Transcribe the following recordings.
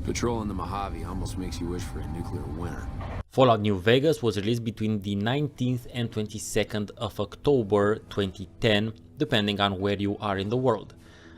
Patrolling the Mojave almost makes you wish for a nuclear winter. Fallout New Vegas was released between the 19th and 22nd of October 2010, depending on where you are in the world.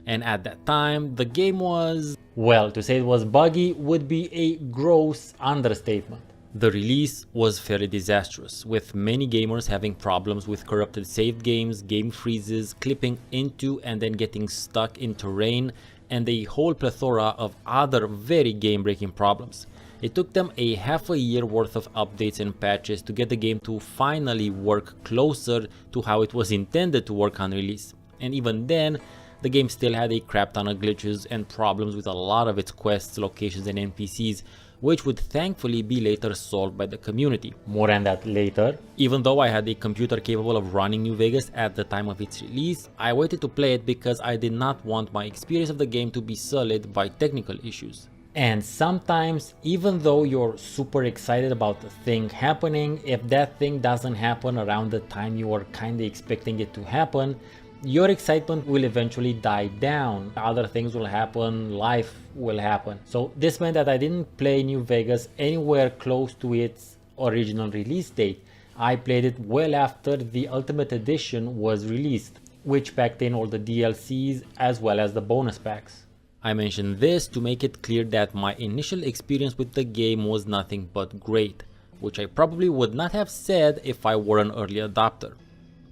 And at that time, the game was... well, to say it was buggy would be a gross understatement. The release was fairly disastrous, with many gamers having problems with corrupted saved games, game freezes, clipping into and then getting stuck in terrain, and a whole plethora of other very game-breaking problems. It took them a half a year worth of updates and patches to get the game to finally work closer to how it was intended to work on release. And even then, the game still had a crap ton of glitches and problems with a lot of its quests, locations and NPCs, which would thankfully be later solved by the community. More on that later. Even though I had a computer capable of running New Vegas at the time of its release, I waited to play it because I did not want my experience of the game to be sullied by technical issues. And sometimes, even though you're super excited about the thing happening, if that thing doesn't happen around the time you are kinda expecting it to happen, your excitement will eventually die down. Other things will happen, life will happen. So this meant that I didn't play New Vegas anywhere close to its original release date. I played it well after the Ultimate Edition was released, which packed in all the DLCs as well as the bonus packs. I mention this to make it clear that my initial experience with the game was nothing but great, which I probably would not have said if I were an early adopter.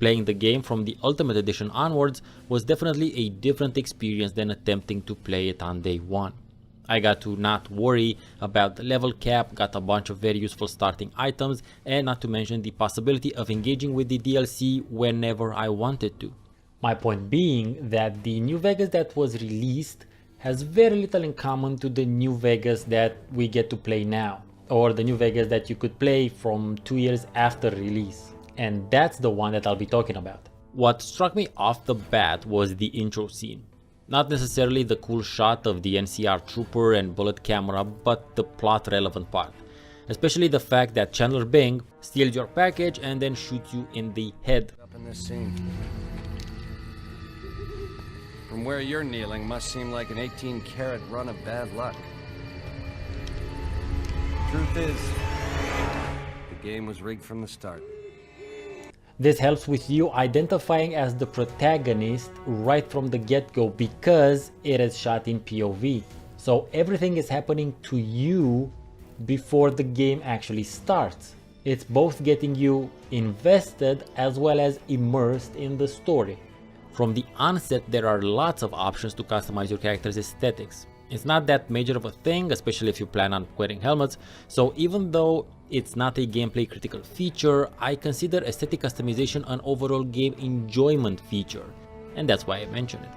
Playing the game from the Ultimate Edition onwards was definitely a different experience than attempting to play it on day one. I got to not worry about the level cap, got a bunch of very useful starting items, and not to mention the possibility of engaging with the DLC whenever I wanted to. My point being that the New Vegas that was released has very little in common to the New Vegas that we get to play now, or the New Vegas that you could play from 2 years after release. And that's the one that I'll be talking about. What struck me off the bat was the intro scene. Not necessarily the cool shot of the NCR trooper and bullet camera, but the plot relevant part. Especially the fact that Chandler Bing steals your package and then shoots you in the head. Up in this scene. From where you're kneeling must seem like an 18-carat run of bad luck. Truth is, the game was rigged from the start. This helps with you identifying as the protagonist right from the get-go because it is shot in POV. So everything is happening to you before the game actually starts. It's both getting you invested as well as immersed in the story. From the onset, there are lots of options to customize your character's aesthetics. It's not that major of a thing, especially if you plan on wearing helmets, so even though it's not a gameplay critical feature, I consider aesthetic customization an overall game enjoyment feature, and that's why I mention it.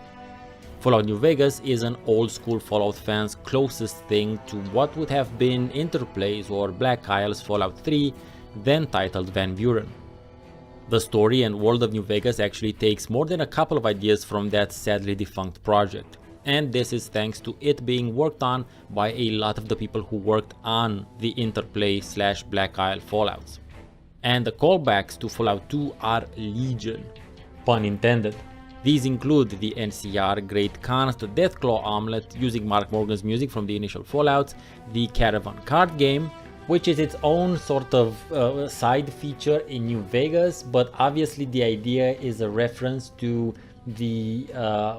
Fallout New Vegas is an old school Fallout fan's closest thing to what would have been Interplay's or Black Isle's Fallout 3, then titled Van Buren. The story and world of New Vegas actually takes more than a couple of ideas from that sadly defunct project. And this is thanks to it being worked on by a lot of the people who worked on the Interplay/Black Isle Fallouts. And the callbacks to Fallout 2 are legion, pun intended. These include the NCR Great Khans, the Deathclaw Omelette using Mark Morgan's music from the initial Fallouts, the Caravan card game, which is its own sort of side feature in New Vegas, but obviously the idea is a reference to the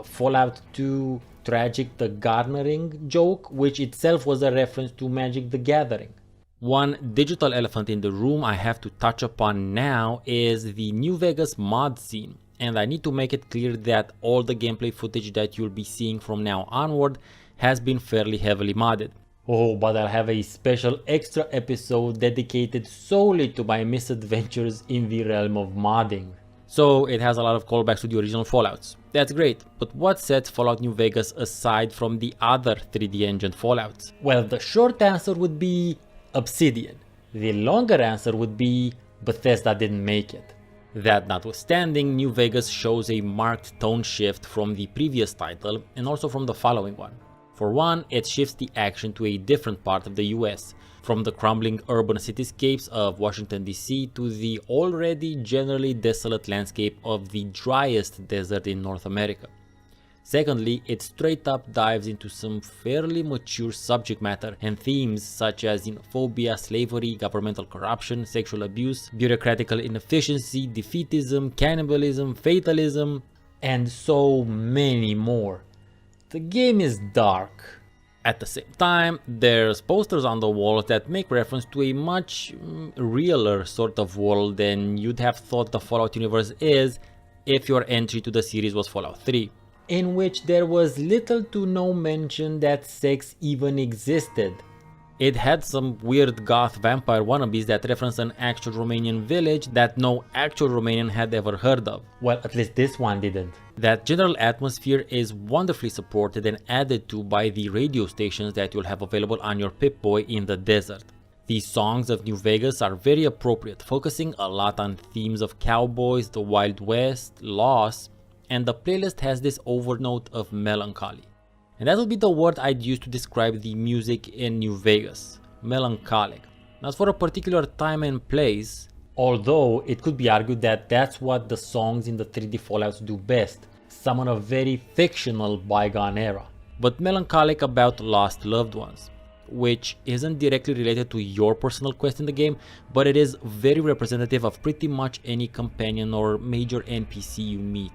Fallout 2 Tragic the Garnering joke, which itself was a reference to Magic the Gathering. One digital elephant in the room I have to touch upon now is the New Vegas mod scene, and I need to make it clear that all the gameplay footage that you'll be seeing from now onward has been fairly heavily modded. Oh, but I'll have a special extra episode dedicated solely to my misadventures in the realm of modding. So it has a lot of callbacks to the original Fallouts. That's great, but what sets Fallout New Vegas aside from the other 3D engine Fallouts? Well, the short answer would be Obsidian. The longer answer would be Bethesda didn't make it. That notwithstanding, New Vegas shows a marked tone shift from the previous title and also from the following one. For one, it shifts the action to a different part of the US, from the crumbling urban cityscapes of Washington DC to the already generally desolate landscape of the driest desert in North America. Secondly, it straight up dives into some fairly mature subject matter and themes such as xenophobia, slavery, governmental corruption, sexual abuse, bureaucratical inefficiency, defeatism, cannibalism, fatalism, and so many more. The game is dark. At the same time, there's posters on the walls that make reference to a much realer sort of world than you'd have thought the Fallout universe is if your entry to the series was Fallout 3. In which there was little to no mention that sex even existed. It had some weird goth vampire wannabes that referenced an actual Romanian village that no actual Romanian had ever heard of. Well, at least this one didn't. That general atmosphere is wonderfully supported and added to by the radio stations that you'll have available on your Pip-Boy in the desert. These songs of New Vegas are very appropriate, focusing a lot on themes of cowboys, the Wild West, loss, and the playlist has this overnote of melancholy. And that would be the word I'd use to describe the music in New Vegas. Melancholic. Not for a particular time and place, although it could be argued that that's what the songs in the 3D Fallouts do best, summon a very fictional bygone era. But melancholic about lost loved ones, which isn't directly related to your personal quest in the game, but it is very representative of pretty much any companion or major NPC you meet.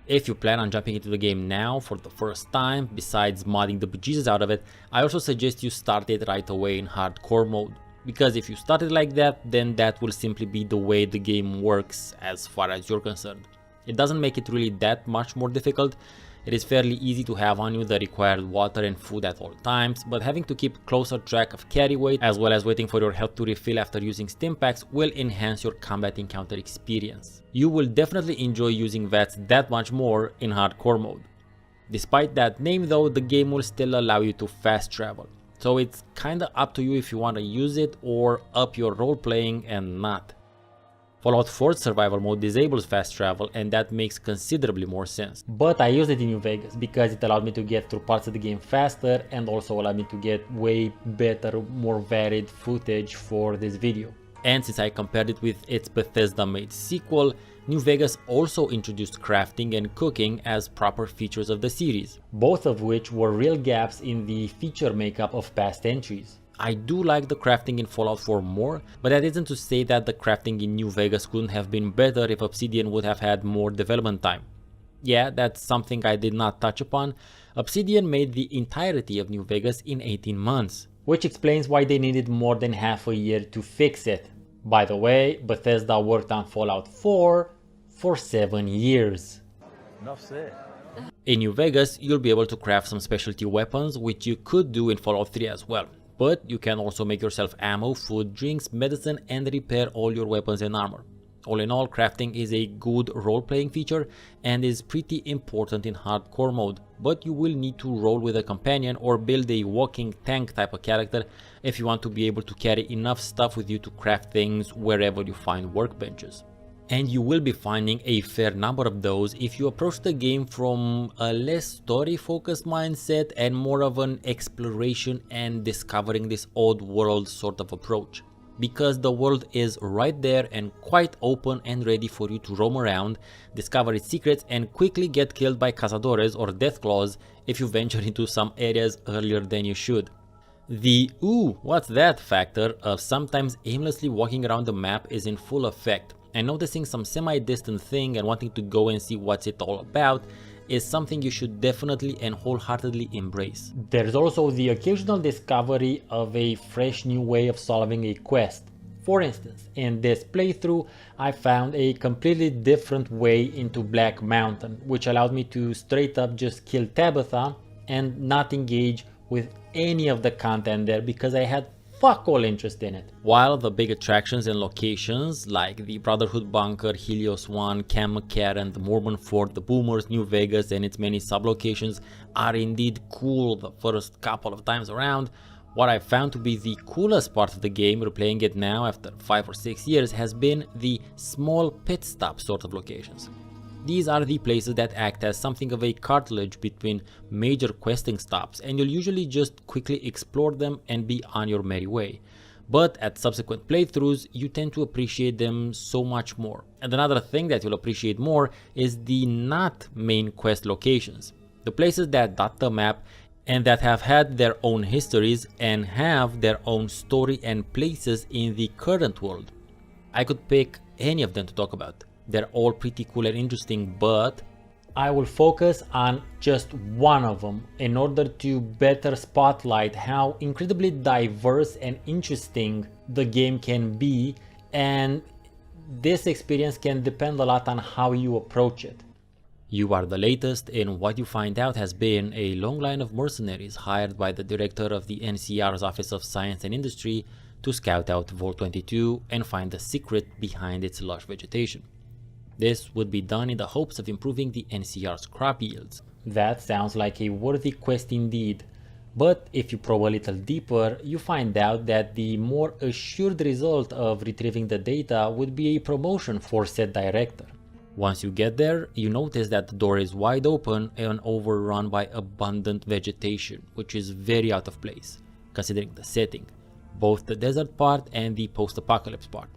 If you plan on jumping into the game now for the first time, besides modding the bejesus out of it, I also suggest you start it right away in hardcore mode. Because if you start it like that, then that will simply be the way the game works as far as you're concerned. It doesn't make it really that much more difficult. It is fairly easy to have on you the required water and food at all times, but having to keep closer track of carry weight as well as waiting for your health to refill after using stim packs will enhance your combat encounter experience. You will definitely enjoy using VATS that much more in hardcore mode. Despite that name though, the game will still allow you to fast travel, so it's kinda up to you if you want to use it or up your role playing and not. Fallout 4's survival mode disables fast travel and that makes considerably more sense. But I used it in New Vegas because it allowed me to get through parts of the game faster and also allowed me to get way better, more varied footage for this video. And since I compared it with its Bethesda made sequel, New Vegas also introduced crafting and cooking as proper features of the series, both of which were real gaps in the feature makeup of past entries. I do like the crafting in Fallout 4 more, but that isn't to say that the crafting in New Vegas couldn't have been better if Obsidian would have had more development time. Yeah, that's something I did not touch upon. Obsidian made the entirety of New Vegas in 18 months, which explains why they needed more than half a year to fix it. By the way, Bethesda worked on Fallout 4 for 7 years. Enough said. In New Vegas, you'll be able to craft some specialty weapons, which you could do in Fallout 3 as well. But you can also make yourself ammo, food, drinks, medicine, and repair all your weapons and armor. All in all, crafting is a good role-playing feature and is pretty important in hardcore mode, but you will need to roll with a companion or build a walking tank type of character if you want to be able to carry enough stuff with you to craft things wherever you find workbenches. And you will be finding a fair number of those if you approach the game from a less story focused mindset and more of an exploration and discovering this odd world sort of approach. Because the world is right there and quite open and ready for you to roam around, discover its secrets and quickly get killed by cazadores or deathclaws if you venture into some areas earlier than you should. The "ooh, what's that" factor of sometimes aimlessly walking around the map is in full effect. And noticing some semi-distant thing and wanting to go and see what's it all about is something you should definitely and wholeheartedly embrace. There's also the occasional discovery of a fresh new way of solving a quest. For instance, in this playthrough, I found a completely different way into Black Mountain, which allowed me to straight up just kill Tabitha and not engage with any of the content there because I had fuck all interest in it. While the big attractions and locations like the Brotherhood Bunker, Helios 1, Camp McCarran, the Mormon Fort, the Boomers, New Vegas and its many sub-locations are indeed cool the first couple of times around, what I found to be the coolest part of the game, replaying it now after 5 or 6 years, has been the small pit stop sort of locations. These are the places that act as something of a cartilage between major questing stops and you'll usually just quickly explore them and be on your merry way. but at subsequent playthroughs you tend to appreciate them so much more. And another thing that you'll appreciate more is the not main quest locations, the places that dot the map and that have had their own histories and have their own story and places in the current world. I could pick any of them to talk about. They're all pretty cool and interesting, but I will focus on just one of them in order to better spotlight how incredibly diverse and interesting the game can be, and this experience can depend a lot on how you approach it. You are the latest in what you find out has been a long line of mercenaries hired by the director of the NCR's Office of Science and Industry to scout out Vault 22 and find the secret behind its lush vegetation. This would be done in the hopes of improving the NCR's crop yields. That sounds like a worthy quest indeed, but if you probe a little deeper, you find out that the more assured result of retrieving the data would be a promotion for said director. Once you get there, you notice that the door is wide open and overrun by abundant vegetation, which is very out of place, considering the setting, both the desert part and the post-apocalypse part.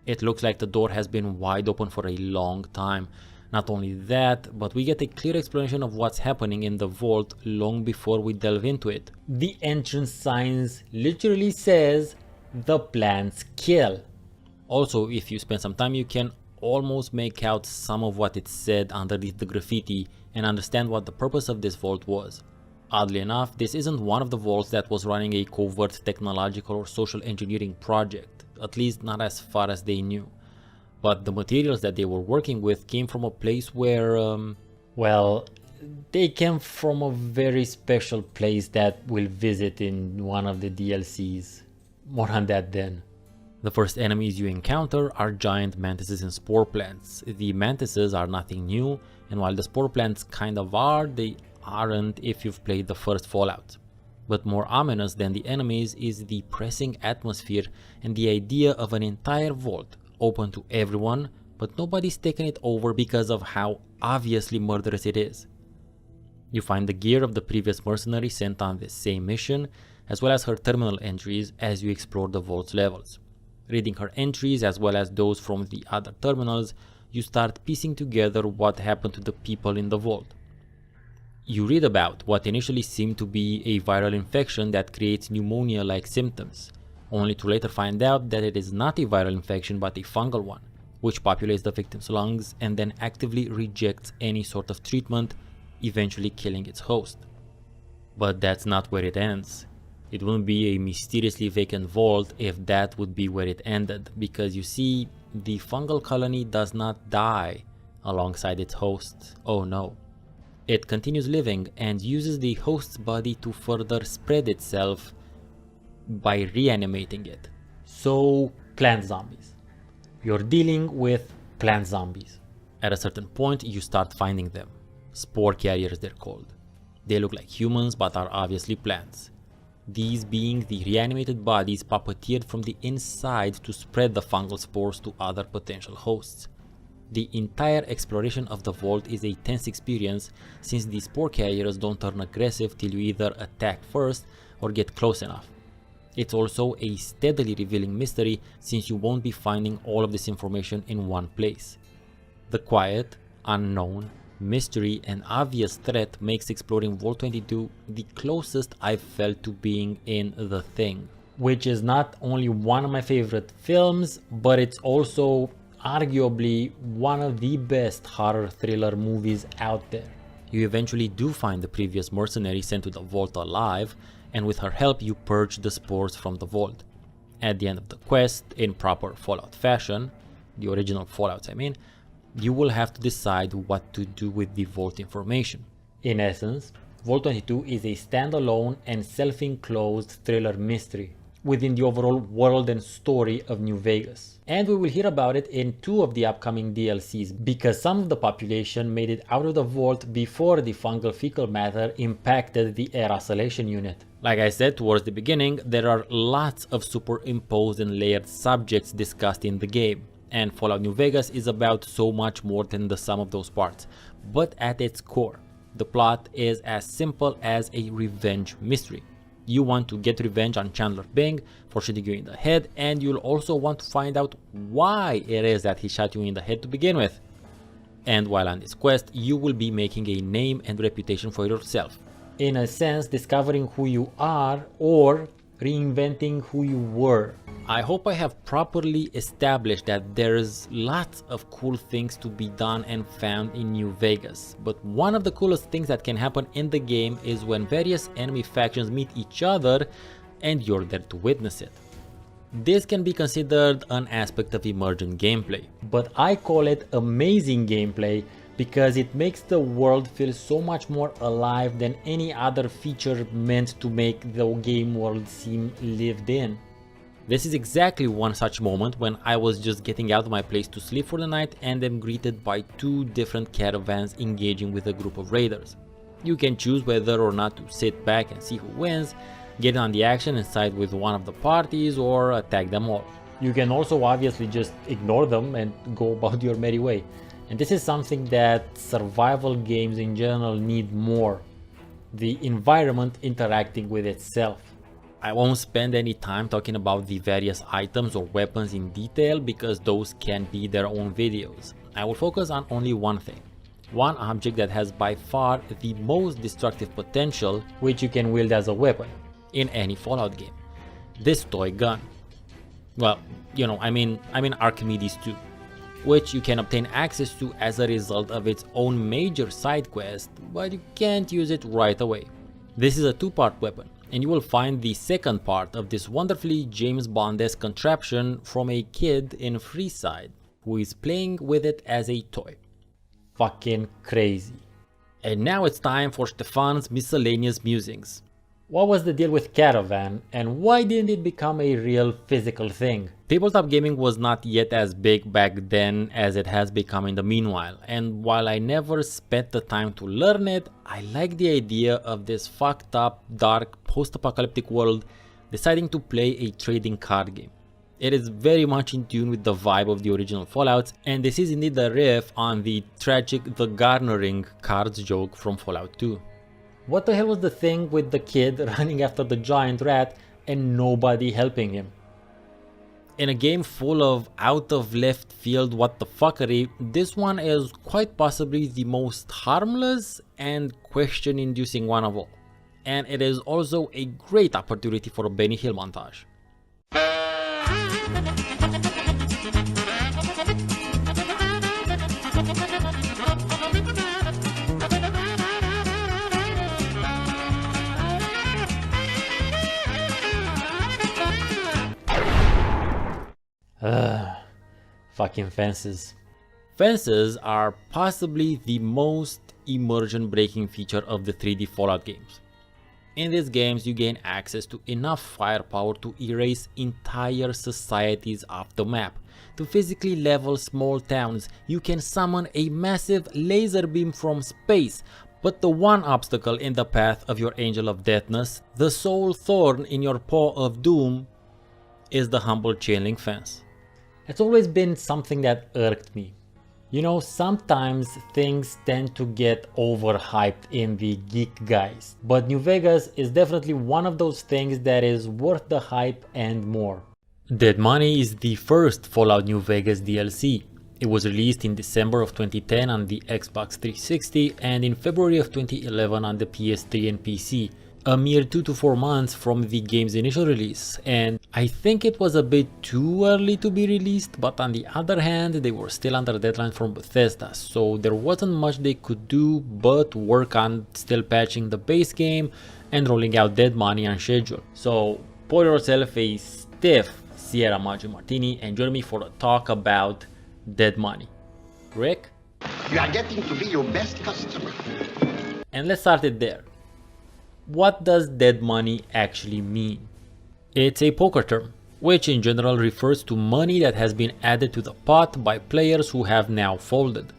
It looks like the door has been wide open for a long time. Not only that, but we get a clear explanation of what's happening in the vault long before we delve into it. The entrance signs literally says, "The plants kill." Also, if you spend some time, you can almost make out some of what it said underneath the graffiti and understand what the purpose of this vault was. Oddly enough, this isn't one of the vaults that was running a covert technological or social engineering project, at least not as far as they knew. But the materials that they were working with came from a place where, well, they came from a very special place that we'll visit in one of the DLCs. More on that then. The first enemies you encounter are giant mantises and spore plants. The mantises are nothing new, and while the spore plants kind of are, they aren't if you've played the first Fallout. But more ominous than the enemies is the pressing atmosphere and the idea of an entire vault open to everyone, but nobody's taken it over because of how obviously murderous it is. You find the gear of the previous mercenary sent on this same mission, as well as her terminal entries as you explore the vault's levels. Reading her entries as well as those from the other terminals, you start piecing together what happened to the people in the vault. You read about what initially seemed to be a viral infection that creates pneumonia-like symptoms, only to later find out that it is not a viral infection but a fungal one, which populates the victim's lungs and then actively rejects any sort of treatment, eventually killing its host. But that's not where it ends. It wouldn't be a mysteriously vacant vault if that would be where it ended, because you see, the fungal colony does not die alongside its host. Oh no. It continues living and uses the host's body to further spread itself by reanimating it. So, plant zombies. You're dealing with plant zombies. At a certain point, you start finding them. Spore carriers, they're called. They look like humans but are obviously plants. These being the reanimated bodies puppeteered from the inside to spread the fungal spores to other potential hosts. The entire exploration of the vault is a tense experience, since the spore carriers don't turn aggressive till you either attack first or get close enough. It's also a steadily revealing mystery, since you won't be finding all of this information in one place. The quiet, unknown, mystery and obvious threat makes exploring Vault 22 the closest I've felt to being in The Thing, which is not only one of my favorite films, but it's also arguably one of the best horror thriller movies out there. You eventually do find the previous mercenary sent to the vault alive, and with her help you purge the spores from the vault. At the end of the quest, in proper Fallout fashion, the original Fallouts I mean, you will have to decide what to do with the vault information. In essence, Vault 22 is a standalone and self-enclosed thriller mystery within the overall world and story of New Vegas. And we will hear about it in 2 of the upcoming DLCs, because some of the population made it out of the vault before the fungal fecal matter impacted the air oscillation unit. Like I said towards the beginning, there are lots of superimposed and layered subjects discussed in the game, and Fallout New Vegas is about so much more than the sum of those parts. But at its core, the plot is as simple as a revenge mystery. You want to get revenge on Chandler Bing for shooting you in the head, and you'll also want to find out why it is that he shot you in the head to begin with. And while on this quest, you will be making a name and reputation for yourself. In a sense, discovering who you are or reinventing who you were. I hope I have properly established that there's lots of cool things to be done and found in New Vegas, but one of the coolest things that can happen in the game is when various enemy factions meet each other and you're there to witness it. This can be considered an aspect of emergent gameplay, but I call it amazing gameplay because it makes the world feel so much more alive than any other feature meant to make the game world seem lived in. This is exactly one such moment when I was just getting out of my place to sleep for the night and am greeted by two different caravans engaging with a group of raiders. You can choose whether or not to sit back and see who wins, get on the action and side with one of the parties, or attack them all. You can also obviously just ignore them and go about your merry way. And this is something that survival games in general need more. The environment interacting with itself. I won't spend any time talking about the various items or weapons in detail because those can be their own videos. I will focus on only one thing. One object that has by far the most destructive potential, which you can wield as a weapon in any Fallout game. This toy gun. Well, you know, I mean Archimedes too, which you can obtain access to as a result of its own major side quest, but you can't use it right away. This is a two-part weapon, and you will find the second part of this wonderfully James Bond-esque contraption from a kid in Freeside, who is playing with it as a toy. Fucking crazy. And now it's time for Stefan's Miscellaneous Musings. What was the deal with Caravan, and why didn't it become a real physical thing? Tabletop gaming was not yet as big back then as it has become in the meanwhile, and while I never spent the time to learn it, I like the idea of this fucked up, dark, post-apocalyptic world deciding to play a trading card game. It is very much in tune with the vibe of the original Fallouts, and this is indeed a riff on the tragic The Garnering cards joke from Fallout 2. What the hell was the thing with the kid running after the giant rat and nobody helping him? In a game full of out of left field what the fuckery, this one is quite possibly the most harmless and question inducing one of all. And it is also a great opportunity for a Benny Hill montage. Fucking fences. Fences are possibly the most immersion breaking feature of the 3D Fallout games. In these games you gain access to enough firepower to erase entire societies off the map. To physically level small towns, you can summon a massive laser beam from space, but the one obstacle in the path of your Angel of Deathness, the sole thorn in your paw of doom, is the humble chain link fence. It's always been something that irked me. You know, sometimes things tend to get overhyped in the geek guys, but New Vegas is definitely one of those things that is worth the hype and more. Dead Money is the first Fallout New Vegas DLC. It was released in December of 2010 on the Xbox 360 and in February of 2011 on the PS3 and PC. A mere 2 to 4 months from the game's initial release, and I think it was a bit too early to be released, but on the other hand they were still under deadline from Bethesda, so there wasn't much they could do but work on still patching the base game and rolling out Dead Money on schedule. So pour yourself a stiff Sierra Madre Martini and join me for a talk about Dead Money. Rick? You are getting to be your best customer. And let's start it there. What does dead money actually mean? It's a poker term, which in general refers to money that has been added to the pot by players who have now folded.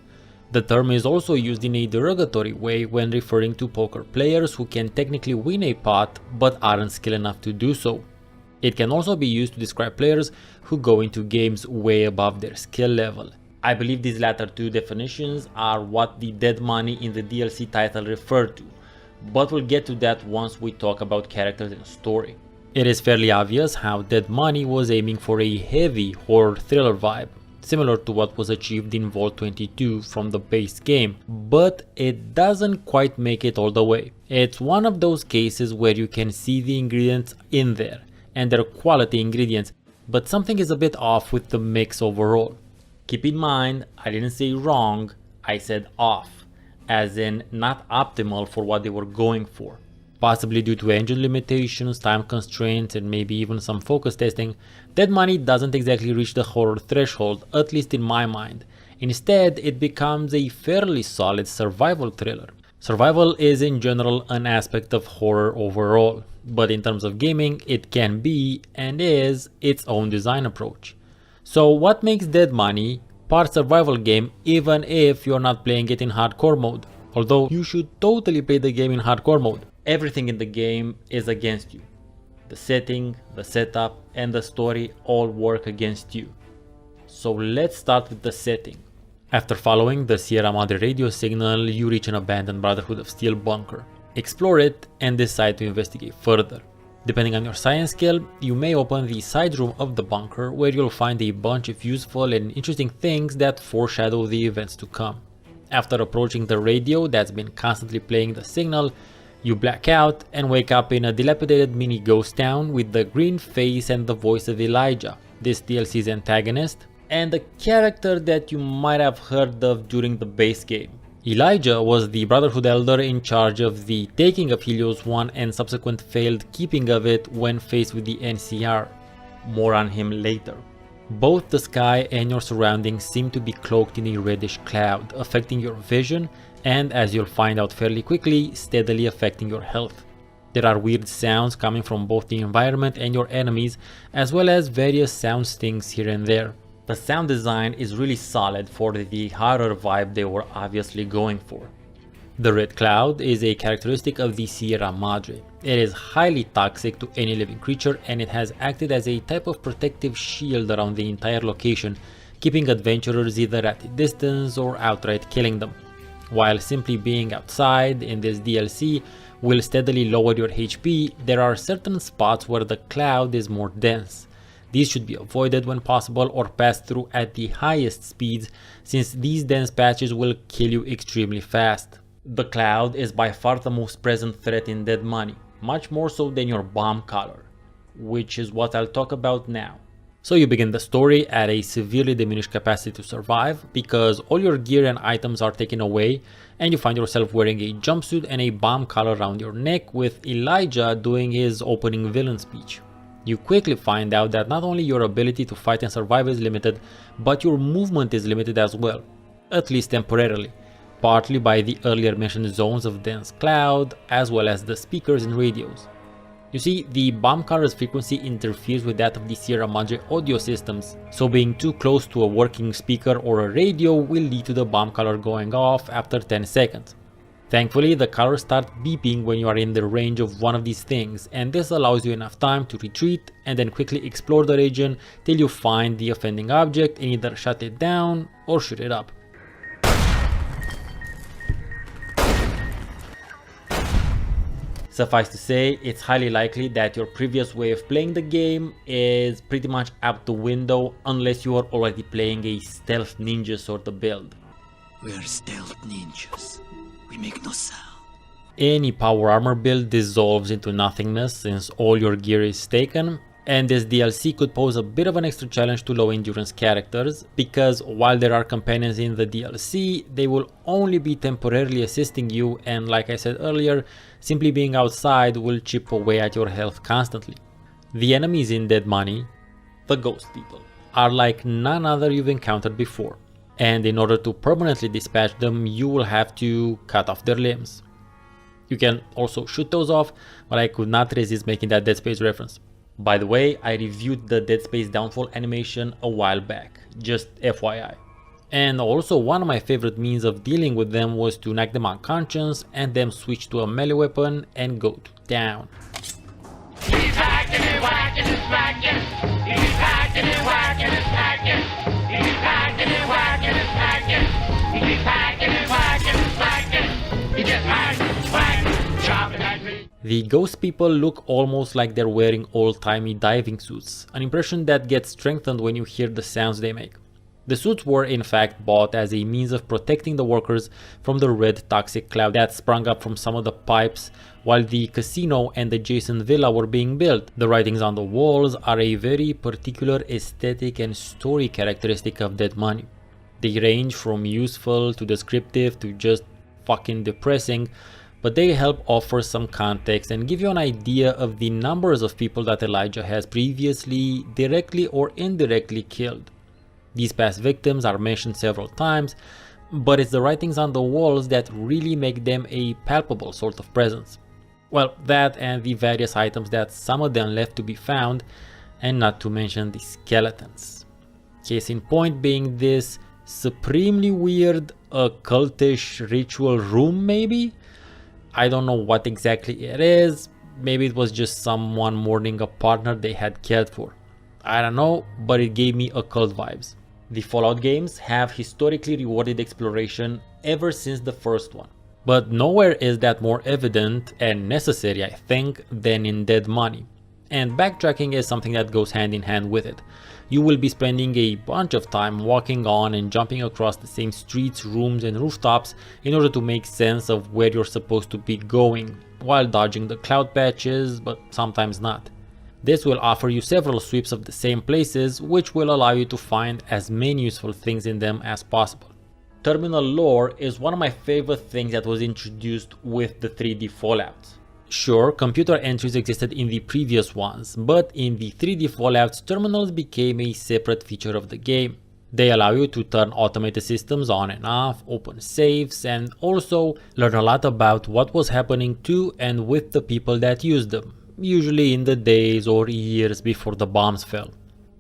The term is also used in a derogatory way when referring to poker players who can technically win a pot but aren't skilled enough to do so. It can also be used to describe players who go into games way above their skill level. I believe these latter two definitions are what the dead money in the DLC title referred to. but we'll get to that once we talk about characters and story. It is fairly obvious how Dead Money was aiming for a heavy horror thriller vibe, similar to what was achieved in Vault 22 from the base game, but it doesn't quite make it all the way. It's one of those cases where you can see the ingredients in there, and they're quality ingredients, but something is a bit off with the mix overall. Keep in mind, I didn't say wrong, I said off, as in not optimal for what they were going for. Possibly due to engine limitations, time constraints, and maybe even some focus testing, Dead Money doesn't exactly reach the horror threshold, at least in my mind. Instead, it becomes a fairly solid survival thriller. Survival is in general an aspect of horror overall, but in terms of gaming, it can be, and is, its own design approach. So what makes Dead Money part survival game even if you're not playing it in hardcore mode? Although you should totally play the game in hardcore mode. Everything in the game is against you. The setting, the setup, and the story all work against you. So let's start with the setting. After following the Sierra Madre radio signal, you reach an abandoned Brotherhood of Steel bunker. Explore it and decide to investigate further. Depending on your science skill, you may open the side room of the bunker where you'll find a bunch of useful and interesting things that foreshadow the events to come. After approaching the radio that's been constantly playing the signal, you black out and wake up in a dilapidated mini ghost town with the green face and the voice of Elijah, this DLC's antagonist, and a character that you might have heard of during the base game. Elijah was the Brotherhood Elder in charge of the taking of Helios 1 and subsequent failed keeping of it when faced with the NCR. More on him later. Both the sky and your surroundings seem to be cloaked in a reddish cloud, affecting your vision and, as you'll find out fairly quickly, steadily affecting your health. There are weird sounds coming from both the environment and your enemies, as well as various sound stings here and there. The sound design is really solid for the horror vibe they were obviously going for. The red cloud is a characteristic of the Sierra Madre. It is highly toxic to any living creature and it has acted as a type of protective shield around the entire location, keeping adventurers either at a distance or outright killing them. While simply being outside in this DLC will steadily lower your HP, there are certain spots where the cloud is more dense. These should be avoided when possible or passed through at the highest speeds, since these dense patches will kill you extremely fast. The cloud is by far the most present threat in Dead Money, much more so than your bomb collar, which is what I'll talk about now. So you begin the story at a severely diminished capacity to survive because all your gear and items are taken away and you find yourself wearing a jumpsuit and a bomb collar around your neck with Elijah doing his opening villain speech. You quickly find out that not only your ability to fight and survive is limited, but your movement is limited as well, at least temporarily, partly by the earlier mentioned zones of dense cloud as well as the speakers and radios. You see, the bomb collar's frequency interferes with that of the Sierra Madre audio systems, so being too close to a working speaker or a radio will lead to the bomb collar going off after 10 seconds. Thankfully, the collar starts beeping when you are in the range of one of these things, and this allows you enough time to retreat and then quickly explore the region till you find the offending object and either shut it down or shoot it up. Suffice to say, it's highly likely that your previous way of playing the game is pretty much out the window unless you are already playing a stealth ninja sort of build. We're stealth ninjas. We make no sound. Any power armor build dissolves into nothingness since all your gear is taken, and this DLC could pose a bit of an extra challenge to low endurance characters because while there are companions in the DLC, they will only be temporarily assisting you, and like I said earlier, simply being outside will chip away at your health constantly. The enemies in Dead Money, the ghost people, are like none other you've encountered before, and in order to permanently dispatch them you will have to cut off their limbs. You can also shoot those off, but I could not resist making that Dead Space reference. By the way, I reviewed the Dead Space Downfall animation a while back, just FYI. And also one of my favorite means of dealing with them was to knock them unconscious and then switch to a melee weapon and go to town. He's hacking and whacking and smacking. He's hacking and whacking and smacking. He's hacking and whacking and smacking. He's hacking and whacking and smacking. He just hack, whack, chop. The ghost people look almost like they're wearing old-timey diving suits, an impression that gets strengthened when you hear the sounds they make. The suits were in fact bought as a means of protecting the workers from the red toxic cloud that sprung up from some of the pipes while the casino and adjacent villa were being built. The writings on the walls are a very particular aesthetic and story characteristic of Dead Money. They range from useful to descriptive to just fucking depressing, but they help offer some context and give you an idea of the numbers of people that Elijah has previously directly or indirectly killed. These past victims are mentioned several times, but it's the writings on the walls that really make them a palpable sort of presence. Well, that and the various items that some of them left to be found, and not to mention the skeletons. Case in point being this supremely weird occultish ritual room maybe? I don't know what exactly it is, maybe it was just someone mourning a partner they had cared for. I don't know, but it gave me occult vibes. The Fallout games have historically rewarded exploration ever since the first one, but nowhere is that more evident and necessary, I think, than in Dead Money. And backtracking is something that goes hand in hand with it. You will be spending a bunch of time walking on and jumping across the same streets, rooms and rooftops in order to make sense of where you're supposed to be going, while dodging the cloud patches, but sometimes not. This will offer you several sweeps of the same places, which will allow you to find as many useful things in them as possible. Terminal lore is one of my favorite things that was introduced with the 3D Fallouts. Sure, computer entries existed in the previous ones, but in the 3D Fallouts, terminals became a separate feature of the game. They allow you to turn automated systems on and off, open safes, and also learn a lot about what was happening to and with the people that used them, usually in the days or years before the bombs fell.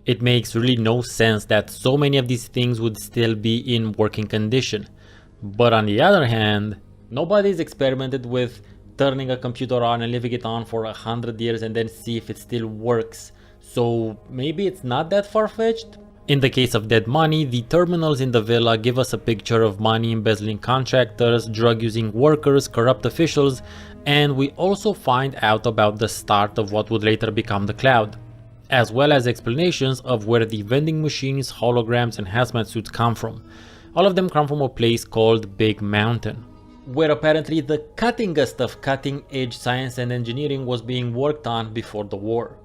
It makes really no sense that so many of these things would still be in working condition. But on the other hand, nobody's experimented with turning a computer on and leaving it on for 100 years and then see if it still works. So maybe it's not that far-fetched? In the case of Dead Money, the terminals in the villa give us a picture of money embezzling contractors, drug-using workers, corrupt officials, and we also find out about the start of what would later become the Cloud, as well as explanations of where the vending machines, holograms and hazmat suits come from. All of them come from a place called Big Mountain, where apparently the cuttingest of cutting-edge science and engineering was being worked on before the war.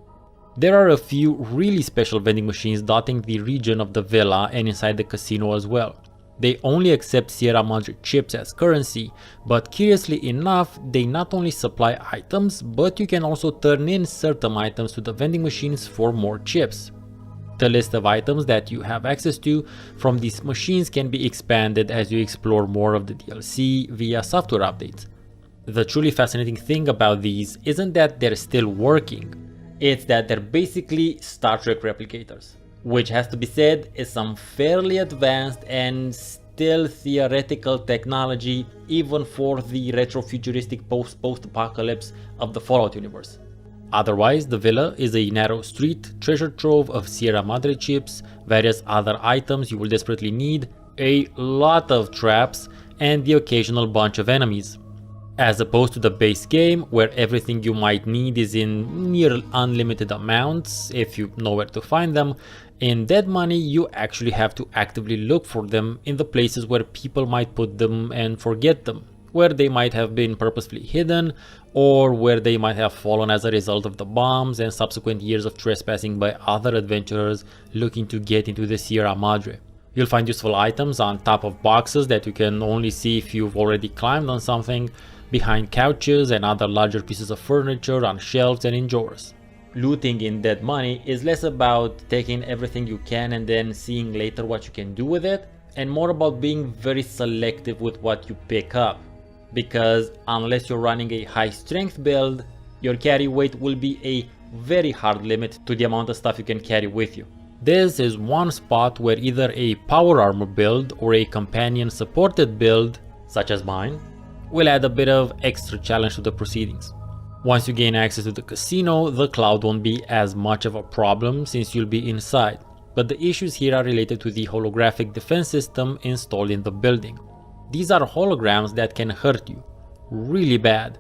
There are a few really special vending machines dotting the region of the villa and inside the casino as well. They only accept Sierra Madre chips as currency, but curiously enough, they not only supply items, but you can also turn in certain items to the vending machines for more chips. The list of items that you have access to from these machines can be expanded as you explore more of the DLC via software updates. The truly fascinating thing about these isn't that they're still working, it's that they're basically Star Trek replicators, which has to be said is some fairly advanced and still theoretical technology even for the retro-futuristic post-apocalypse of the Fallout universe. Otherwise, the villa is a narrow street, treasure trove of Sierra Madre chips, various other items you will desperately need, a lot of traps, and the occasional bunch of enemies. As opposed to the base game, where everything you might need is in near unlimited amounts if you know where to find them, in Dead Money you actually have to actively look for them in the places where people might put them and forget them, where they might have been purposefully hidden, or where they might have fallen as a result of the bombs and subsequent years of trespassing by other adventurers looking to get into the Sierra Madre. You'll find useful items on top of boxes that you can only see if you've already climbed on something, behind couches and other larger pieces of furniture, on shelves and in drawers. Looting in Dead Money is less about taking everything you can and then seeing later what you can do with it, and more about being very selective with what you pick up. Because unless you're running a high strength build, your carry weight will be a very hard limit to the amount of stuff you can carry with you. This is one spot where either a power armor build or a companion supported build, such as mine, will add a bit of extra challenge to the proceedings. Once you gain access to the casino, the cloud won't be as much of a problem since you'll be inside, but the issues here are related to the holographic defense system installed in the building. These are holograms that can hurt you really bad,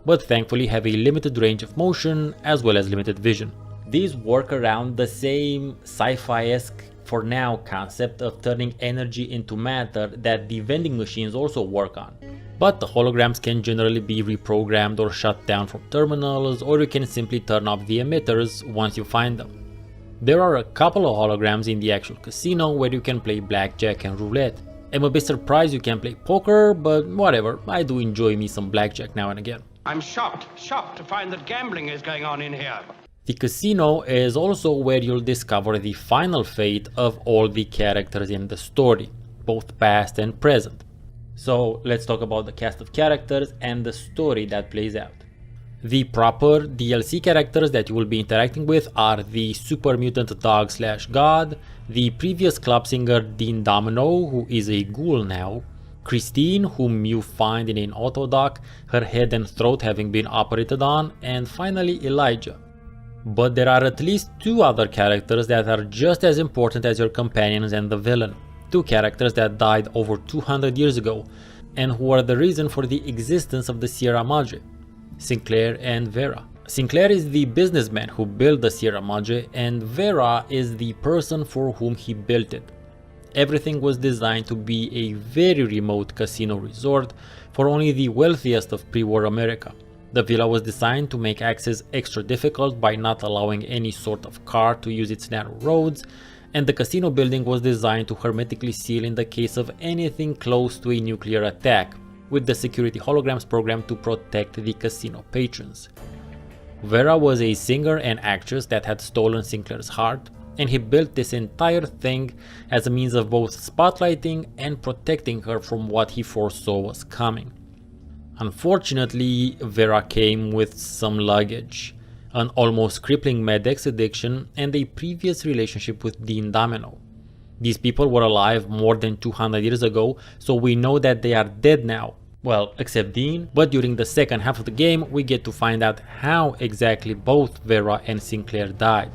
but thankfully have a limited range of motion as well as limited vision. These work around the same sci-fi-esque for now concept of turning energy into matter that the vending machines also work on. But the holograms can generally be reprogrammed or shut down from terminals, or you can simply turn off the emitters once you find them. There are a couple of holograms in the actual casino where you can play blackjack and roulette. I'm a bit surprised you can play poker, but whatever, I do enjoy me some blackjack now and again. I'm shocked to find that gambling is going on in here. The casino is also where you'll discover the final fate of all the characters in the story, both past and present. So let's talk about the cast of characters and the story that plays out. The proper DLC characters that you will be interacting with are the super mutant dog/god, the previous club singer Domino, who is a ghoul now, Christine, whom you find in an auto dock, her head and throat having been operated on, and finally Elijah. But there are at least two other characters that are just as important as your companions and the villain. Two characters that died over 200 years ago, and who are the reason for the existence of the Sierra Madre. Sinclair and Vera. Sinclair is the businessman who built the Sierra Madre, and Vera is the person for whom he built it. Everything was designed to be a very remote casino resort for only the wealthiest of pre-war America. The villa was designed to make access extra difficult by not allowing any sort of car to use its narrow roads, and the casino building was designed to hermetically seal in the case of anything close to a nuclear attack, with the security holograms programmed to protect the casino patrons. Vera was a singer and actress that had stolen Sinclair's heart, and he built this entire thing as a means of both spotlighting and protecting her from what he foresaw was coming. Unfortunately, Vera came with some luggage, an almost crippling Med-X addiction, and a previous relationship with Domino. These people were alive more than 200 years ago, so we know that they are dead now. Well, except Dean, but during the second half of the game we get to find out how exactly both Vera and Sinclair died.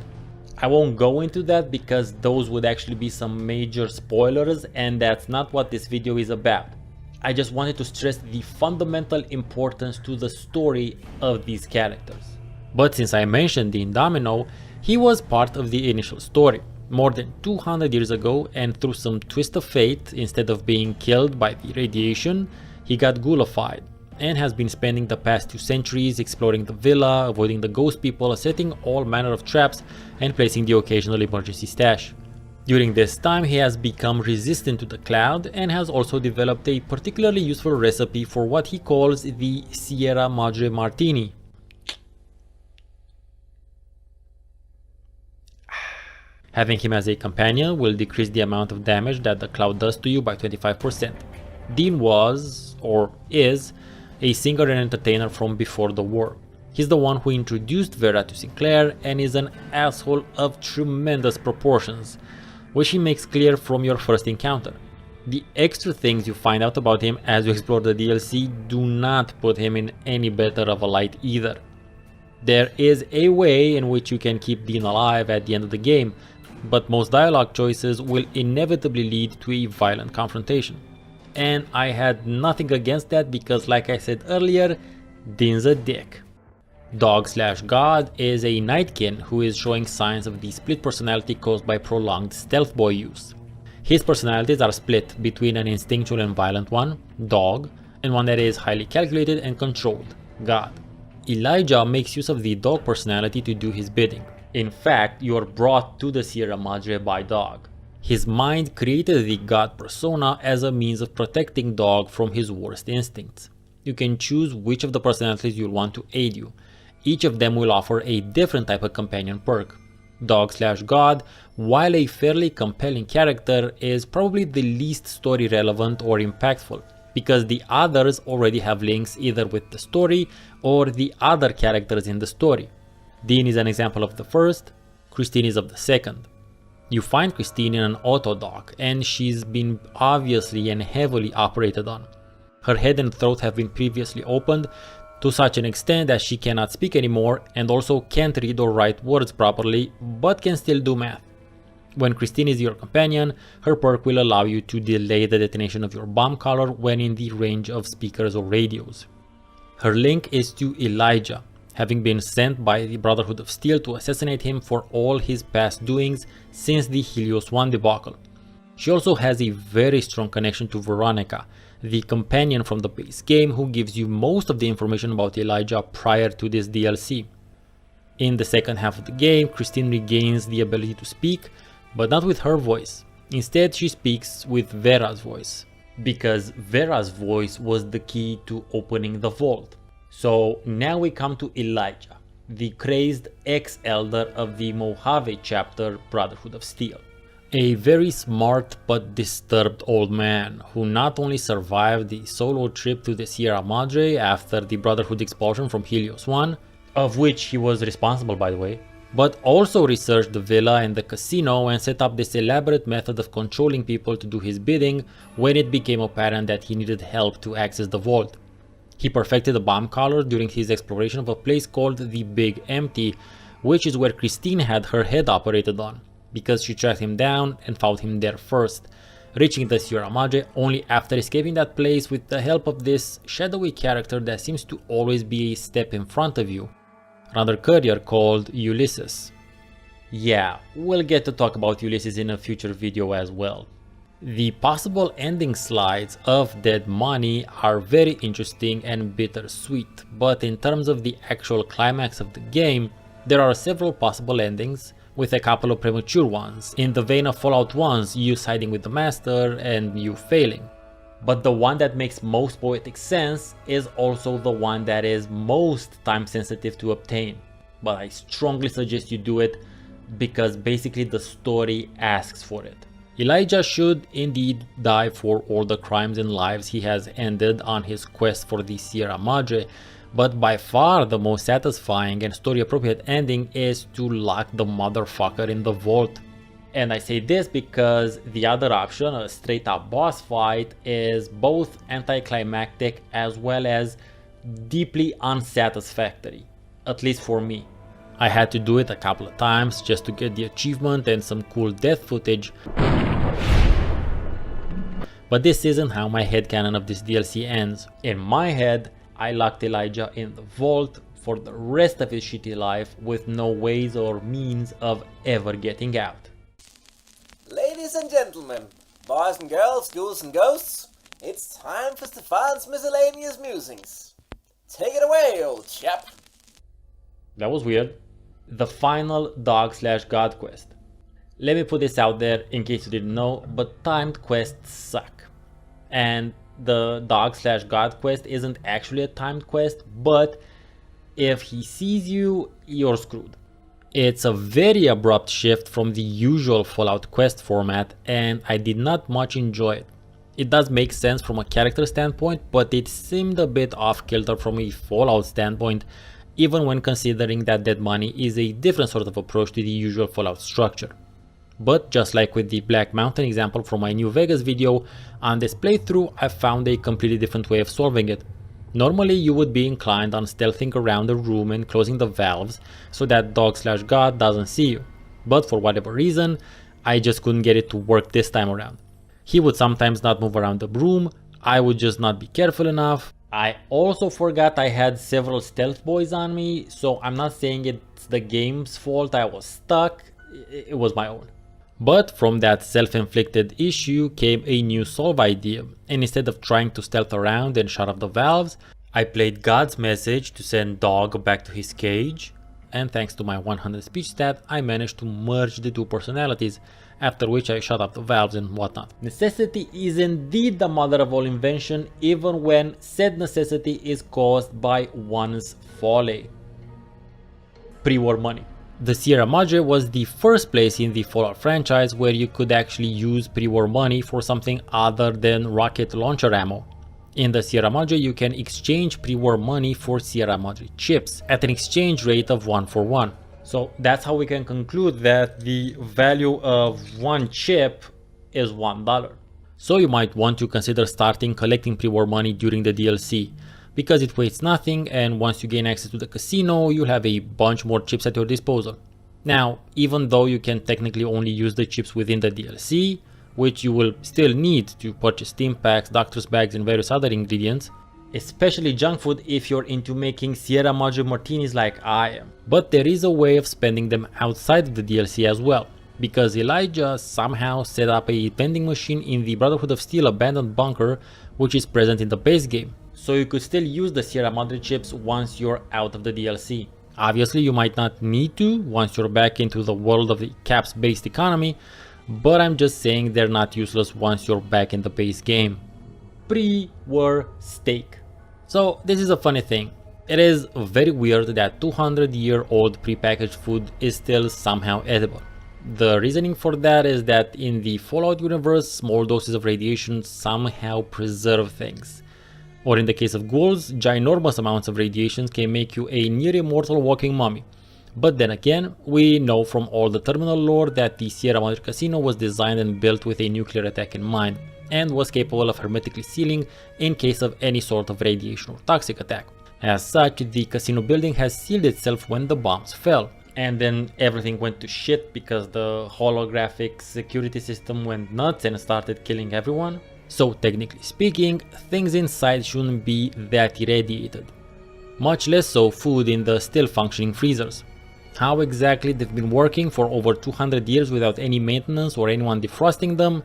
I won't go into that because those would actually be some major spoilers, and that's not what this video is about. I just wanted to stress the fundamental importance to the story of these characters. But since I mentioned Domino, he was part of the initial story more than 200 years ago, and through some twist of fate, instead of being killed by the radiation, he got ghoulified and has been spending the past 2 centuries exploring the villa, avoiding the ghost people, setting all manner of traps, and placing the occasional emergency stash. During this time he has become resistant to the cloud and has also developed a particularly useful recipe for what he calls the Sierra Madre Martini. Having him as a companion will decrease the amount of damage that the cloud does to you by 25%. Dean was, or is, a singer and entertainer from before the war. He's the one who introduced Vera to Sinclair and is an asshole of tremendous proportions, which he makes clear from your first encounter. The extra things you find out about him as you explore the DLC do not put him in any better of a light either. There is a way in which you can keep Dean alive at the end of the game, but most dialogue choices will inevitably lead to a violent confrontation. And I had nothing against that because, like I said earlier, Dean's a dick. Dog/God is a nightkin who is showing signs of the split personality caused by prolonged stealth boy use. His personalities are split between an instinctual and violent one, Dog, and one that is highly calculated and controlled, God. Elijah makes use of the Dog personality to do his bidding. In fact, you are brought to the Sierra Madre by Dog. His mind created the God persona as a means of protecting Dog from his worst instincts. You can choose which of the personalities you'll want to aid you. Each of them will offer a different type of companion perk. Dog/God, while a fairly compelling character, is probably the least story relevant or impactful, because the others already have links either with the story or the other characters in the story. Dean is an example of the first, Christine is of the second. You find Christine in an auto dock, and she's been obviously and heavily operated on. Her head and throat have been previously opened to such an extent that she cannot speak anymore and also can't read or write words properly, but can still do math. When Christine is your companion, her perk will allow you to delay the detonation of your bomb collar when in the range of speakers or radios. Her link is to Elijah, having been sent by the Brotherhood of Steel to assassinate him for all his past doings since the Helios 1 debacle. She also has a very strong connection to Veronica, the companion from the base game who gives you most of the information about Elijah prior to this DLC. In the second half of the game, Christine regains the ability to speak, but not with her voice. Instead, she speaks with Vera's voice, because Vera's voice was the key to opening the vault. So now we come to Elijah, the crazed ex-elder of the Mojave chapter Brotherhood of Steel. A very smart but disturbed old man who not only survived the solo trip to the Sierra Madre after the Brotherhood expulsion from Helios 1, of which he was responsible by the way, but also researched the villa and the casino and set up this elaborate method of controlling people to do his bidding when it became apparent that he needed help to access the vault. He perfected a bomb collar during his exploration of a place called the Big Empty, which is where Christine had her head operated on, because she tracked him down and found him there first, reaching the Sierra Madre only after escaping that place with the help of this shadowy character that seems to always be a step in front of you, another courier called Ulysses. Yeah, we'll get to talk about Ulysses in a future video as well. The possible ending slides of Dead Money are very interesting and bittersweet, but in terms of the actual climax of the game, there are several possible endings, with a couple of premature ones, in the vein of Fallout 1's you siding with the master and you failing. But the one that makes most poetic sense is also the one that is most time sensitive to obtain. But I strongly suggest you do it because basically the story asks for it. Elijah should indeed die for all the crimes and lives he has ended on his quest for the Sierra Madre, but by far the most satisfying and story appropriate ending is to lock the motherfucker in the vault. And I say this because the other option, a straight up boss fight, is both anticlimactic as well as deeply unsatisfactory, at least for me. I had to do it a couple of times just to get the achievement and some cool death footage. But this isn't how my headcanon of this DLC ends. In my head, I locked Elijah in the vault for the rest of his shitty life with no ways or means of ever getting out. Ladies and gentlemen, boys and girls, ghouls and ghosts, it's time for Stefan's Miscellaneous Musings. Take it away, old chap. That was weird. The final dog/god quest. Let me put this out there in case you didn't know, but timed quests suck. And the dog/god quest isn't actually a timed quest, but if he sees you, you're screwed. It's a very abrupt shift from the usual Fallout quest format, and I did not much enjoy it. It does make sense from a character standpoint, but it seemed a bit off kilter from a Fallout standpoint, even when considering that Dead Money is a different sort of approach to the usual Fallout structure. But just like with the Black Mountain example from my New Vegas video, on this playthrough I found a completely different way of solving it. Normally you would be inclined on stealthing around the room and closing the valves so that dog/god doesn't see you, but for whatever reason I just couldn't get it to work this time around. He would sometimes not move around the room, I would just not be careful enough. I also forgot I had several stealth boys on me, so I'm not saying it's the game's fault I was stuck, it was my own. But from that self-inflicted issue came a new solve idea, and instead of trying to stealth around and shut off the valves, I played God's message to send Dog back to his cage, and thanks to my 100 speech stat, I managed to merge the two personalities, after which I shut off the valves and whatnot. Necessity is indeed the mother of all invention, even when said necessity is caused by one's folly. Pre-war money. The Sierra Madre was the first place in the Fallout franchise where you could actually use pre-war money for something other than rocket launcher ammo. In the Sierra Madre you can exchange pre-war money for Sierra Madre chips at an exchange rate of 1-for-1. So that's how we can conclude that the value of one chip is $1. So you might want to consider starting collecting pre-war money during the DLC, because it wastes nothing, and once you gain access to the casino, you'll have a bunch more chips at your disposal. Now, even though you can technically only use the chips within the DLC, which you will still need to purchase steam packs, doctor's bags and various other ingredients, especially junk food if you're into making Sierra Madre martinis like I am. But there is a way of spending them outside of the DLC as well, because Elijah somehow set up a vending machine in the Brotherhood of Steel abandoned bunker, which is present in the base game. So you could still use the Sierra Madre chips once you're out of the DLC. Obviously you might not need to once you're back into the world of the caps based economy, but I'm just saying they're not useless once you're back in the base game. Pre-war steak. So this is a funny thing. It is very weird that 200-year-old prepackaged food is still somehow edible. The reasoning for that is that in the Fallout universe, small doses of radiation somehow preserve things. Or in the case of ghouls, ginormous amounts of radiation can make you a near immortal walking mummy. But then again, we know from all the terminal lore that the Sierra Madre Casino was designed and built with a nuclear attack in mind, and was capable of hermetically sealing in case of any sort of radiation or toxic attack. As such, the casino building has sealed itself when the bombs fell, and then everything went to shit because the holographic security system went nuts and started killing everyone. So technically speaking, things inside shouldn't be that irradiated. Much less so food in the still functioning freezers. How exactly they've been working for over 200 years without any maintenance or anyone defrosting them,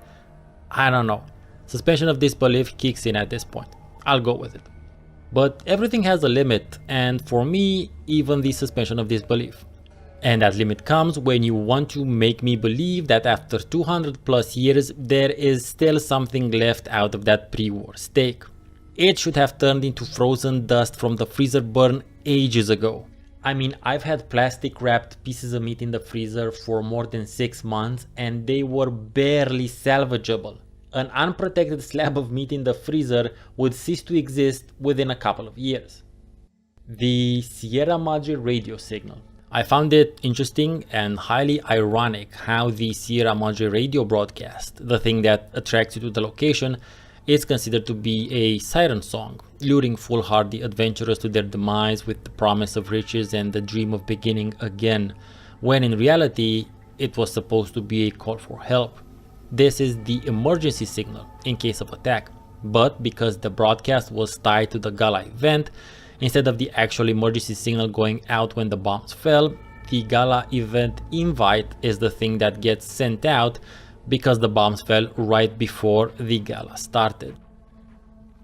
I don't know. Suspension of disbelief kicks in at this point. I'll go with it. But everything has a limit, and for me, even the suspension of disbelief. And that limit comes when you want to make me believe that after 200 plus years, there is still something left out of that pre-war steak. It should have turned into frozen dust from the freezer burn ages ago. I mean, I've had plastic wrapped pieces of meat in the freezer for more than 6 months and they were barely salvageable. An unprotected slab of meat in the freezer would cease to exist within a couple of years. The Sierra Madre radio signal. I found it interesting and highly ironic how the Sierra Madre radio broadcast, the thing that attracts you to the location, is considered to be a siren song, luring foolhardy adventurers to their demise with the promise of riches and the dream of beginning again, when in reality it was supposed to be a call for help. This is the emergency signal in case of attack, but because the broadcast was tied to the gala event, instead of the actual emergency signal going out when the bombs fell, the gala event invite is the thing that gets sent out because the bombs fell right before the gala started.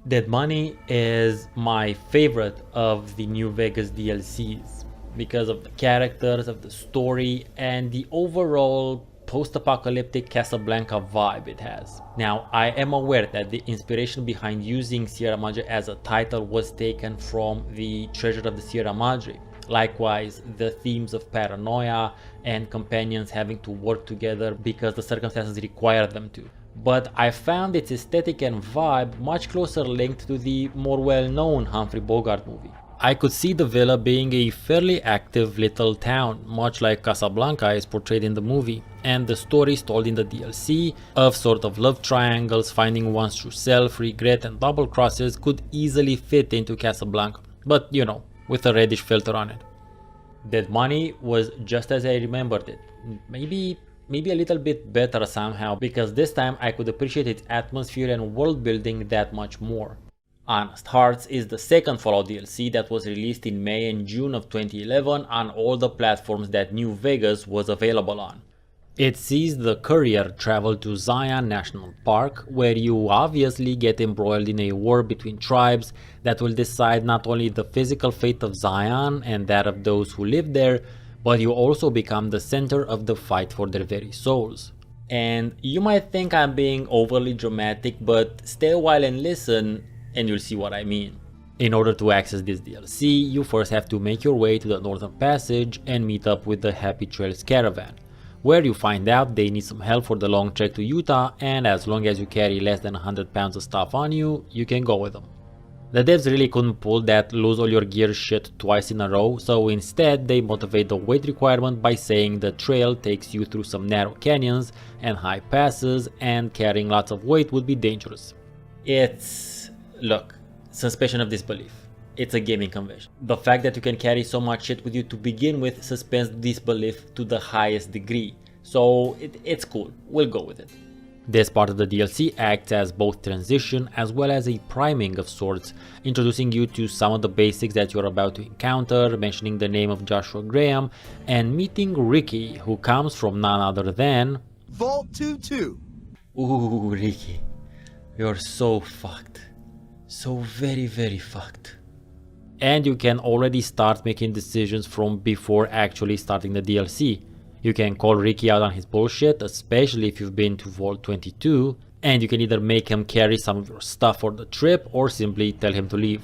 Dead Money is my favorite of the New Vegas DLCs because of the characters, of the story, and the overall post-apocalyptic Casablanca vibe it has. Now, I am aware that the inspiration behind using Sierra Madre as a title was taken from the Treasure of the Sierra Madre. Likewise, the themes of paranoia and companions having to work together because the circumstances require them to. But I found its aesthetic and vibe much closer linked to the more well-known Humphrey Bogart movie. I could see the villa being a fairly active little town, much like Casablanca is portrayed in the movie, and the stories told in the DLC of sort of love triangles, finding one's true self, regret and double crosses could easily fit into Casablanca, but you know, with a reddish filter on it. Dead Money was just as I remembered it, maybe a little bit better somehow, because this time I could appreciate its atmosphere and world building that much more. Honest Hearts is the second Fallout DLC that was released in May and June of 2011 on all the platforms that New Vegas was available on. It sees the Courier travel to Zion National Park, where you obviously get embroiled in a war between tribes that will decide not only the physical fate of Zion and that of those who live there, but you also become the center of the fight for their very souls. And you might think I'm being overly dramatic, but stay a while and listen and you'll see what I mean. In order to access this DLC, you first have to make your way to the Northern Passage and meet up with the Happy Trails Caravan, where you find out they need some help for the long trek to Utah, and as long as you carry less than 100 pounds of stuff on you, you can go with them. The devs really couldn't pull that lose all your gear shit twice in a row, so instead they motivate the weight requirement by saying the trail takes you through some narrow canyons and high passes, and carrying lots of weight would be dangerous. Look, suspension of disbelief. It's a gaming convention. The fact that you can carry so much shit with you to begin with suspends disbelief to the highest degree. So it's cool, we'll go with it. This part of the DLC acts as both transition as well as a priming of sorts, introducing you to some of the basics that you're about to encounter, mentioning the name of Joshua Graham, and meeting Ricky, who comes from none other than... Vault 2-2. Ooh, Ricky, you're so fucked. So very, very fucked. And you can already start making decisions from before actually starting the DLC. You can call Ricky out on his bullshit, especially if you've been to Vault 22, and you can either make him carry some of your stuff for the trip or simply tell him to leave.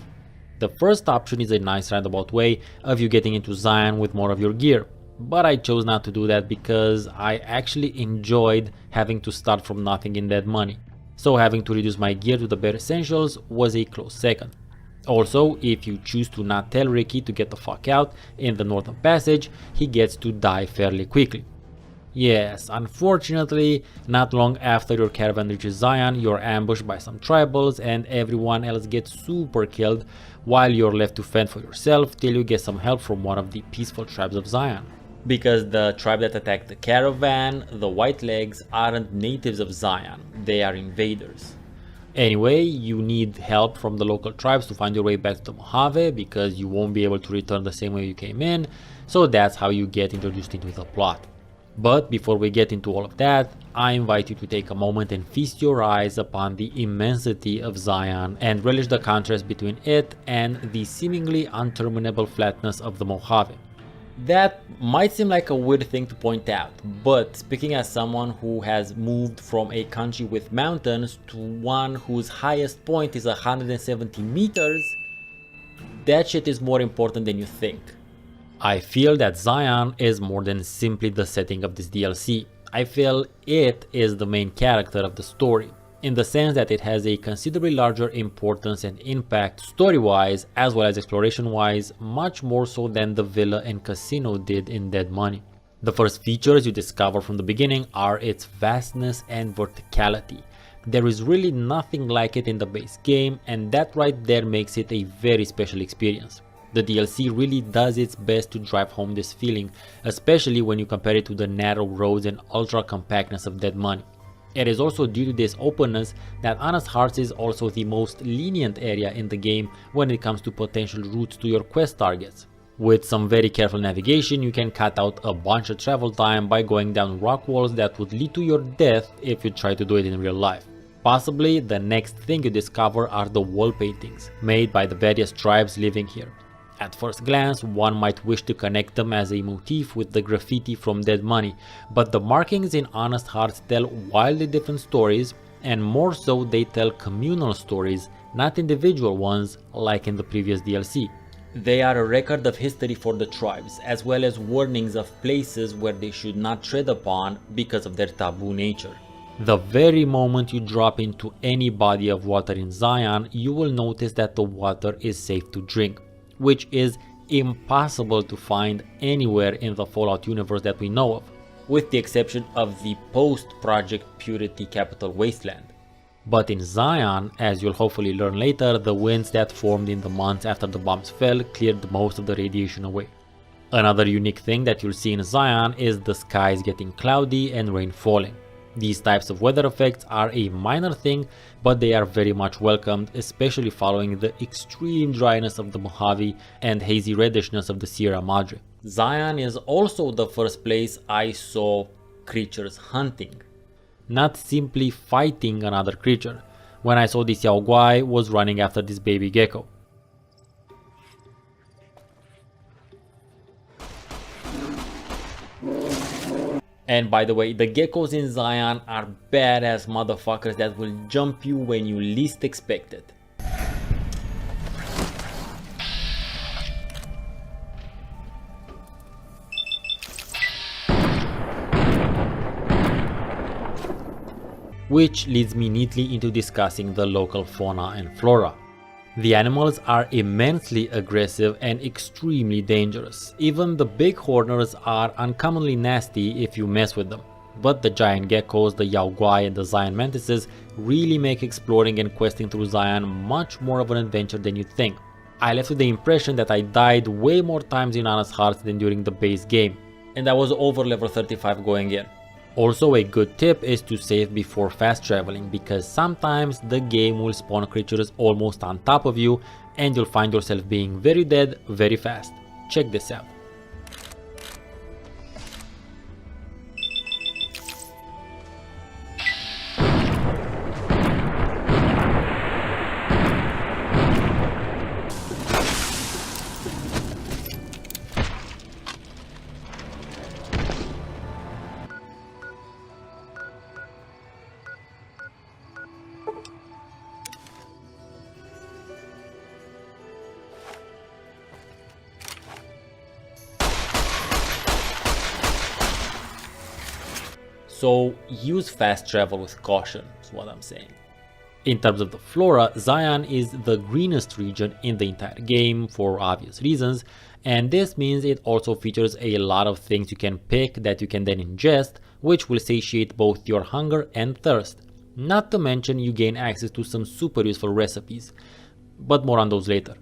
The first option is a nice roundabout way of you getting into Zion with more of your gear, but I chose not to do that because I actually enjoyed having to start from nothing in Dead Money, so having to reduce my gear to the bare essentials was a close second. Also, if you choose to not tell Ricky to get the fuck out in the Northern Passage, he gets to die fairly quickly. Yes, unfortunately, not long after your caravan reaches Zion, you're ambushed by some tribals and everyone else gets super killed while you're left to fend for yourself till you get some help from one of the peaceful tribes of Zion. Because the tribe that attacked the caravan, the White Legs, aren't natives of Zion, they are invaders. Anyway, you need help from the local tribes to find your way back to Mojave because you won't be able to return the same way you came in, so that's how you get introduced into the plot. But before we get into all of that, I invite you to take a moment and feast your eyes upon the immensity of Zion and relish the contrast between it and the seemingly interminable flatness of the Mojave. That might seem like a weird thing to point out, but speaking as someone who has moved from a country with mountains to one whose highest point is 170 meters, that shit is more important than you think. I feel that Zion is more than simply the setting of this DLC. I feel it is the main character of the story, in the sense that it has a considerably larger importance and impact story-wise as well as exploration-wise, much more so than the villa and casino did in Dead Money. The first features you discover from the beginning are its vastness and verticality. There is really nothing like it in the base game, and that right there makes it a very special experience. The DLC really does its best to drive home this feeling, especially when you compare it to the narrow roads and ultra compactness of Dead Money. It is also due to this openness that Honest Hearts is also the most lenient area in the game when it comes to potential routes to your quest targets. With some very careful navigation, you can cut out a bunch of travel time by going down rock walls that would lead to your death if you try to do it in real life. Possibly the next thing you discover are the wall paintings made by the various tribes living here. At first glance, one might wish to connect them as a motif with the graffiti from Dead Money, but the markings in Honest Hearts tell wildly different stories, and more so they tell communal stories, not individual ones like in the previous DLC. They are a record of history for the tribes, as well as warnings of places where they should not tread upon because of their taboo nature. The very moment you drop into any body of water in Zion, you will notice that the water is safe to drink, which is impossible to find anywhere in the Fallout universe that we know of, with the exception of the post-Project Purity capital Wasteland. But in Zion, as you'll hopefully learn later, the winds that formed in the months after the bombs fell cleared most of the radiation away. Another unique thing that you'll see in Zion is the skies getting cloudy and rain falling. These types of weather effects are a minor thing, but they are very much welcomed, especially following the extreme dryness of the Mojave and hazy reddishness of the Sierra Madre. Zion is also the first place I saw creatures hunting, not simply fighting another creature. When I saw this Yao Guai was running after this baby gecko. And by the way, the geckos in Zion are badass motherfuckers that will jump you when you least expect it. Which leads me neatly into discussing the local fauna and flora. The animals are immensely aggressive and extremely dangerous. Even the big horners are uncommonly nasty if you mess with them. But the giant geckos, the Yao Guai and the Zion mantises really make exploring and questing through Zion much more of an adventure than you'd think. I left with the impression that I died way more times in Honest Hearts than during the base game, and I was over level 35 going in. Also, a good tip is to save before fast traveling, because sometimes the game will spawn creatures almost on top of you and you'll find yourself being very dead very fast. Check this out. So use fast travel with caution, is what I'm saying. In terms of the flora, Zion is the greenest region in the entire game for obvious reasons, and this means it also features a lot of things you can pick that you can then ingest, which will satiate both your hunger and thirst. Not to mention you gain access to some super useful recipes, but more on those later.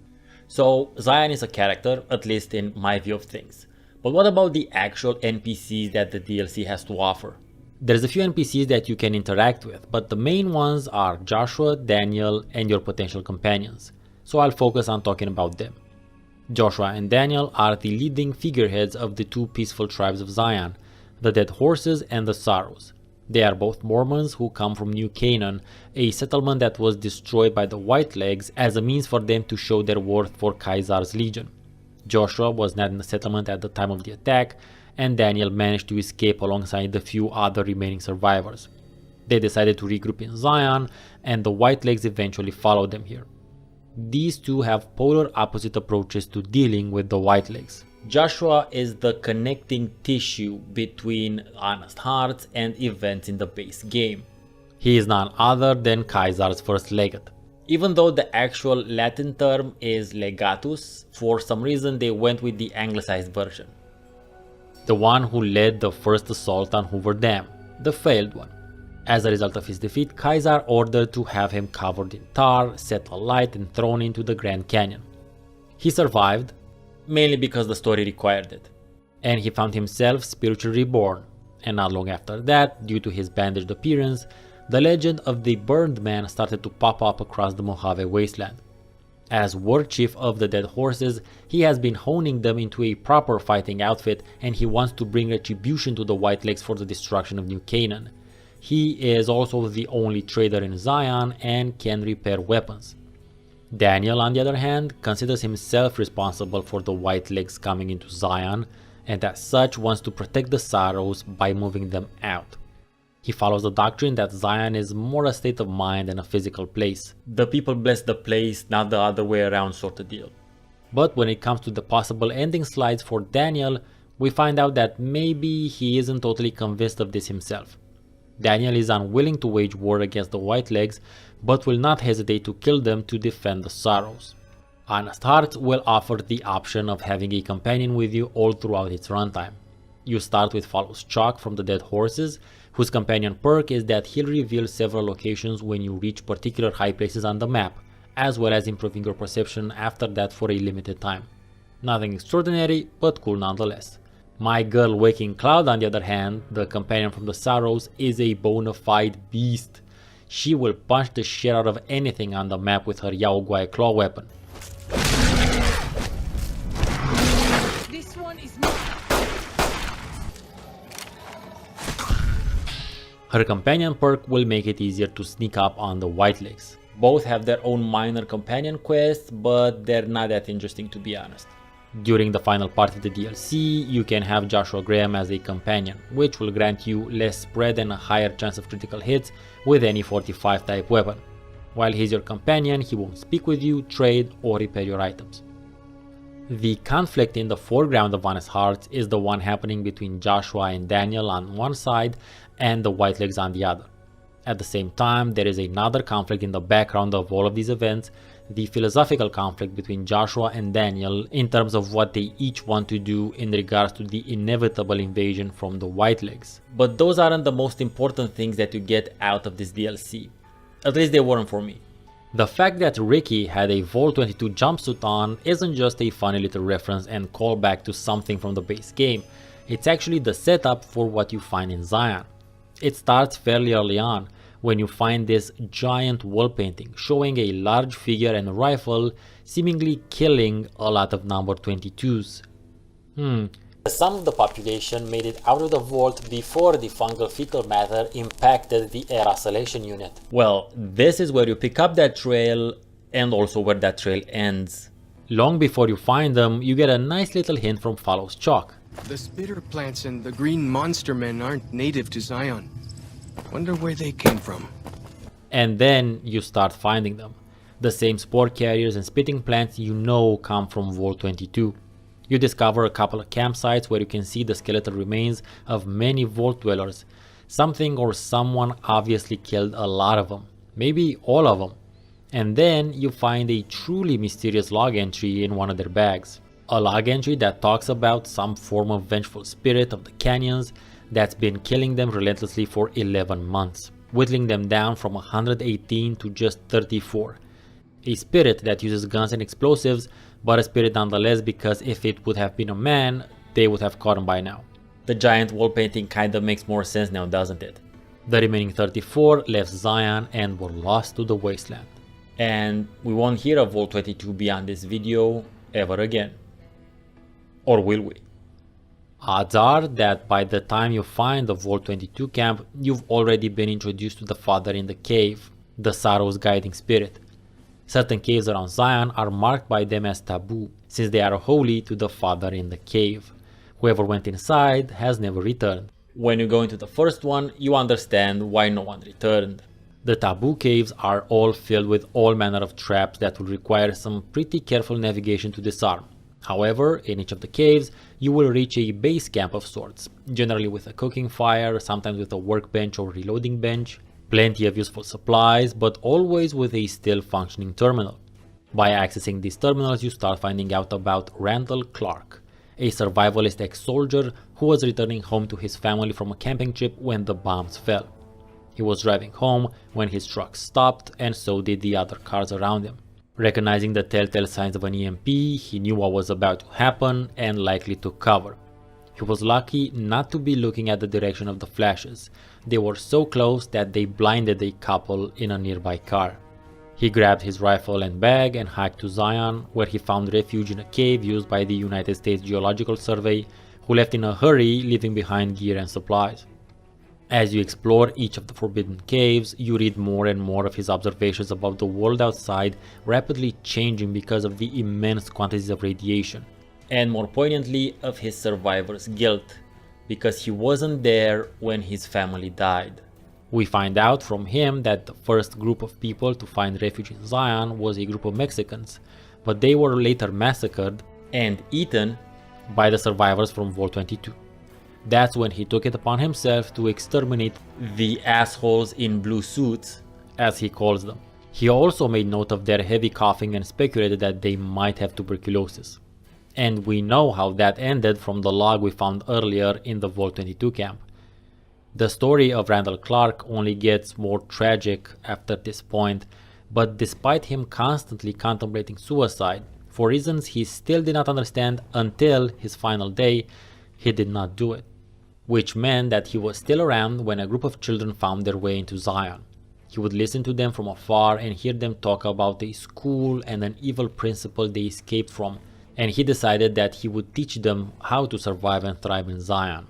So Zion is a character, at least in my view of things. But what about the actual NPCs that the DLC has to offer? There's a few NPCs that you can interact with, but the main ones are Joshua, Daniel, and your potential companions. So I'll focus on talking about them. Joshua and Daniel are the leading figureheads of the two peaceful tribes of Zion, the Dead Horses and the Sorrows. They are both Mormons who come from New Canaan, a settlement that was destroyed by the Whitelegs as a means for them to show their worth for Caesar's legion. Joshua was not in the settlement at the time of the attack, and Daniel managed to escape alongside the few other remaining survivors. They decided to regroup in Zion, and the Whitelegs eventually followed them here. These two have polar opposite approaches to dealing with the Whitelegs. Joshua is the connecting tissue between Honest Hearts and events in the base game. He is none other than Caesar's first legate. Even though the actual Latin term is legatus, for some reason they went with the anglicized version. The one who led the first assault on Hoover Dam, the failed one. As a result of his defeat, Caesar ordered to have him covered in tar, set alight, and thrown into the Grand Canyon. He survived, mainly because the story required it, and he found himself spiritually reborn, and not long after that, due to his bandaged appearance, the legend of the Burned Man started to pop up across the Mojave wasteland. As war chief of the Dead Horses, he has been honing them into a proper fighting outfit, and he wants to bring retribution to the Whitelegs for the destruction of New Canaan. He is also the only trader in Zion and can repair weapons. Daniel, on the other hand, considers himself responsible for the Whitelegs coming into Zion, and as such wants to protect the Sorrows by moving them out. He follows the doctrine that Zion is more a state of mind than a physical place. The people bless the place, not the other way around sort of deal. But when it comes to the possible ending slides for Daniel, we find out that maybe he isn't totally convinced of this himself. Daniel is unwilling to wage war against the Whitelegs, but will not hesitate to kill them to defend the Sorrows. Honest Hearts will offer the option of having a companion with you all throughout its runtime. You start with Follows Chalk from the Dead Horses, whose companion perk is that he'll reveal several locations when you reach particular high places on the map, as well as improving your perception after that for a limited time. Nothing extraordinary, but cool nonetheless. My girl Waking Cloud, on the other hand, the companion from the Sorrows, is a bona fide beast. She will punch the shit out of anything on the map with her Yaoguai claw weapon. This one is Her companion perk will make it easier to sneak up on the Whitelegs. Both have their own minor companion quests, but they're not that interesting to be honest. During the final part of the DLC, you can have Joshua Graham as a companion, which will grant you less spread and a higher chance of critical hits with any 45 type weapon. While he's your companion, he won't speak with you, trade, or repair your items. The conflict in the foreground of Honest Hearts is the one happening between Joshua and Daniel on one side and the Whitelegs on the other. At the same time, there is another conflict in the background of all of these events, the philosophical conflict between Joshua and Daniel in terms of what they each want to do in regards to the inevitable invasion from the Whitelegs. But those aren't the most important things that you get out of this DLC. At least they weren't for me. The fact that Ricky had a Vol 22 jumpsuit on isn't just a funny little reference and callback to something from the base game, it's actually the setup for what you find in Zion. It starts fairly early on, when you find this giant wall painting showing a large figure and a rifle seemingly killing a lot of number 22s. Some of the population made it out of the vault before the fungal fecal matter impacted the air isolation unit. Well, this is where you pick up that trail and also where that trail ends. Long before you find them, you get a nice little hint from Fallow's chalk. The spitter plants and the green monster men aren't native to Zion. Wonder where they came from. And then you start finding them. The same spore carriers and spitting plants you know come from Vault 22. You discover a couple of campsites where you can see the skeletal remains of many vault dwellers. Something or someone obviously killed a lot of them, maybe all of them. And then you find a truly mysterious log entry in one of their bags. A log entry that talks about some form of vengeful spirit of the canyons that's been killing them relentlessly for 11 months, whittling them down from 118 to just 34. A spirit that uses guns and explosives, but a spirit nonetheless, because if it would have been a man, they would have caught him by now. The giant wall painting kinda makes more sense now, doesn't it? The remaining 34 left Zion and were lost to the wasteland. And we won't hear of Vault 22 beyond this video ever again. Or will we? Odds are that by the time you find the Vault 22 camp, you've already been introduced to the Father in the Cave, the Sorrow's guiding spirit. Certain caves around Zion are marked by them as taboo, since they are holy to the Father in the Cave. Whoever went inside has never returned. When you go into the first one, you understand why no one returned. The taboo caves are all filled with all manner of traps that will require some pretty careful navigation to disarm. However, in each of the caves, you will reach a base camp of sorts, generally with a cooking fire, sometimes with a workbench or reloading bench, plenty of useful supplies, but always with a still functioning terminal. By accessing these terminals, you start finding out about Randall Clark, a survivalist ex-soldier who was returning home to his family from a camping trip when the bombs fell. He was driving home when his truck stopped, and so did the other cars around him. Recognizing the telltale signs of an EMP, he knew what was about to happen and likely took cover. He was lucky not to be looking at the direction of the flashes. They were so close that they blinded a couple in a nearby car. He grabbed his rifle and bag and hiked to Zion, where he found refuge in a cave used by the United States Geological Survey, who left in a hurry, leaving behind gear and supplies. As you explore each of the forbidden caves, you read more and more of his observations about the world outside rapidly changing because of the immense quantities of radiation, and more poignantly of his survivor's guilt, because he wasn't there when his family died. We find out from him that the first group of people to find refuge in Zion was a group of Mexicans, but they were later massacred and eaten by the survivors from Vault 22. That's when he took it upon himself to exterminate the assholes in blue suits, as he calls them. He also made note of their heavy coughing and speculated that they might have tuberculosis. And we know how that ended from the log we found earlier in the Vault 22 camp. The story of Randall Clark only gets more tragic after this point, but despite him constantly contemplating suicide, for reasons he still did not understand until his final day, he did not do it, which meant that he was still around when a group of children found their way into Zion. He would listen to them from afar and hear them talk about a school and an evil principal they escaped from, and he decided that he would teach them how to survive and thrive in Zion.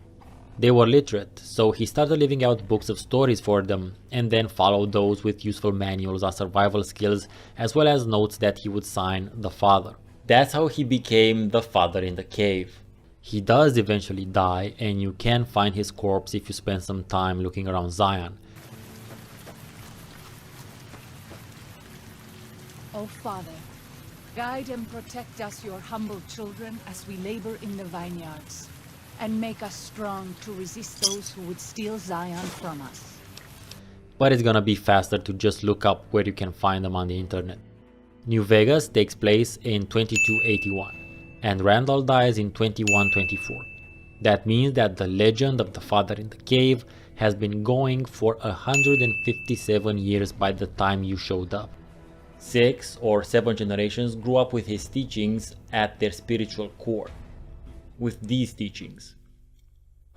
They were literate, so he started leaving out books of stories for them, and then followed those with useful manuals on survival skills, as well as notes that he would sign the Father. That's how he became the Father in the Cave. He does eventually die, and you can find his corpse if you spend some time looking around Zion. O Father, guide and protect us, your humble children, as we labor in the vineyards, and make us strong to resist those who would steal Zion from us. But it's gonna be faster to just look up where you can find them on the internet. New Vegas takes place in 2281. And Randall dies in 2124. That means that the legend of the Father in the Cave has been going for 157 years by the time you showed up. 6 or 7 generations grew up with his teachings at their spiritual core. With these teachings.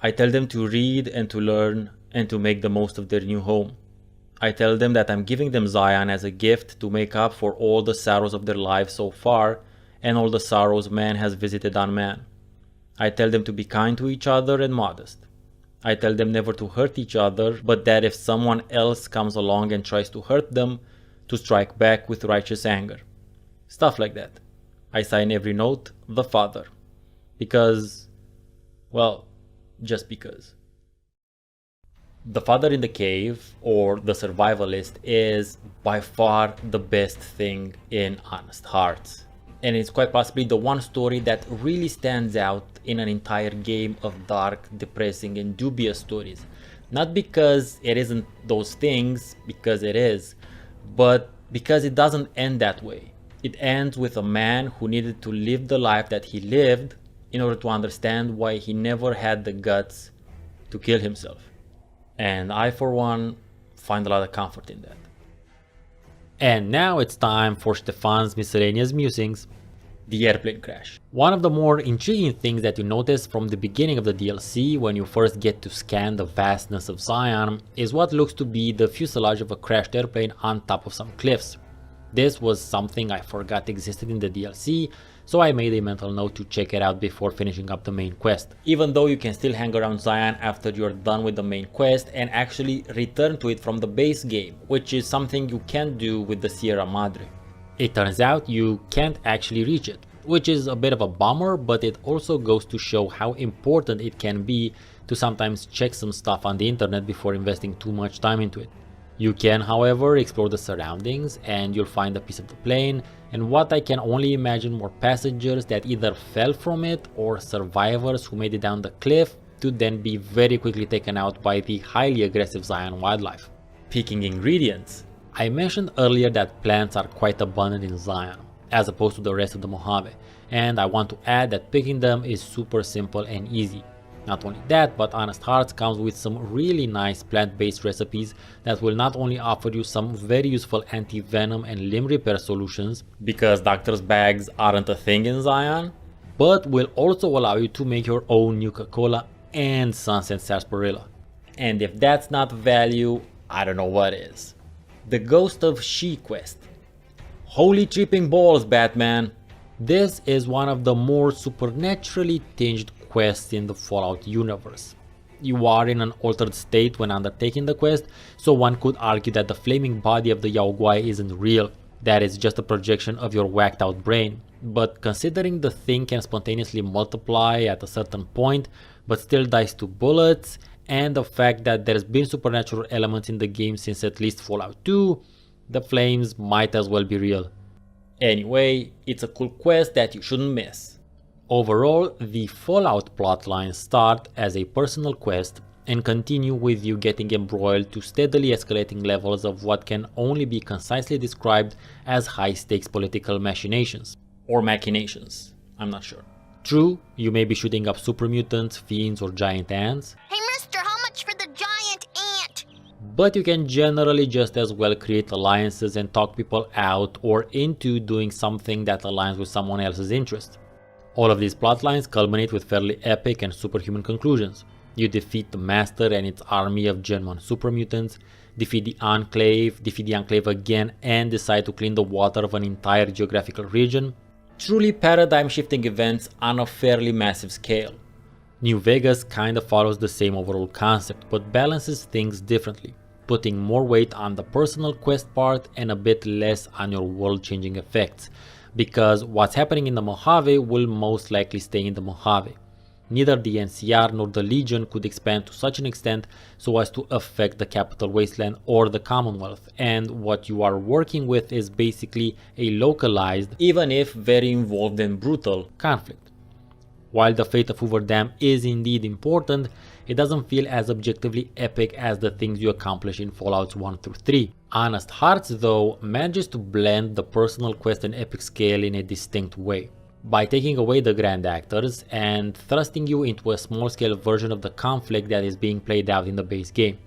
I tell them to read and to learn and to make the most of their new home. I tell them that I'm giving them Zion as a gift to make up for all the sorrows of their lives so far and all the sorrows man has visited on man. I tell them to be kind to each other and modest. I tell them never to hurt each other, but that if someone else comes along and tries to hurt them, to strike back with righteous anger. Stuff like that. I sign every note, the Father. Because, well, just because. The Father in the Cave, or the Survivalist, is by far the best thing in Honest Hearts. And it's quite possibly the one story that really stands out in an entire game of dark, depressing and dubious stories. Not because it isn't those things, because it is, but because it doesn't end that way. It ends with a man who needed to live the life that he lived in order to understand why he never had the guts to kill himself. And I, for one, find a lot of comfort in that. And now it's time for Stefan's Miscellaneous Musings. The airplane crash. One of the more intriguing things that you notice from the beginning of the DLC when you first get to scan the vastness of Zion is what looks to be the fuselage of a crashed airplane on top of some cliffs. This was something I forgot existed in the DLC, so I made a mental note to check it out before finishing up the main quest. Even though you can still hang around Zion after you're done with the main quest and actually return to it from the base game, which is something you can't do with the Sierra Madre. It turns out you can't actually reach it, which is a bit of a bummer, but it also goes to show how important it can be to sometimes check some stuff on the internet before investing too much time into it. You can, however, explore the surroundings and you'll find a piece of the plane and what I can only imagine more passengers that either fell from it or survivors who made it down the cliff to then be very quickly taken out by the highly aggressive Zion wildlife. Picking ingredients. I mentioned earlier that plants are quite abundant in Zion, as opposed to the rest of the Mojave, and I want to add that picking them is super simple and easy. Not only that, but Honest Hearts comes with some really nice plant-based recipes that will not only offer you some very useful anti-venom and limb repair solutions, because doctor's bags aren't a thing in Zion, but will also allow you to make your own Nuka-Cola and Sunset Sarsaparilla. And if that's not value, I don't know what is. The Ghost of She quest. Holy tripping balls, Batman! This is one of the more supernaturally tinged quests in the Fallout universe. You are in an altered state when undertaking the quest, so one could argue that the flaming body of the Yao Guai isn't real, that is just a projection of your whacked out brain. But considering the thing can spontaneously multiply at a certain point, but still dies to bullets, and the fact that there's been supernatural elements in the game since at least Fallout 2, the flames might as well be real. Anyway, it's a cool quest that you shouldn't miss. Overall, the Fallout plotlines start as a personal quest and continue with you getting embroiled to steadily escalating levels of what can only be concisely described as high-stakes political machinations. Or machinations, I'm not sure. True, you may be shooting up super mutants, fiends or giant ants. Hey mister, how much for the giant ant? But you can generally just as well create alliances and talk people out or into doing something that aligns with someone else's interest. All of these plotlines culminate with fairly epic and superhuman conclusions. You defeat the Master and its army of Gen 1 super mutants, defeat the Enclave again, and decide to clean the water of an entire geographical region. Truly paradigm shifting events on a fairly massive scale. New Vegas kinda follows the same overall concept, but balances things differently, putting more weight on the personal quest part and a bit less on your world changing effects. Because what's happening in the Mojave will most likely stay in the Mojave. Neither the NCR nor the Legion could expand to such an extent so as to affect the Capital Wasteland or the Commonwealth, and what you are working with is basically a localized, even if very involved and brutal, conflict. While the fate of Hoover Dam is indeed important, it doesn't feel as objectively epic as the things you accomplish in Fallouts 1 through 3. Honest Hearts, though, manages to blend the personal quest and epic scale in a distinct way, by taking away the grand actors and thrusting you into a small-scale version of the conflict that is being played out in the base game.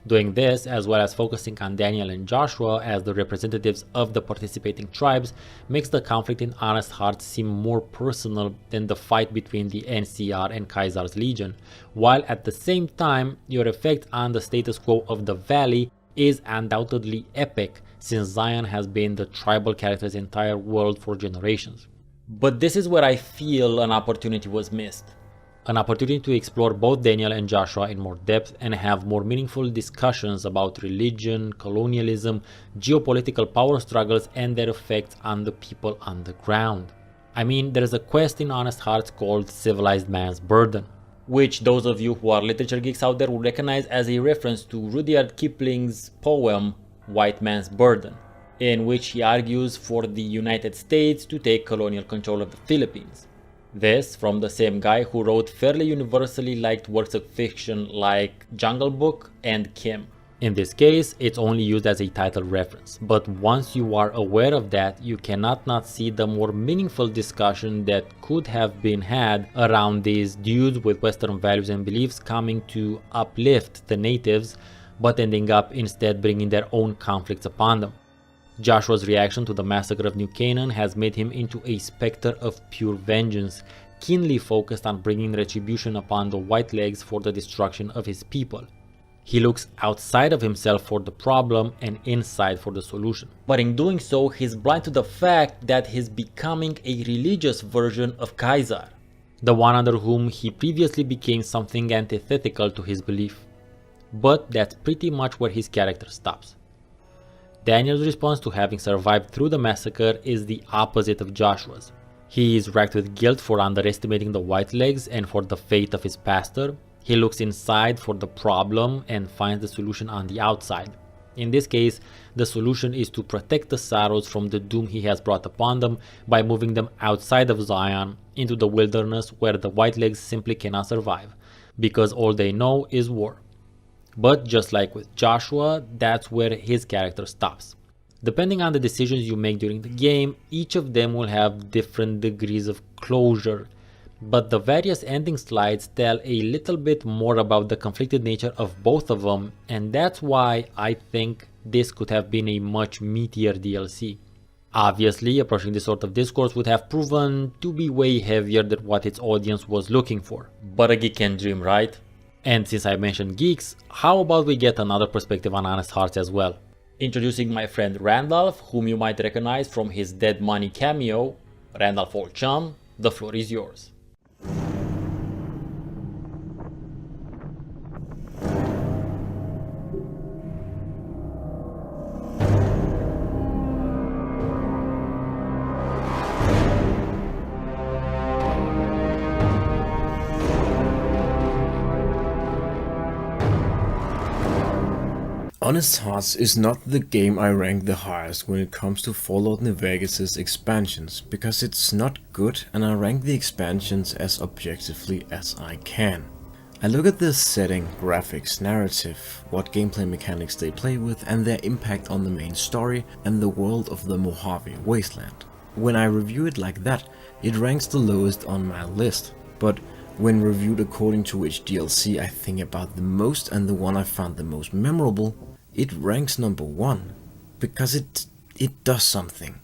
Doing this, as well as focusing on Daniel and Joshua as the representatives of the participating tribes, makes the conflict in Honest Hearts seem more personal than the fight between the NCR and Caesar's Legion, while at the same time your effect on the status quo of the valley is undoubtedly epic, since Zion has been the tribal character's entire world for generations. But this is where I feel an opportunity was missed. An opportunity to explore both Daniel and Joshua in more depth and have more meaningful discussions about religion, colonialism, geopolitical power struggles and their effects on the people on the ground. I mean, there's a quest in Honest Hearts called Civilized Man's Burden, which those of you who are literature geeks out there will recognize as a reference to Rudyard Kipling's poem White Man's Burden, in which he argues for the United States to take colonial control of the Philippines. This from the same guy who wrote fairly universally liked works of fiction like Jungle Book and Kim. In this case, it's only used as a title reference, but once you are aware of that, you cannot not see the more meaningful discussion that could have been had around these dudes with Western values and beliefs coming to uplift the natives, but ending up instead bringing their own conflicts upon them. Joshua's reaction to the massacre of New Canaan has made him into a specter of pure vengeance, keenly focused on bringing retribution upon the Whitelegs for the destruction of his people. He looks outside of himself for the problem and inside for the solution. But in doing so, he's blind to the fact that he's becoming a religious version of Caesar, the one under whom he previously became something antithetical to his belief. But that's pretty much where his character stops. Daniel's response to having survived through the massacre is the opposite of Joshua's. He is racked with guilt for underestimating the Whitelegs and for the fate of his pastor. He looks inside for the problem and finds the solution on the outside. In this case, the solution is to protect the Saros from the doom he has brought upon them by moving them outside of Zion into the wilderness where the Whitelegs simply cannot survive, because all they know is war. But just like with Joshua, that's where his character stops. Depending on the decisions you make during the game, each of them will have different degrees of closure, but the various ending slides tell a little bit more about the conflicted nature of both of them, and that's why I think this could have been a much meatier DLC. Obviously, approaching this sort of discourse would have proven to be way heavier than what its audience was looking for, but a geek can dream, right? And since I mentioned geeks, how about we get another perspective on Honest Hearts as well? Introducing my friend Randalf, whom you might recognize from his Dead Money cameo. Randalf, old chum, the floor is yours. Honest Hearts is not the game I rank the highest when it comes to Fallout New Vegas' expansions, because it's not good and I rank the expansions as objectively as I can. I look at the setting, graphics, narrative, what gameplay mechanics they play with and their impact on the main story and the world of the Mojave wasteland. When I review it like that, it ranks the lowest on my list, but when reviewed according to which DLC I think about the most and the one I found the most memorable, it ranks number 1, because it does something.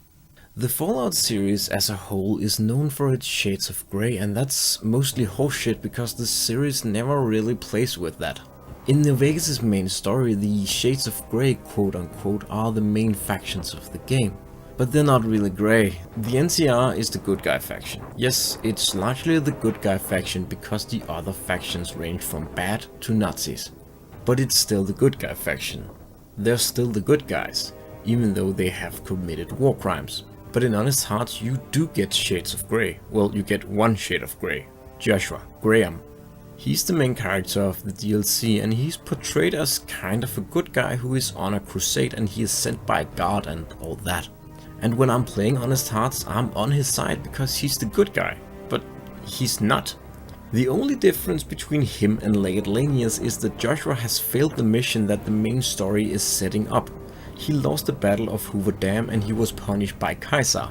The Fallout series as a whole is known for its shades of grey, and that's mostly horseshit because the series never really plays with that. In New Vegas' main story, the shades of grey quote unquote are the main factions of the game. But they're not really grey. The NCR is the good guy faction. Yes, it's largely the good guy faction because the other factions range from bad to Nazis. But it's still the good guy faction. They're still the good guys, even though they have committed war crimes. But in Honest Hearts you do get shades of grey. Well, you get one shade of grey. Joshua, Graham. He's the main character of the DLC and he's portrayed as kind of a good guy who is on a crusade and he is sent by God and all that. And when I'm playing Honest Hearts, I'm on his side because he's the good guy. But he's not. The only difference between him and Miscellaneous is that Joshua has failed the mission that the main story is setting up. He lost the Battle of Hoover Dam and he was punished by Caesar.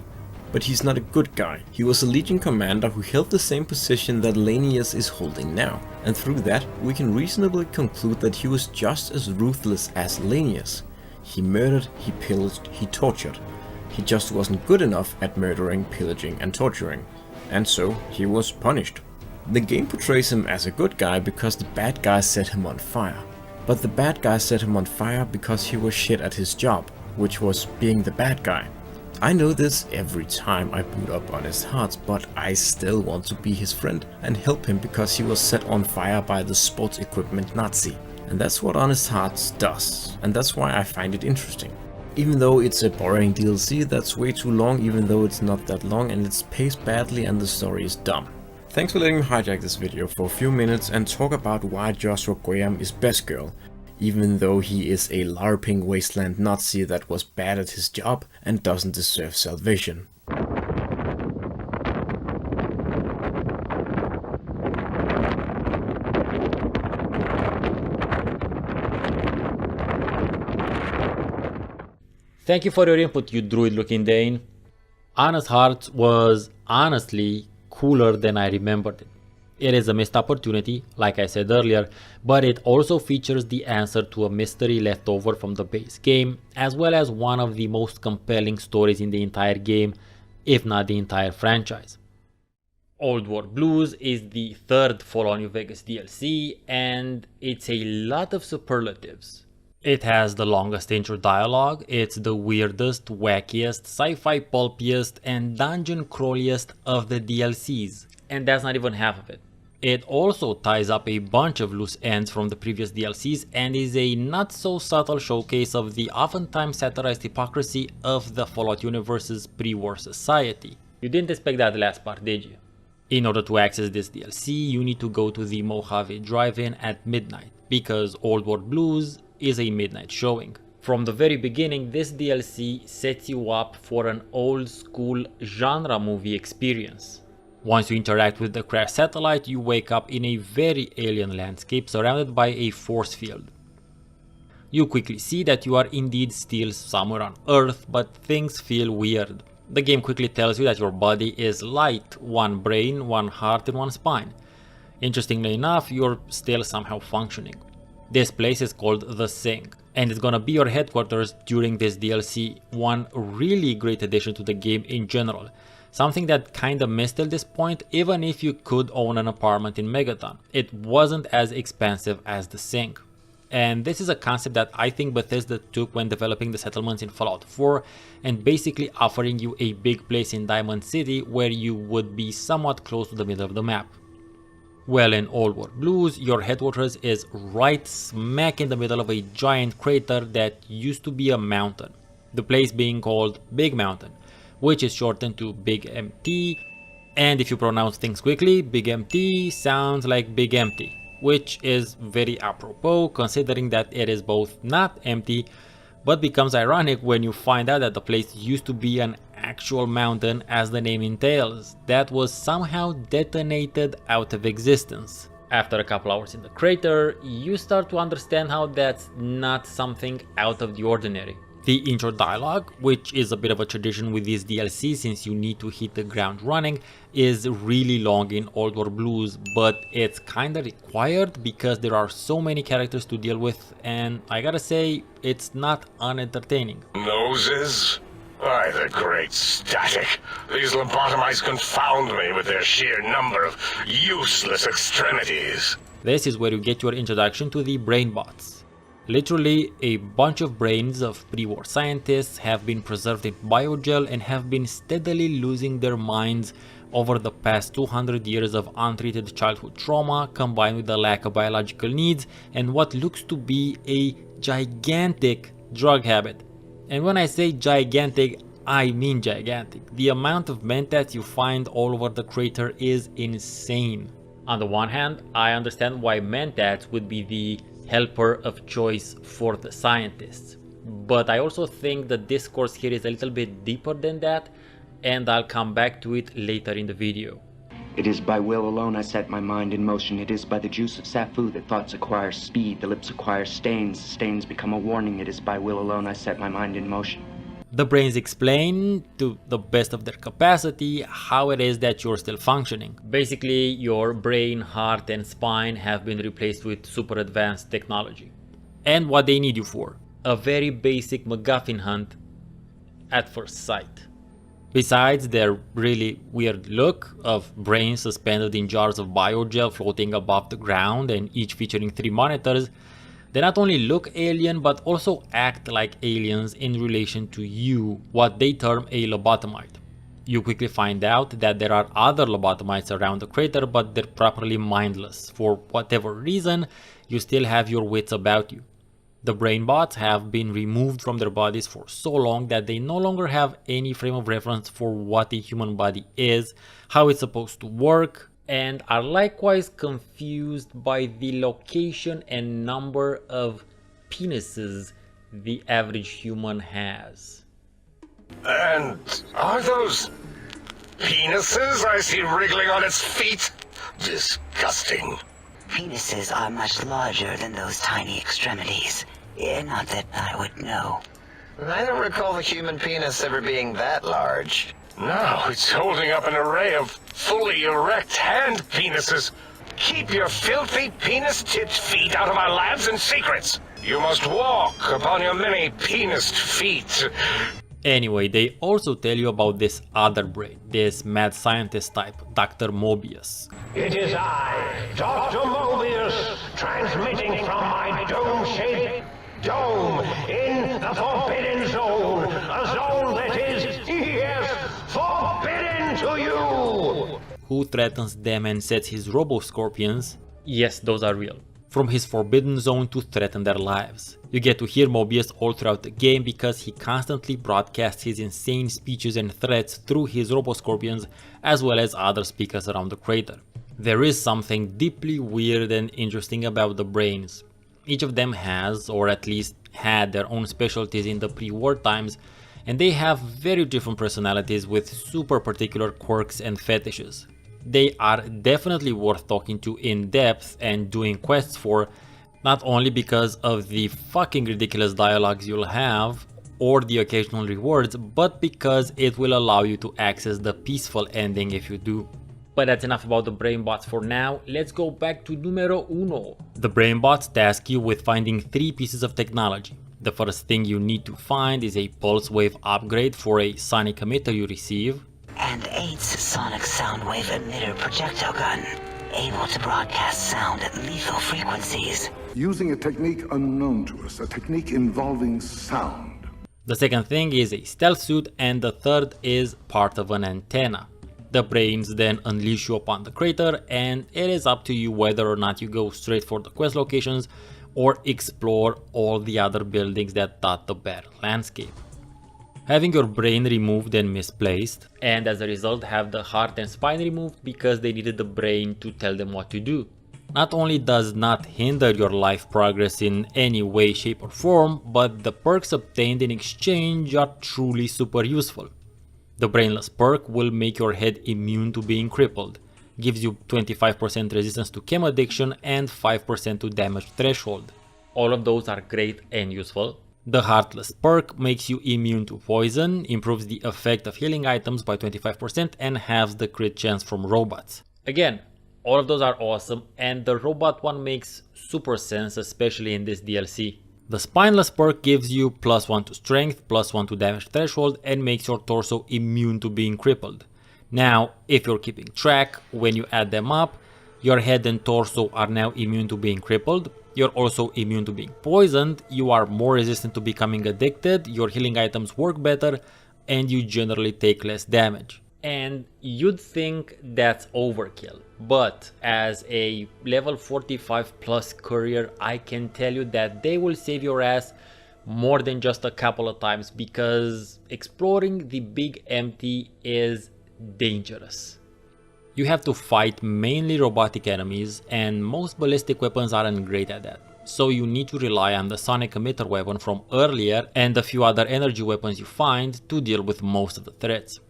but he's not a good guy. He was a Legion commander who held the same position that Miscellaneous is holding now, and through that we can reasonably conclude that he was just as ruthless as Miscellaneous. He murdered, he pillaged, he tortured. He just wasn't good enough at murdering, pillaging and torturing, and so he was punished. The game portrays him as a good guy because the bad guy set him on fire. But the bad guy set him on fire because he was shit at his job, which was being the bad guy. I know this every time I boot up Honest Hearts, but I still want to be his friend and help him because he was set on fire by the sports equipment Nazi. And that's what Honest Hearts does, and that's why I find it interesting. Even though it's a boring DLC that's way too long, even though it's not that long, and it's paced badly and the story is dumb. Thanks for letting me hijack this video for a few minutes and talk about why Joshua Graham is best girl, even though he is a LARPing wasteland Nazi that was bad at his job and doesn't deserve salvation. Thank you for your input, you druid looking Dane. Honest Hearts was honestly cooler than I remembered it. It is a missed opportunity, like I said earlier, but it also features the answer to a mystery left over from the base game, as well as one of the most compelling stories in the entire game, if not the entire franchise. Old War Blues is the third Fallout New Vegas DLC, and it's a lot of superlatives. It has the longest intro dialogue, it's the weirdest, wackiest, sci-fi pulpiest, and dungeon crawliest of the DLCs. And that's not even half of it. It also ties up a bunch of loose ends from the previous DLCs and is a not so subtle showcase of the oftentimes satirized hypocrisy of the Fallout universe's pre-war society. You didn't expect that last part, did you? In order to access this DLC, you need to go to the Mojave drive-in at midnight, because Old War Blues is a midnight showing. From the very beginning, this DLC sets you up for an old school genre movie experience. Once you interact with the crashed satellite, you wake up in a very alien landscape surrounded by a force field. You quickly see that you are indeed still somewhere on Earth, but things feel weird. The game quickly tells you that your body is light, one brain, one heart and one spine. Interestingly enough, you're still somehow functioning. This place is called The Sink, and it's gonna be your headquarters during this DLC, one really great addition to the game in general. Something that kinda missed at this point, even if you could own an apartment in Megaton. It wasn't as expensive as The Sink. And this is a concept that I think Bethesda took when developing the settlements in Fallout 4 and basically offering you a big place in Diamond City where you would be somewhat close to the middle of the map. Well, in Old War Blues, your headquarters is right smack in the middle of a giant crater that used to be a mountain. The place being called Big Mountain, which is shortened to Big MT, and if you pronounce things quickly, Big MT sounds like Big Empty, which is very apropos considering that it is both not empty, but becomes ironic when you find out that the place used to be an actual mountain, as the name entails, that was somehow detonated out of existence. After a couple hours in the crater, you start to understand how that's not something out of the ordinary. The intro dialogue, which is a bit of a tradition with this DLC since you need to hit the ground running, is really long in Old War Blues, but it's kinda required because there are so many characters to deal with, and I gotta say, it's not unentertaining. Noses? Why, the great static. These lobotomites confound me with their sheer number of useless extremities. This is where you get your introduction to the brain bots. Literally, a bunch of brains of pre-war scientists have been preserved in biogel and have been steadily losing their minds over the past 200 years of untreated childhood trauma combined with the lack of biological needs and what looks to be a gigantic drug habit. And when I say gigantic, I mean gigantic. The amount of mentats you find all over the crater is insane. On the one hand, I understand why mentats would be the helper of choice for the scientists, but I also think the discourse here is a little bit deeper than that, and I'll come back to it later in the video. It is by will alone I set my mind in motion. It is by the juice of Safu that thoughts acquire speed, the lips acquire stains, stains become a warning. It is by will alone I set my mind in motion. The brains explain, to the best of their capacity, how it is that you're still functioning. Basically, your brain, heart and spine have been replaced with super advanced technology. And what they need you for. A very basic MacGuffin hunt at first sight. Besides their really weird look of brains suspended in jars of biogel floating above the ground and each featuring 3 monitors, they not only look alien but also act like aliens in relation to you, what they term a lobotomite. You quickly find out that there are other lobotomites around the crater, but they're properly mindless. For whatever reason, you still have your wits about you. The brain bots have been removed from their bodies for so long that they no longer have any frame of reference for what a human body is, how it's supposed to work, and are likewise confused by the location and number of penises the average human has. And are those penises I see wriggling on its feet? Disgusting. Penises are much larger than those tiny extremities. Not that I would know. I don't recall the human penis ever being that large. No, it's holding up an array of fully erect hand penises. Keep your filthy penis-tipped feet out of our labs and secrets. You must walk upon your many penised feet. Anyway, they also tell you about this other brain, this mad scientist type, Dr. Mobius. It is I, Dr. Mobius, transmitting from my dome-shaped dome in the Forbidden Zone, a zone that is, yes, forbidden to you! Who threatens them and sets his Robo Scorpions, yes, those are real, from his Forbidden Zone to threaten their lives. You get to hear Mobius all throughout the game because he constantly broadcasts his insane speeches and threats through his Robo Scorpions as well as other speakers around the crater. There is something deeply weird and interesting about the brains. Each of them has, or at least had, their own specialties in the pre-war times, and they have very different personalities with super particular quirks and fetishes. They are definitely worth talking to in depth and doing quests for, not only because of the fucking ridiculous dialogues you'll have, or the occasional rewards, but because it will allow you to access the peaceful ending if you do. But that's enough about the brain bots for now. Let's go back to numero uno. The brain bots task you with finding 3 pieces of technology. The first thing you need to find is a pulse wave upgrade for a sonic emitter you receive, and 8 sonic sound wave emitter projectile gun, able to broadcast sound at lethal frequencies. Using a technique unknown to us, a technique involving sound. The second thing is a stealth suit, and the third is part of an antenna. The brains then unleash you upon the crater, and it is up to you whether or not you go straight for the quest locations or explore all the other buildings that dot the battle landscape. Having your brain removed and misplaced, and as a result have the heart and spine removed because they needed the brain to tell them what to do, not only does not hinder your life progress in any way, shape or form, but the perks obtained in exchange are truly super useful. The brainless perk will make your head immune to being crippled, gives you 25% resistance to chem addiction and 5% to damage threshold. All of those are great and useful. The heartless perk makes you immune to poison, improves the effect of healing items by 25% and halves the crit chance from robots. Again, all of those are awesome, and the robot one makes super sense, especially in this DLC. The spineless perk gives you +1 to strength, +1 to damage threshold and makes your torso immune to being crippled. Now, if you're keeping track, when you add them up, your head and torso are now immune to being crippled, you're also immune to being poisoned, you are more resistant to becoming addicted, your healing items work better, and you generally take less damage. And you'd think that's overkill, but as a level 45 plus courier, I can tell you that they will save your ass more than just a couple of times, because exploring the big empty is dangerous. You have to fight mainly robotic enemies, and most ballistic weapons aren't great at that. So you need to rely on the sonic emitter weapon from earlier and a few other energy weapons you find to deal with most of the threats.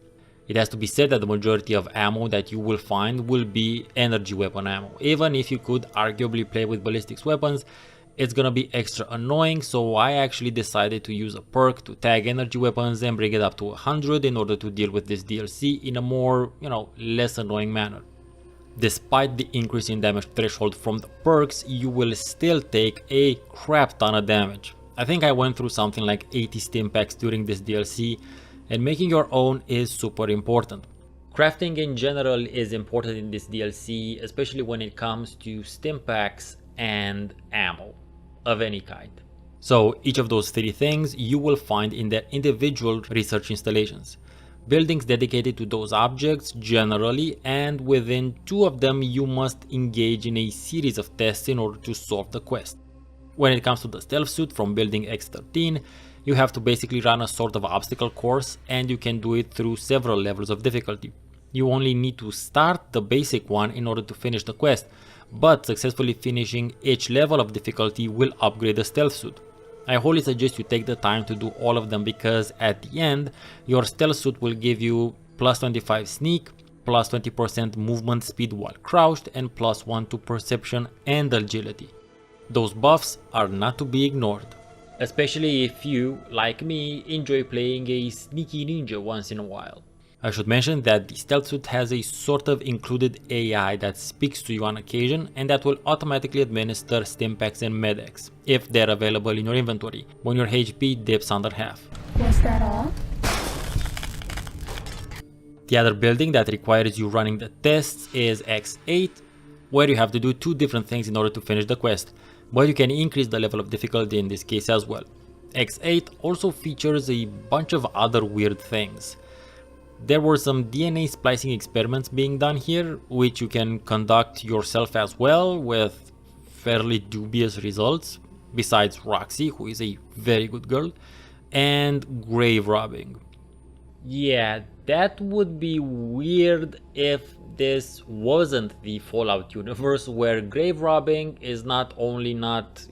It has to be said that the majority of ammo that you will find will be energy weapon ammo, even if you could arguably play with ballistics weapons it's gonna be extra annoying, so I actually decided to use a perk to tag energy weapons and bring it up to 100 in order to deal with this DLC in a more, less annoying manner. Despite the increase in damage threshold from the perks, you will still take a crap ton of damage. I think I went through something like 80 stim packs during this DLC, and making your own is super important. Crafting in general is important in this DLC, especially when it comes to stim packs and ammo of any kind. So each of those three things you will find in their individual research installations. Buildings dedicated to those objects generally, and within 2 of them you must engage in a series of tests in order to solve the quest. When it comes to the stealth suit from building X13, you have to basically run a sort of obstacle course, and you can do it through several levels of difficulty. You only need to start the basic one in order to finish the quest, but successfully finishing each level of difficulty will upgrade the stealth suit. I wholly suggest you take the time to do all of them, because at the end your stealth suit will give you plus 25 sneak, plus 20% movement speed while crouched, and plus 1 to perception and agility. Those buffs are not to be ignored, especially if you, like me, enjoy playing a sneaky ninja once in a while. I should mention that the stealth suit has a sort of included AI that speaks to you on occasion, and that will automatically administer stim packs and medex if they're available in your inventory when your HP dips under half. Was that all? The other building that requires you running the tests is X8, where you have to do 2 different things in order to finish the quest, but you can increase the level of difficulty in this case as well. X8 also features a bunch of other weird things. There were some DNA splicing experiments being done here, which you can conduct yourself as well, with fairly dubious results, besides Roxy, who is a very good girl, and grave robbing. Yeah, that would be weird if this wasn't the Fallout universe, where grave robbing is not only not,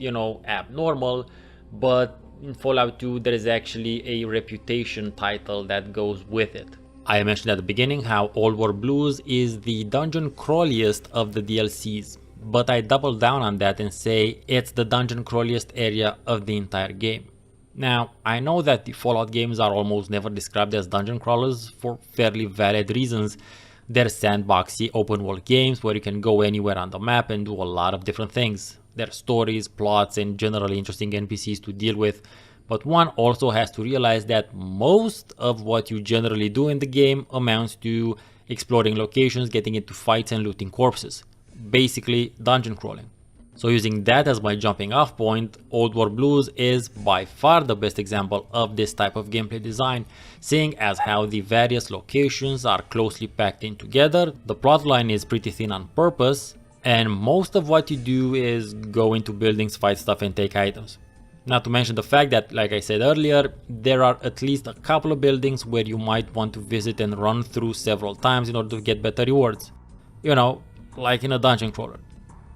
abnormal, but in Fallout 2 there is actually a reputation title that goes with it. I mentioned at the beginning how Old War Blues is the dungeon crawliest of the DLCs, but I double down on that and say it's the dungeon crawliest area of the entire game. Now, I know that the Fallout games are almost never described as dungeon crawlers for fairly valid reasons. They're sandboxy open world games where you can go anywhere on the map and do a lot of different things. There are stories, plots, and generally interesting NPCs to deal with. But one also has to realize that most of what you generally do in the game amounts to exploring locations, getting into fights, and looting corpses. Basically dungeon crawling. So using that as my jumping off point, Old War Blues is by far the best example of this type of gameplay design, seeing as how the various locations are closely packed in together, the plotline is pretty thin on purpose, and most of what you do is go into buildings, fight stuff, and take items. Not to mention the fact that, like I said earlier, there are at least a couple of buildings where you might want to visit and run through several times in order to get better rewards. Like in a dungeon crawler.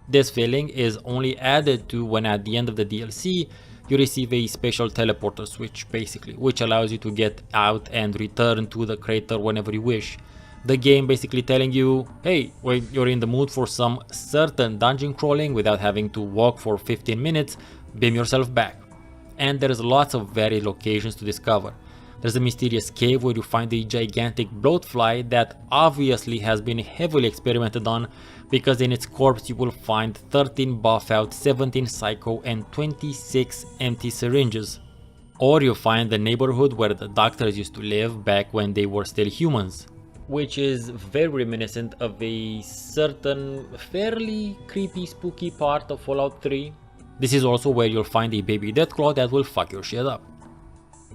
This feeling is only added to when at the end of the DLC you receive a special teleporter switch, basically, which allows you to get out and return to the crater whenever you wish. The game basically telling you, hey, when you're in the mood for some certain dungeon crawling without having to walk for 15 minutes, beam yourself back. And there's lots of varied locations to discover. There's a mysterious cave where you find a gigantic bloatfly that obviously has been heavily experimented on, because in its corpse you will find 13 buff out, 17 psycho, and 26 empty syringes. Or you find the neighborhood where the doctors used to live back when they were still humans, which is very reminiscent of a certain fairly creepy, spooky part of Fallout 3. This is also where you'll find a baby Deathclaw that will fuck your shit up.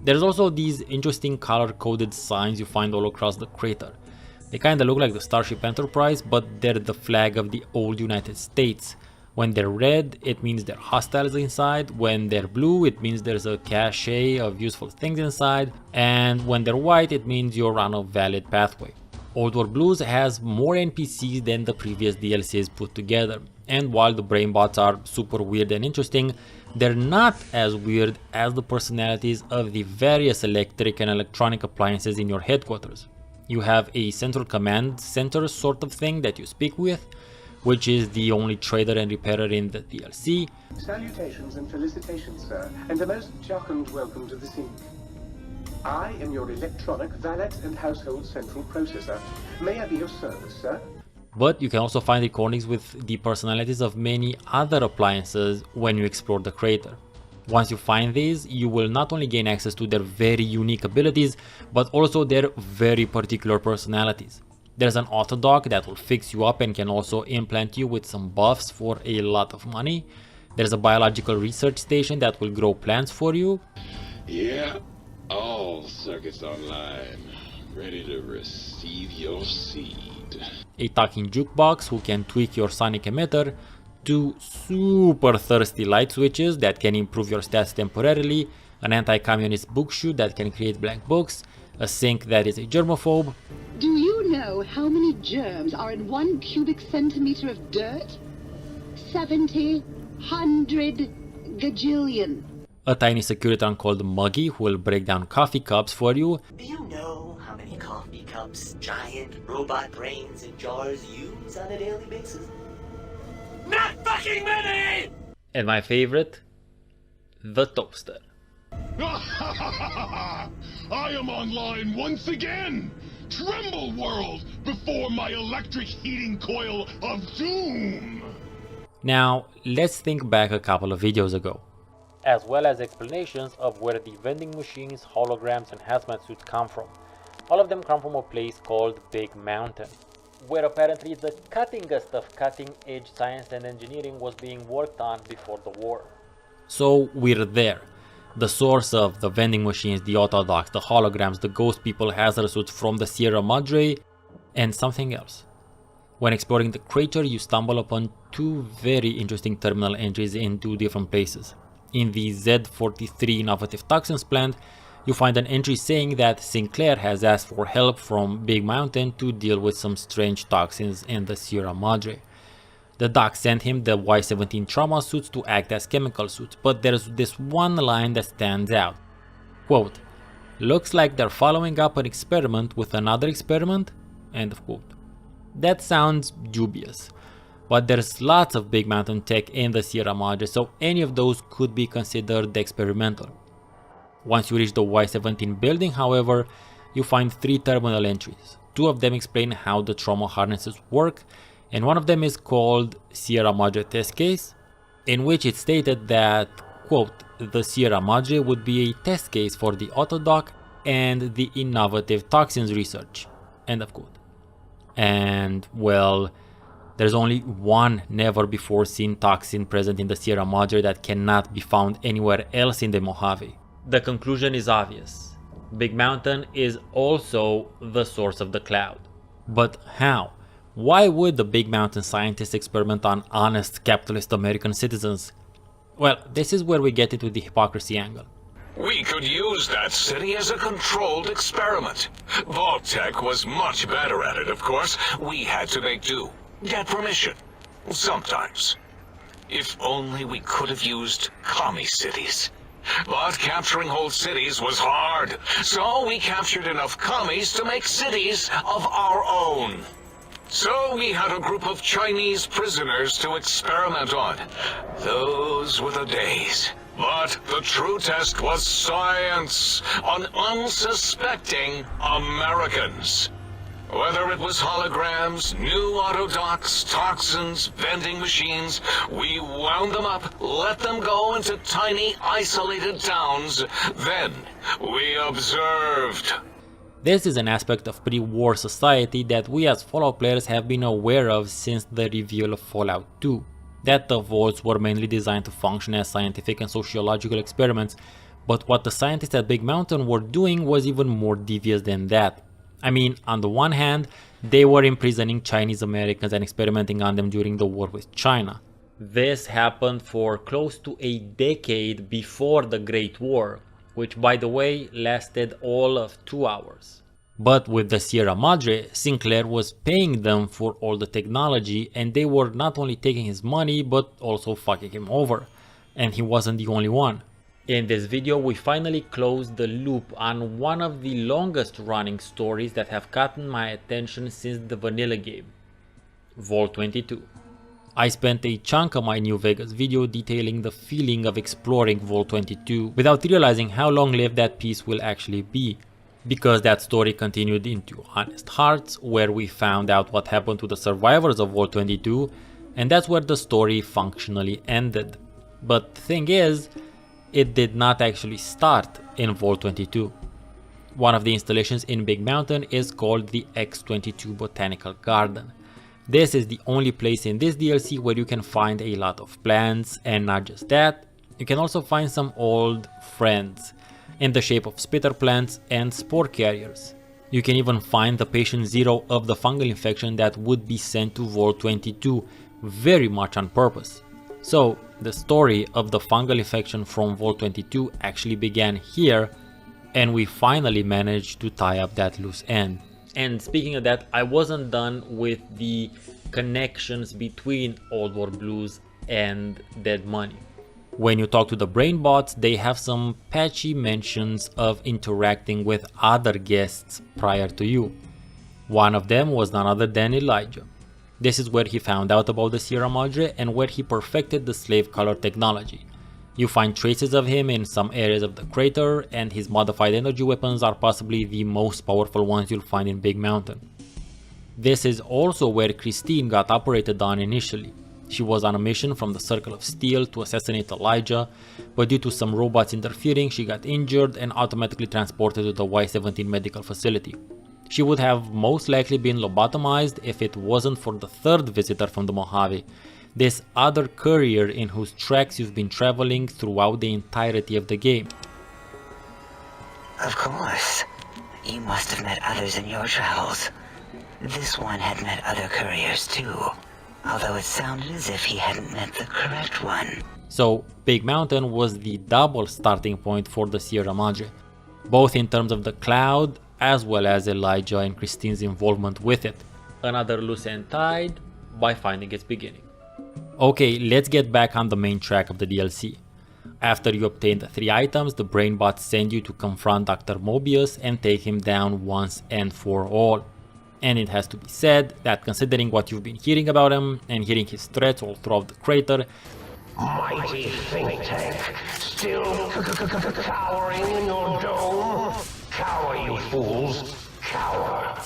There's also these interesting color-coded signs you find all across the crater. They kinda look like the Starship Enterprise, but they're the flag of the old United States. When they're red, it means they're hostiles inside. When they're blue, it means there's a cache of useful things inside. And when they're white, it means you're on a valid pathway. Old War Blues has more NPCs than the previous DLCs put together. And while the brain bots are super weird and interesting, they're not as weird as the personalities of the various electric and electronic appliances in your headquarters. You have a central command center sort of thing that you speak with, which is the only trader and repairer in the DLC. Salutations and felicitations, sir, and a most jocund welcome to the scene. I am your electronic valet and household central processor. May I be of service, sir? But you can also find recordings with the personalities of many other appliances when you explore the crater. Once you find these, you will not only gain access to their very unique abilities, but also their very particular personalities. There's an auto dock that will fix you up and can also implant you with some buffs for a lot of money. There's a biological research station that will grow plants for you. Yeah, all circuits online, ready to receive your seed. A talking jukebox who can tweak your sonic emitter, 2 super thirsty light switches that can improve your stats temporarily, an anti-communist book chute that can create blank books, a sink that is a germaphobe. Do you know how many germs are in 1 cubic centimeter of dirt? 70, 100, gajillion. A tiny Securitron called Muggy who will break down coffee cups for you. Do you know how many coffee cups giant robot brains and jars use on a daily basis? Not fucking many! And my favorite, the toaster. I am online once again! Tremble, world, before my electric heating coil of doom! Now, let's think back a couple of videos ago, as well as explanations of where the vending machines, holograms and hazmat suits come from. All of them come from a place called Big Mountain, where apparently the cuttingest of cutting-edge science and engineering was being worked on before the war. So we're there. The source of the vending machines, the auto docks, the holograms, the ghost people hazard suits from the Sierra Madre, and something else. When exploring the crater, you stumble upon 2 very interesting terminal entries in 2 different places. In the Z43 Innovative Toxins plant, you find an entry saying that Sinclair has asked for help from Big Mountain to deal with some strange toxins in the Sierra Madre. The doc sent him the Y-17 trauma suits to act as chemical suits, but there's this one line that stands out. Quote, "Looks like they're following up an experiment with another experiment?" End of quote. That sounds dubious, but there's lots of Big Mountain tech in the Sierra Madre, so any of those could be considered experimental. Once you reach the Y-17 building, however, you find 3 terminal entries. 2 of them explain how the trauma harnesses work, and one of them is called Sierra Madre Test Case, in which it stated that, quote, "The Sierra Madre would be a test case for the Autodoc and the innovative toxins research," end of quote. And, well, there's only one never before seen toxin present in the Sierra Madre that cannot be found anywhere else in the Mojave. The conclusion is obvious. Big Mountain is also the source of the cloud. But how? Why would the Big Mountain scientists experiment on honest capitalist American citizens? Well, this is where we get into the hypocrisy angle. We could use that city as a controlled experiment. Vault-Tec was much better at it, of course. We had to make do. Get permission. Sometimes. If only we could have used commie cities. But capturing whole cities was hard. So we captured enough commies to make cities of our own. So we had a group of Chinese prisoners to experiment on. Those were the days. But the true test was science on unsuspecting Americans. Whether it was holograms, new autodocs, toxins, vending machines, we wound them up, let them go into tiny, isolated towns. Then we observed. This is an aspect of pre-war society that we as Fallout players have been aware of since the reveal of Fallout 2. That the vaults were mainly designed to function as scientific and sociological experiments, but what the scientists at Big Mountain were doing was even more devious than that. I mean, on the one hand, they were imprisoning Chinese Americans and experimenting on them during the war with China. This happened for close to a decade before the Great War, which by the way lasted all of 2 hours. But with the Sierra Madre, Sinclair was paying them for all the technology, and they were not only taking his money but also fucking him over. And he wasn't the only one. In this video we finally closed the loop on one of the longest running stories that have gotten my attention since the vanilla game, Vault 22. I spent a chunk of my New Vegas video detailing the feeling of exploring Vault 22 without realizing how long-lived that piece will actually be, because that story continued into Honest Hearts, where we found out what happened to the survivors of Vault 22, and that's where the story functionally ended. But the thing is, it did not actually start in Vault 22. One of the installations in Big Mountain is called the X22 Botanical Garden. This is the only place in this DLC where you can find a lot of plants, and not just that, you can also find some old friends in the shape of spitter plants and spore carriers. You can even find the patient zero of the fungal infection that would be sent to Vault 22, very much on purpose. So the story of the fungal infection from Vault 22 actually began here, and we finally managed to tie up that loose end. And speaking of that, I wasn't done with the connections between Old World Blues and Dead Money. When you talk to the brain bots, they have some patchy mentions of interacting with other guests prior to you. One of them was none other than Elijah. This is where he found out about the Sierra Madre and where he perfected the slave color technology. You find traces of him in some areas of the crater, and his modified energy weapons are possibly the most powerful ones you'll find in Big Mountain. This is also where Christine got operated on initially. She was on a mission from the Circle of Steel to assassinate Elijah, but due to some robots interfering, she got injured and automatically transported to the Y-17 medical facility. She would have most likely been lobotomized if it wasn't for the third visitor from the Mojave, this other courier in whose tracks you've been traveling throughout the entirety of the game. Of course. You must have met others in your travels. This one had met other couriers too, although it sounded as if he hadn't met the correct one. So Big Mountain was the double starting point for the Sierra Madre, both in terms of the cloud as well as Elijah and Christine's involvement with it. Another loose end tied by finding its beginning. Okay, let's get back on the main track of the DLC. After you obtain the 3 items, the brain bots send you to confront Dr. Mobius and take him down once and for all. And it has to be said that considering what you've been hearing about him and hearing his threats all throughout the crater, mighty think tank, still cowering in your dome? Cower, you fools, cower.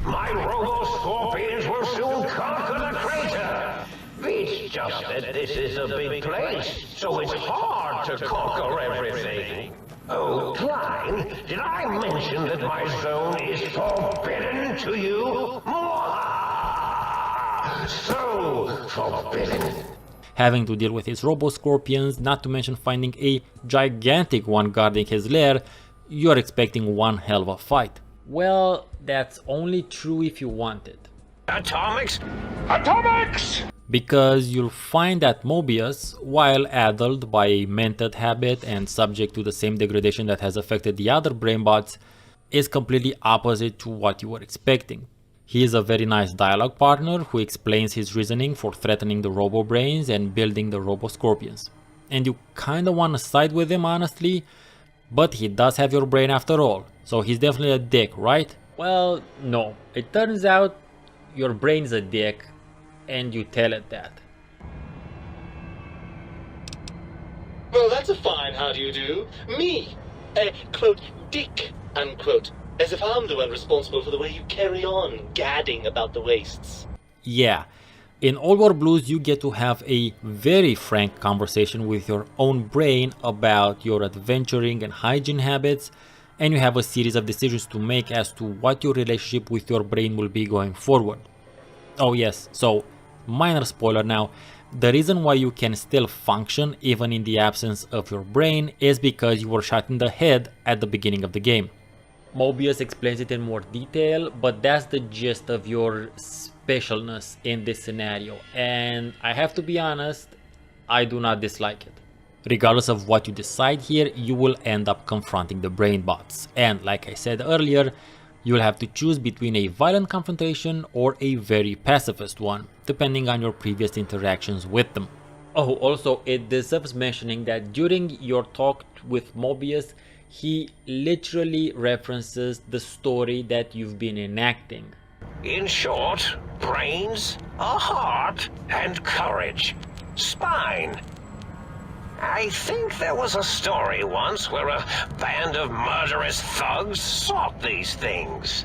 My Robo Scorpions will soon conquer the crater. It's just that this is a big place, so it's hard to conquer everything. Oh, Klein, did I mention that my zone is forbidden to you? So forbidden. Having to deal with his Robo Scorpions, not to mention finding a gigantic one guarding his lair, you're expecting one hell of a fight. Well, that's only true if you want it. Atomics? Atomics! Because you'll find that Mobius, while addled by a mented habit and subject to the same degradation that has affected the other brainbots, is completely opposite to what you were expecting. He is a very nice dialogue partner who explains his reasoning for threatening the Robo Brains and building the Robo Scorpions. And you kinda wanna side with him, honestly, but he does have your brain after all, so he's definitely a dick, right? Well, no. It turns out your brain's a dick, and you tell it that. Well, that's a fine how do you do. Me, a, quote, dick, unquote. As if I'm the one responsible for the way you carry on gadding about the wastes. Yeah, in Old World Blues you get to have a very frank conversation with your own brain about your adventuring and hygiene habits, and you have a series of decisions to make as to what your relationship with your brain will be going forward. Oh yes, so minor spoiler now, the reason why you can still function even in the absence of your brain is because you were shot in the head at the beginning of the game. Mobius explains it in more detail, but that's the gist of your specialness in this scenario, and I have to be honest, I do not dislike it. Regardless of what you decide here, you will end up confronting the brain bots, and like I said earlier, you'll have to choose between a violent confrontation or a very pacifist one, depending on your previous interactions with them. Oh, also it deserves mentioning that during your talk with Mobius, he literally references the story that you've been enacting. In short, brains, a heart, and courage. Spine. I think there was a story once where a band of murderous thugs sought these things.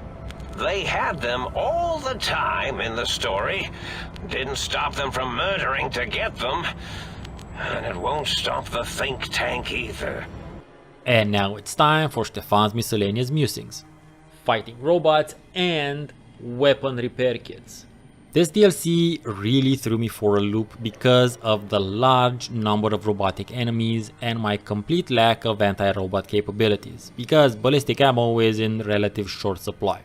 They had them all the time in the story. Didn't stop them from murdering to get them. And it won't stop the think tank either. And now it's time for Stefan's Miscellaneous Musings. Fighting robots and weapon repair kits. This DLC really threw me for a loop because of the large number of robotic enemies and my complete lack of anti-robot capabilities, because ballistic ammo is in relative short supply.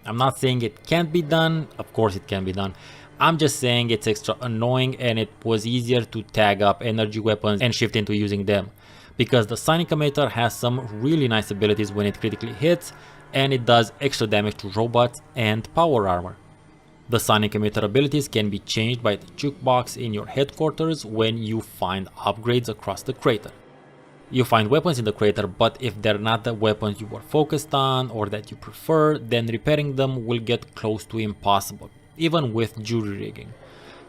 I'm not saying it can't be done, of course it can be done. I'm just saying it's extra annoying and it was easier to tag up energy weapons and shift into using them, because the sonic emitter has some really nice abilities when it critically hits, and it does extra damage to robots and power armor. The sonic emitter abilities can be changed by the jukebox in your headquarters when you find upgrades across the crater. You find weapons in the crater, but if they're not the weapons you were focused on or that you prefer, then repairing them will get close to impossible, even with jury rigging.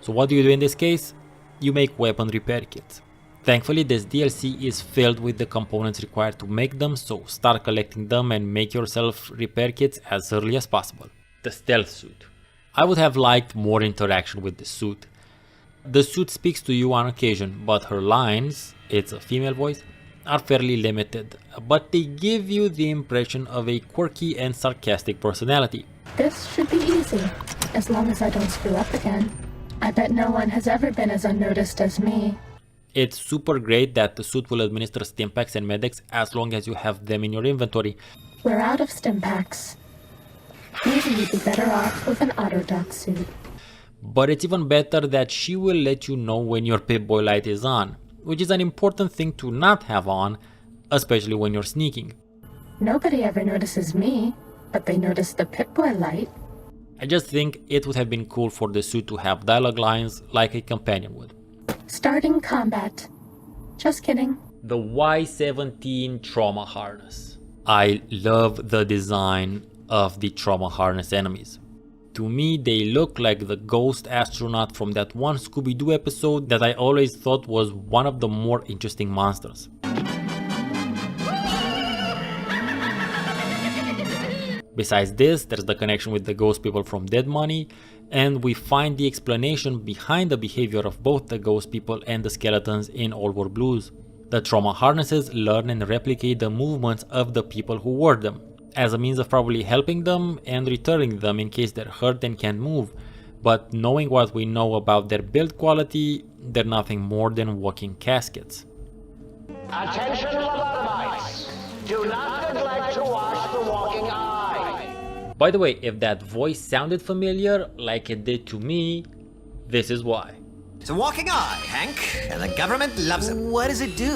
So what do you do in this case? You make weapon repair kits. Thankfully, this DLC is filled with the components required to make them, so start collecting them and make yourself repair kits as early as possible. The stealth suit. I would have liked more interaction with the suit. The suit speaks to you on occasion, but her lines, it's a female voice, are fairly limited, but they give you the impression of a quirky and sarcastic personality. This should be easy, as long as I don't screw up again. I bet no one has ever been as unnoticed as me. It's super great that the suit will administer stimpaks and medics as long as you have them in your inventory. We're out of stimpaks. Maybe you'd be better off with an Autodoc suit. But it's even better that she will let you know when your Pip-Boy light is on, which is an important thing to not have on, especially when you're sneaking. Nobody ever notices me, but they notice the Pip-Boy light. I just think it would have been cool for the suit to have dialogue lines like a companion would. Starting combat. Just kidding. The Y-17 trauma harness. I love the design of the trauma harness enemies. To me, they look like the ghost astronaut from that one Scooby-Doo episode that I always thought was one of the more interesting monsters. Besides this, there's the connection with the ghost people from Dead Money, and we find the explanation behind the behavior of both the ghost people and the skeletons in All War Blues. The trauma harnesses learn and replicate the movements of the people who wore them, as a means of probably helping them and returning them in case they're hurt and can't move. But knowing what we know about their build quality, they're nothing more than walking caskets. Attention, lobotomites! Do not neglect to wash the walking eye! By the way, if that voice sounded familiar, like it did to me, this is why. It's a walking eye, Hank, and the government loves it. What does it do?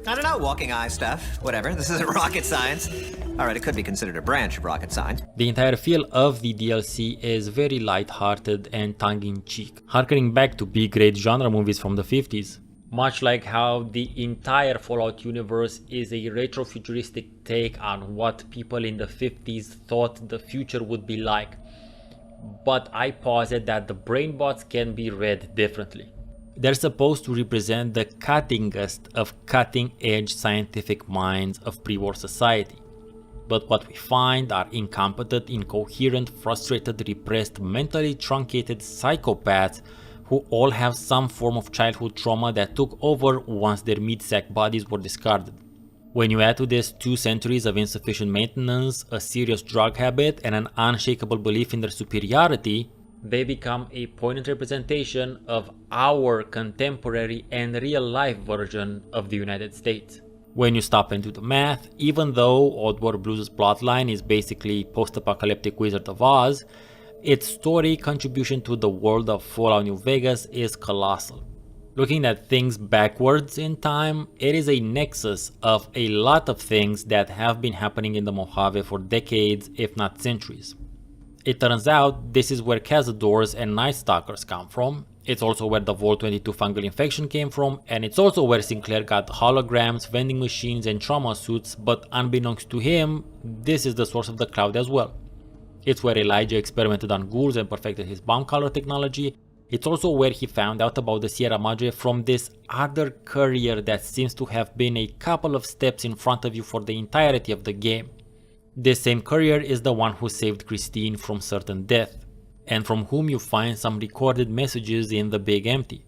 I don't know, walking eye stuff. Whatever, this isn't rocket science. Alright, it could be considered a branch of rocket science. The entire feel of the DLC is very light-hearted and tongue-in-cheek, harkening back to B-grade genre movies from the 50s. Much like how the entire Fallout universe is a retro-futuristic take on what people in the 50s thought the future would be like. But I posit that the brainbots can be read differently. They're supposed to represent the cuttingest of cutting-edge scientific minds of pre-war society. But what we find are incompetent, incoherent, frustrated, repressed, mentally truncated psychopaths who all have some form of childhood trauma that took over once their meat-sack bodies were discarded. When you add to this 2 centuries of insufficient maintenance, a serious drug habit, and an unshakable belief in their superiority, they become a poignant representation of our contemporary and real-life version of the United States. When you stop and do the math, even though Old War Blues' plotline is basically post-apocalyptic Wizard of Oz, its story contribution to the world of Fallout New Vegas is colossal. Looking at things backwards in time, it is a nexus of a lot of things that have been happening in the Mojave for decades, if not centuries. It turns out this is where Cazadors and Night Stalkers come from, it's also where the Vol 22 fungal infection came from, and it's also where Sinclair got holograms, vending machines and trauma suits, but unbeknownst to him, this is the source of the cloud as well. It's where Elijah experimented on ghouls and perfected his bomb collar technology. It's also where he found out about the Sierra Madre from this other courier that seems to have been a couple of steps in front of you for the entirety of the game. This same courier is the one who saved Christine from certain death, and from whom you find some recorded messages in the Big Empty.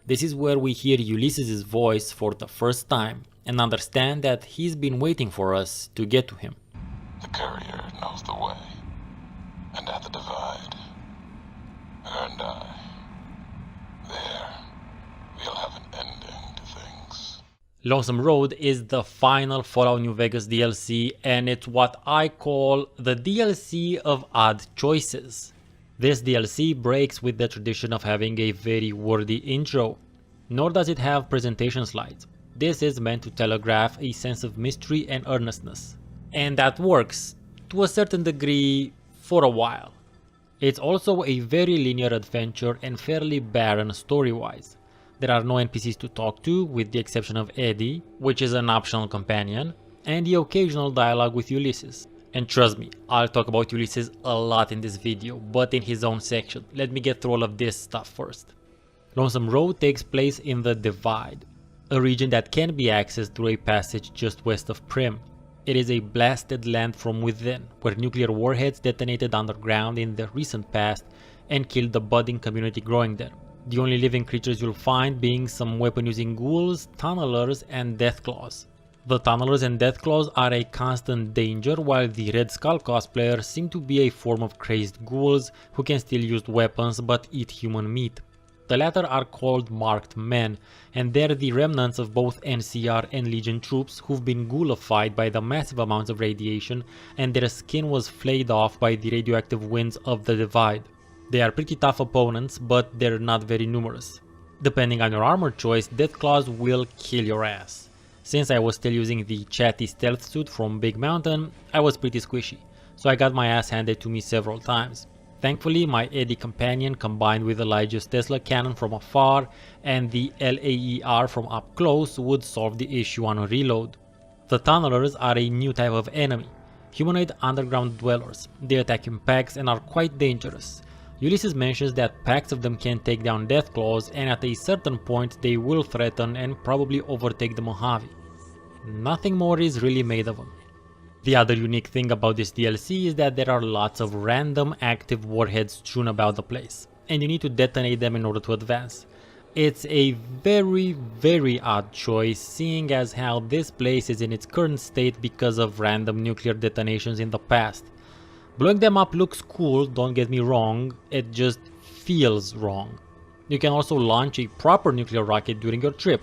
This is where we hear Ulysses' voice for the first time and understand that he's been waiting for us to get to him. The courier knows the way, and at the divide, her and I, there, we'll have an ending to things. Lonesome Road is the final Fallout New Vegas DLC, and it's what I call the DLC of odd choices. This DLC breaks with the tradition of having a very wordy intro, nor does it have presentation slides. This is meant to telegraph a sense of mystery and earnestness, and that works, to a certain degree, for a while. It's also a very linear adventure and fairly barren story-wise. There are no NPCs to talk to, with the exception of Eddie, which is an optional companion, and the occasional dialogue with Ulysses. And trust me, I'll talk about Ulysses a lot in this video, but in his own section. Let me get through all of this stuff first. Lonesome Road takes place in the Divide, a region that can be accessed through a passage just west of Prim. It is a blasted land from within, where nuclear warheads detonated underground in the recent past and killed the budding community growing there. The only living creatures you'll find being some weapon-using ghouls, tunnelers, and deathclaws. The tunnelers and deathclaws are a constant danger, while the Red Skull cosplayers seem to be a form of crazed ghouls who can still use weapons but eat human meat. The latter are called Marked Men, and they're the remnants of both NCR and Legion troops who've been ghoulified by the massive amounts of radiation, and their skin was flayed off by the radioactive winds of the Divide. They are pretty tough opponents, but they're not very numerous. Depending on your armor choice, Deathclaws will kill your ass. Since I was still using the chatty stealth suit from Big Mountain, I was pretty squishy, so I got my ass handed to me several times. Thankfully, my Eddie companion combined with Elijah's Tesla cannon from afar and the LAER from up close would solve the issue on a reload. The tunnelers are a new type of enemy, humanoid underground dwellers. They attack in packs and are quite dangerous. Ulysses mentions that packs of them can take down Deathclaws, and at a certain point they will threaten and probably overtake the Mojave. Nothing more is really made of them. The other unique thing about this DLC is that there are lots of random active warheads strewn about the place, and you need to detonate them in order to advance. It's a very odd choice, seeing as how this place is in its current state because of random nuclear detonations in the past. Blowing them up looks cool, don't get me wrong, it just feels wrong. You can also launch a proper nuclear rocket during your trip.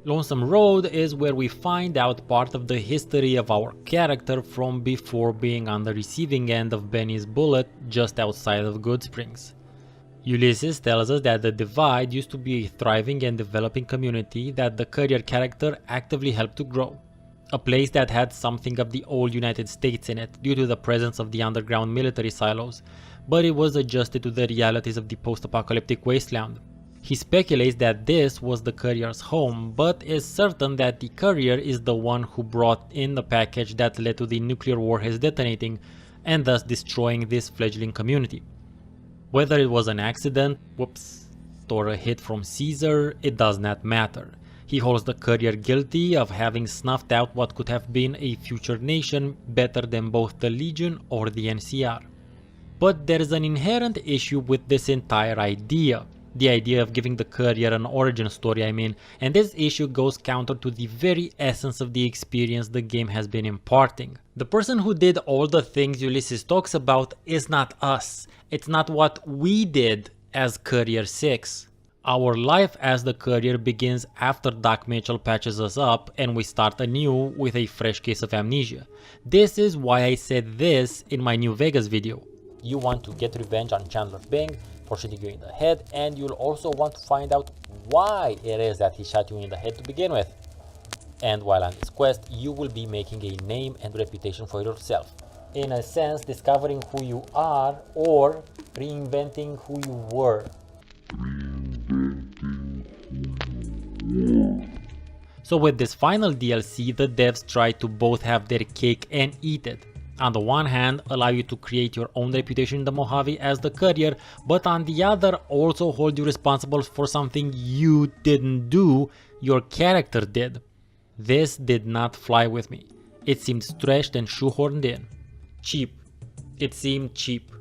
Lonesome Road is where we find out part of the history of our character from before being on the receiving end of Benny's bullet just outside of Goodsprings. Ulysses tells us that the Divide used to be a thriving and developing community that the Courier character actively helped to grow. A place that had something of the old United States in it due to the presence of the underground military silos, but it was adjusted to the realities of the post-apocalyptic wasteland. He speculates that this was the Courier's home, but is certain that the Courier is the one who brought in the package that led to the nuclear warheads detonating and thus destroying this fledgling community. Whether it was an accident, whoops, or a hit from Caesar, it does not matter. He holds the Courier guilty of having snuffed out what could have been a future nation better than both the Legion or the NCR. But there is an inherent issue with this entire idea. The idea of giving the Courier an origin story, and this issue goes counter to the very essence of the experience the game has been imparting. The person who did all the things Ulysses talks about is not us. It's not what we did as Courier 6. Our life as the Courier begins after Doc Mitchell patches us up and we start anew with a fresh case of amnesia. This is why I said this in my New Vegas video. You want to get revenge on Chandler Bing for shooting you in the head, and you'll also want to find out why it is that he shot you in the head to begin with. And while on this quest, you will be making a name and reputation for yourself. In a sense, discovering who you are or reinventing who you were. So with this final DLC, the devs tried to both have their cake and eat it. On the one hand, allow you to create your own reputation in the Mojave as the Courier, but on the other, also hold you responsible for something you didn't do, your character did. This did not fly with me. It seemed stretched and shoehorned in. Cheap. It seemed cheap.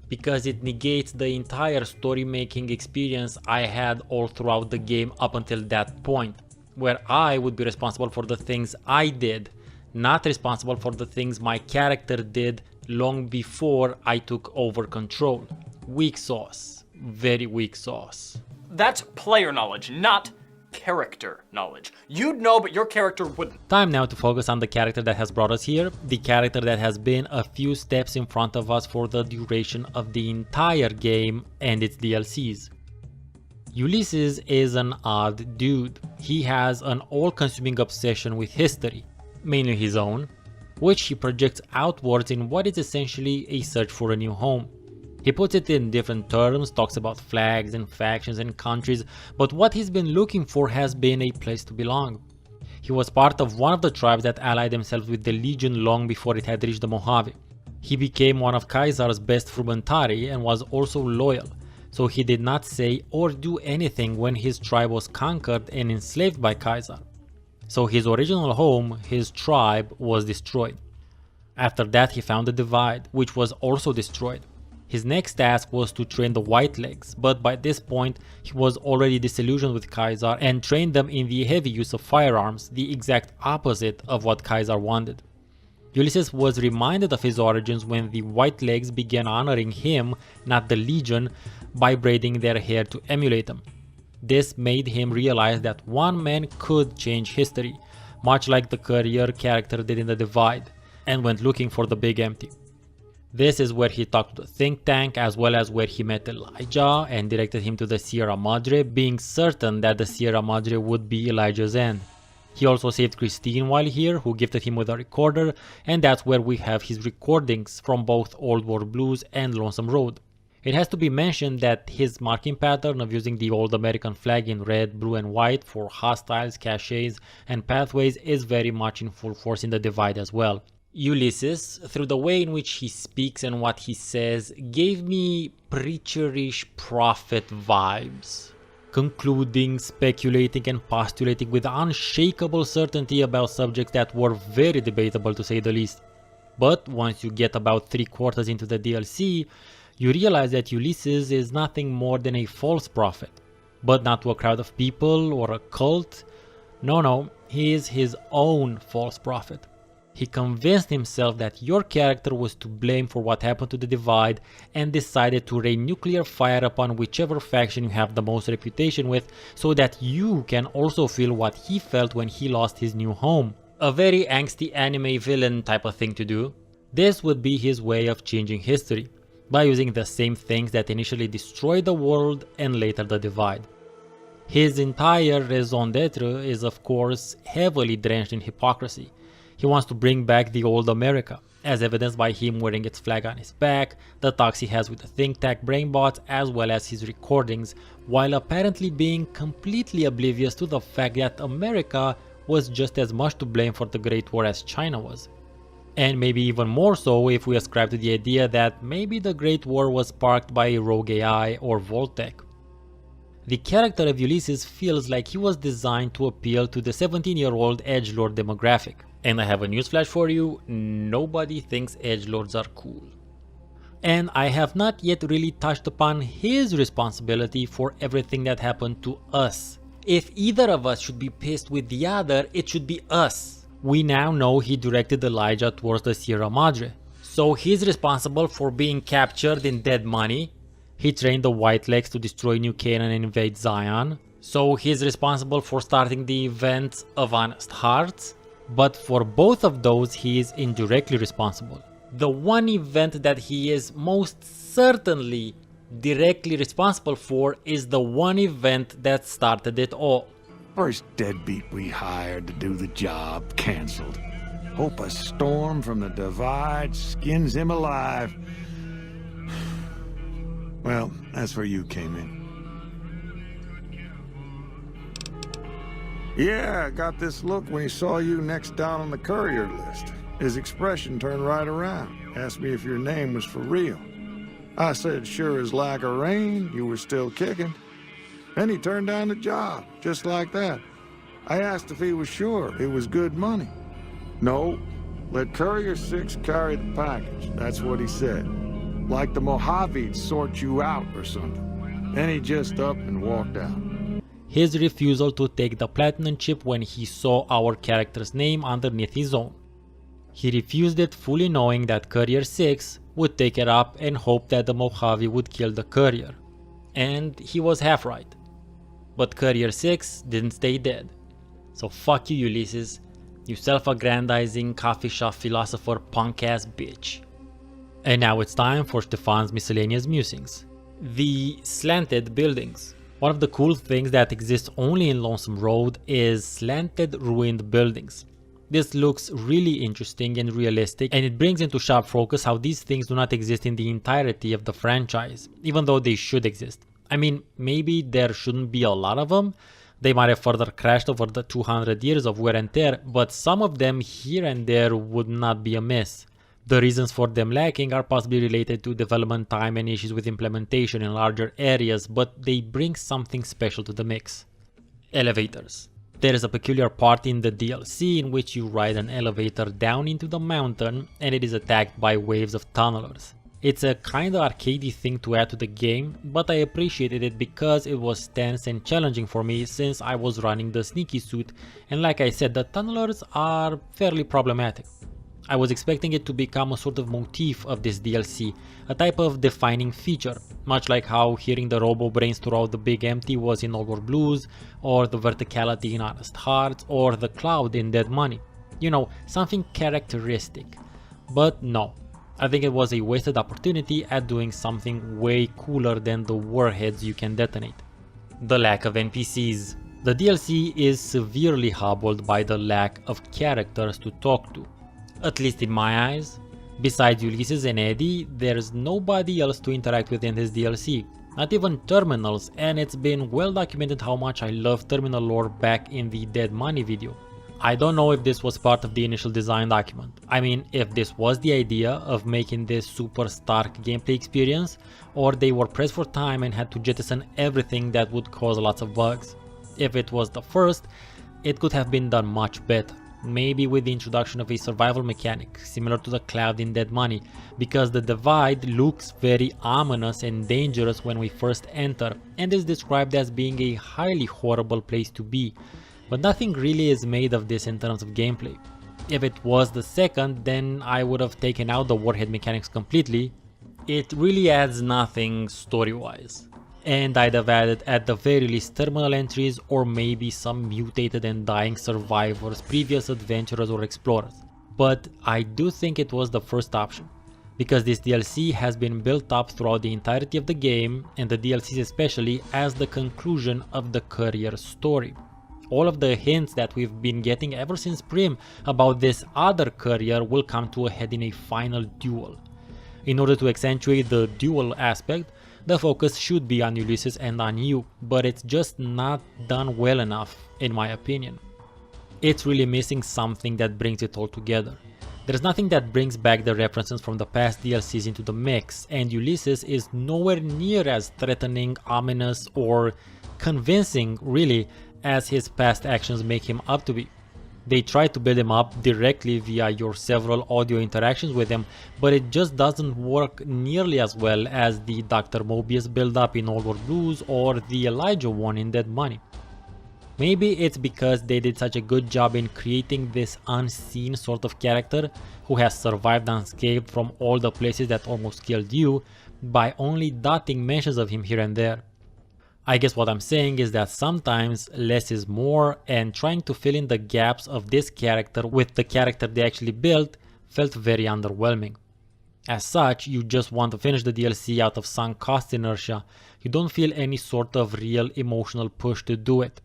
Because it negates the entire story making experience I had all throughout the game up until that point, where I would be responsible for the things I did, not responsible for the things my character did long before I took over control. Weak sauce. Very weak sauce. That's player knowledge, not character knowledge. You'd know, but your character wouldn't. Time now to focus on the character that has brought us here, the character that has been a few steps in front of us for the duration of the entire game and its DLCs. Ulysses is an odd dude. He has an all-consuming obsession with history, mainly his own, which he projects outwards in what is essentially a search for a new home. He puts it in different terms, talks about flags and factions and countries, but what he's been looking for has been a place to belong. He was part of one of the tribes that allied themselves with the Legion long before it had reached the Mojave. He became one of Caesar's best frumentari and was also loyal, so he did not say or do anything when his tribe was conquered and enslaved by Caesar. So his original home, his tribe, was destroyed. After that he found the Divide, which was also destroyed. His next task was to train the Whitelegs, but by this point he was already disillusioned with Caesar and trained them in the heavy use of firearms, the exact opposite of what Caesar wanted. Ulysses was reminded of his origins when the Whitelegs began honoring him, not the Legion, by braiding their hair to emulate them. This made him realize that one man could change history, much like the Courier character did in the Divide, and went looking for the Big Empty. This is where he talked to the think tank, as well as where he met Elijah and directed him to the Sierra Madre, being certain that the Sierra Madre would be Elijah's end. He also saved Christine while here, who gifted him with a recorder, and that's where we have his recordings from both Old War Blues and Lonesome Road. It has to be mentioned that his marking pattern of using the old American flag in red, blue and white for hostiles, caches and pathways is very much in full force in the Divide as well. Ulysses, through the way in which he speaks and what he says, gave me preacherish prophet vibes, concluding, speculating and postulating with unshakable certainty about subjects that were very debatable to say the least. But once you get about 3/4 into the DLC, you realize that Ulysses is nothing more than a false prophet, but not to a crowd of people or a cult. No, he is his own false prophet. He convinced himself that your character was to blame for what happened to the Divide and decided to rain nuclear fire upon whichever faction you have the most reputation with, so that you can also feel what he felt when he lost his new home. A very angsty anime villain type of thing to do. This would be his way of changing history, by using the same things that initially destroyed the world and later the Divide. His entire raison d'etre is of course heavily drenched in hypocrisy. He wants to bring back the old America, as evidenced by him wearing its flag on his back, the talks he has with the think tank brainbots, as well as his recordings, while apparently being completely oblivious to the fact that America was just as much to blame for the Great War as China was. And maybe even more so if we ascribe to the idea that maybe the Great War was sparked by a rogue AI or Voltec. The character of Ulysses feels like he was designed to appeal to the 17-year-old edgelord demographic. And I have a newsflash for you, nobody thinks edgelords are cool. And I have not yet really touched upon his responsibility for everything that happened to us. If either of us should be pissed with the other, it should be us. We now know he directed Elijah towards the Sierra Madre, so he's responsible for being captured in dead money. He trained the Whitelegs to destroy New Canaan and invade Zion, so he's responsible for starting the events of Honest Hearts. But for both of those he is indirectly responsible. The one event that he is most certainly directly responsible for is the one event that started it all. First deadbeat we hired to do the job canceled. Hope a storm from the divide skins him alive. Well, that's where you came in. Yeah, I got this look when he saw you next down on the courier list. His expression turned right around. Asked me if your name was for real. I said, sure as like a rain, you were still kicking. Then he turned down the job, just like that. I asked if he was sure it was good money. No, let Courier 6 carry the package, that's what he said. Like the Mojave'd sort you out or something. Then he just up and walked out. His refusal to take the platinum chip when he saw our character's name underneath his own. He refused it fully knowing that Courier 6 would take it up and hope that the Mojave would kill the courier. And he was half right. But Courier 6 didn't stay dead. So fuck you, Ulysses, you self-aggrandizing coffee shop philosopher punk-ass bitch. And now it's time for Stefan's Miscellaneous Musings. The slanted buildings. One of the cool things that exists only in Lonesome Road is slanted ruined buildings. This looks really interesting and realistic, and it brings into sharp focus how these things do not exist in the entirety of the franchise, even though they should exist. I mean, maybe there shouldn't be a lot of them, they might have further crashed over the 200 years of wear and tear, but some of them here and there would not be amiss. The reasons for them lacking are possibly related to development time and issues with implementation in larger areas, but they bring something special to the mix. Elevators. There is a peculiar part in the DLC in which you ride an elevator down into the mountain and it is attacked by waves of tunnelers. It's a kinda arcadey thing to add to the game, but I appreciated it because it was tense and challenging for me since I was running the sneaky suit, and like I said, the tunnelers are fairly problematic. I was expecting it to become a sort of motif of this DLC, a type of defining feature, much like how hearing the Robo brains throughout the Big Empty was in Old World Blues, or the verticality in Honest Hearts, or the cloud in Dead Money. You know, something characteristic. But no, I think it was a wasted opportunity at doing something way cooler than the warheads you can detonate. The lack of NPCs. The DLC is severely hobbled by the lack of characters to talk to. At least in my eyes. Besides Ulysses and Eddie, there's nobody else to interact with in this DLC, not even terminals, and it's been well documented how much I love terminal lore back in the Dead Money video. I don't know if this was part of the initial design document. I mean, if this was the idea of making this super stark gameplay experience, or they were pressed for time and had to jettison everything that would cause lots of bugs. If it was the first, it could have been done much better. Maybe with the introduction of a survival mechanic, similar to the cloud in Dead Money, because the divide looks very ominous and dangerous when we first enter, and is described as being a highly horrible place to be, but nothing really is made of this in terms of gameplay. If it was the second, then I would have taken out the warhead mechanics completely. It really adds nothing story-wise. And I'd have added at the very least terminal entries, or maybe some mutated and dying survivors, previous adventurers or explorers. But I do think it was the first option, because this DLC has been built up throughout the entirety of the game, and the DLCs especially, as the conclusion of the Courier story. All of the hints that we've been getting ever since Prim about this other Courier will come to a head in a final duel. In order to accentuate the duel aspect, the focus should be on Ulysses and on you, but it's just not done well enough, in my opinion. It's really missing something that brings it all together. There's nothing that brings back the references from the past DLCs into the mix, and Ulysses is nowhere near as threatening, ominous, or convincing, really, as his past actions make him up to be. They try to build him up directly via your several audio interactions with him, but it just doesn't work nearly as well as the Dr. Mobius build up in Old World Blues or the Elijah one in Dead Money. Maybe it's because they did such a good job in creating this unseen sort of character who has survived unscathed from all the places that almost killed you by only dotting mentions of him here and there. I guess what I'm saying is that sometimes less is more, and trying to fill in the gaps of this character with the character they actually built felt very underwhelming. As such, you just want to finish the DLC out of sunk cost inertia, you don't feel any sort of real emotional push to do it.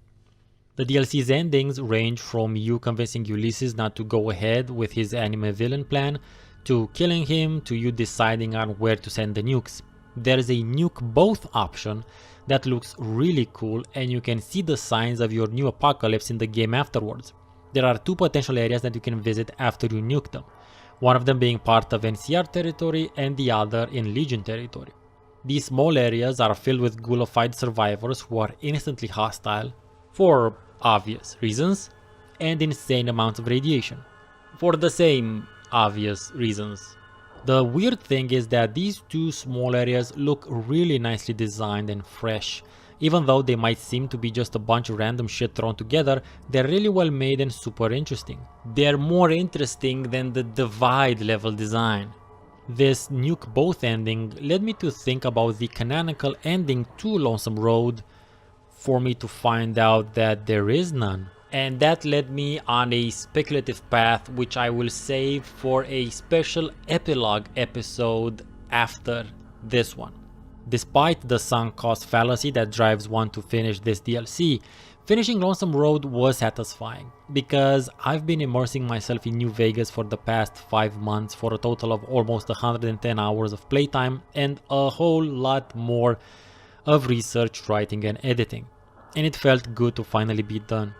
The DLC's endings range from you convincing Ulysses not to go ahead with his anime villain plan, to killing him, to you deciding on where to send the nukes. There is a nuke both option that looks really cool, and you can see the signs of your new apocalypse in the game afterwards. There are 2 potential areas that you can visit after you nuke them, one of them being part of NCR territory and the other in Legion territory. These small areas are filled with ghoulified survivors who are instantly hostile, for obvious reasons, and insane amounts of radiation, for the same obvious reasons. The weird thing is that these 2 small areas look really nicely designed and fresh. Even though they might seem to be just a bunch of random shit thrown together, they're really well made and super interesting. They're more interesting than the Divide level design. This nuke both ending led me to think about the canonical ending to Lonesome Road, for me to find out that there is none. And that led me on a speculative path which I will save for a special epilogue episode after this one. Despite the sunk cost fallacy that drives one to finish this DLC, finishing Lonesome Road was satisfying, because I've been immersing myself in New Vegas for the past 5 months for a total of almost 110 hours of playtime and a whole lot more of research, writing and editing, and it felt good to finally be done.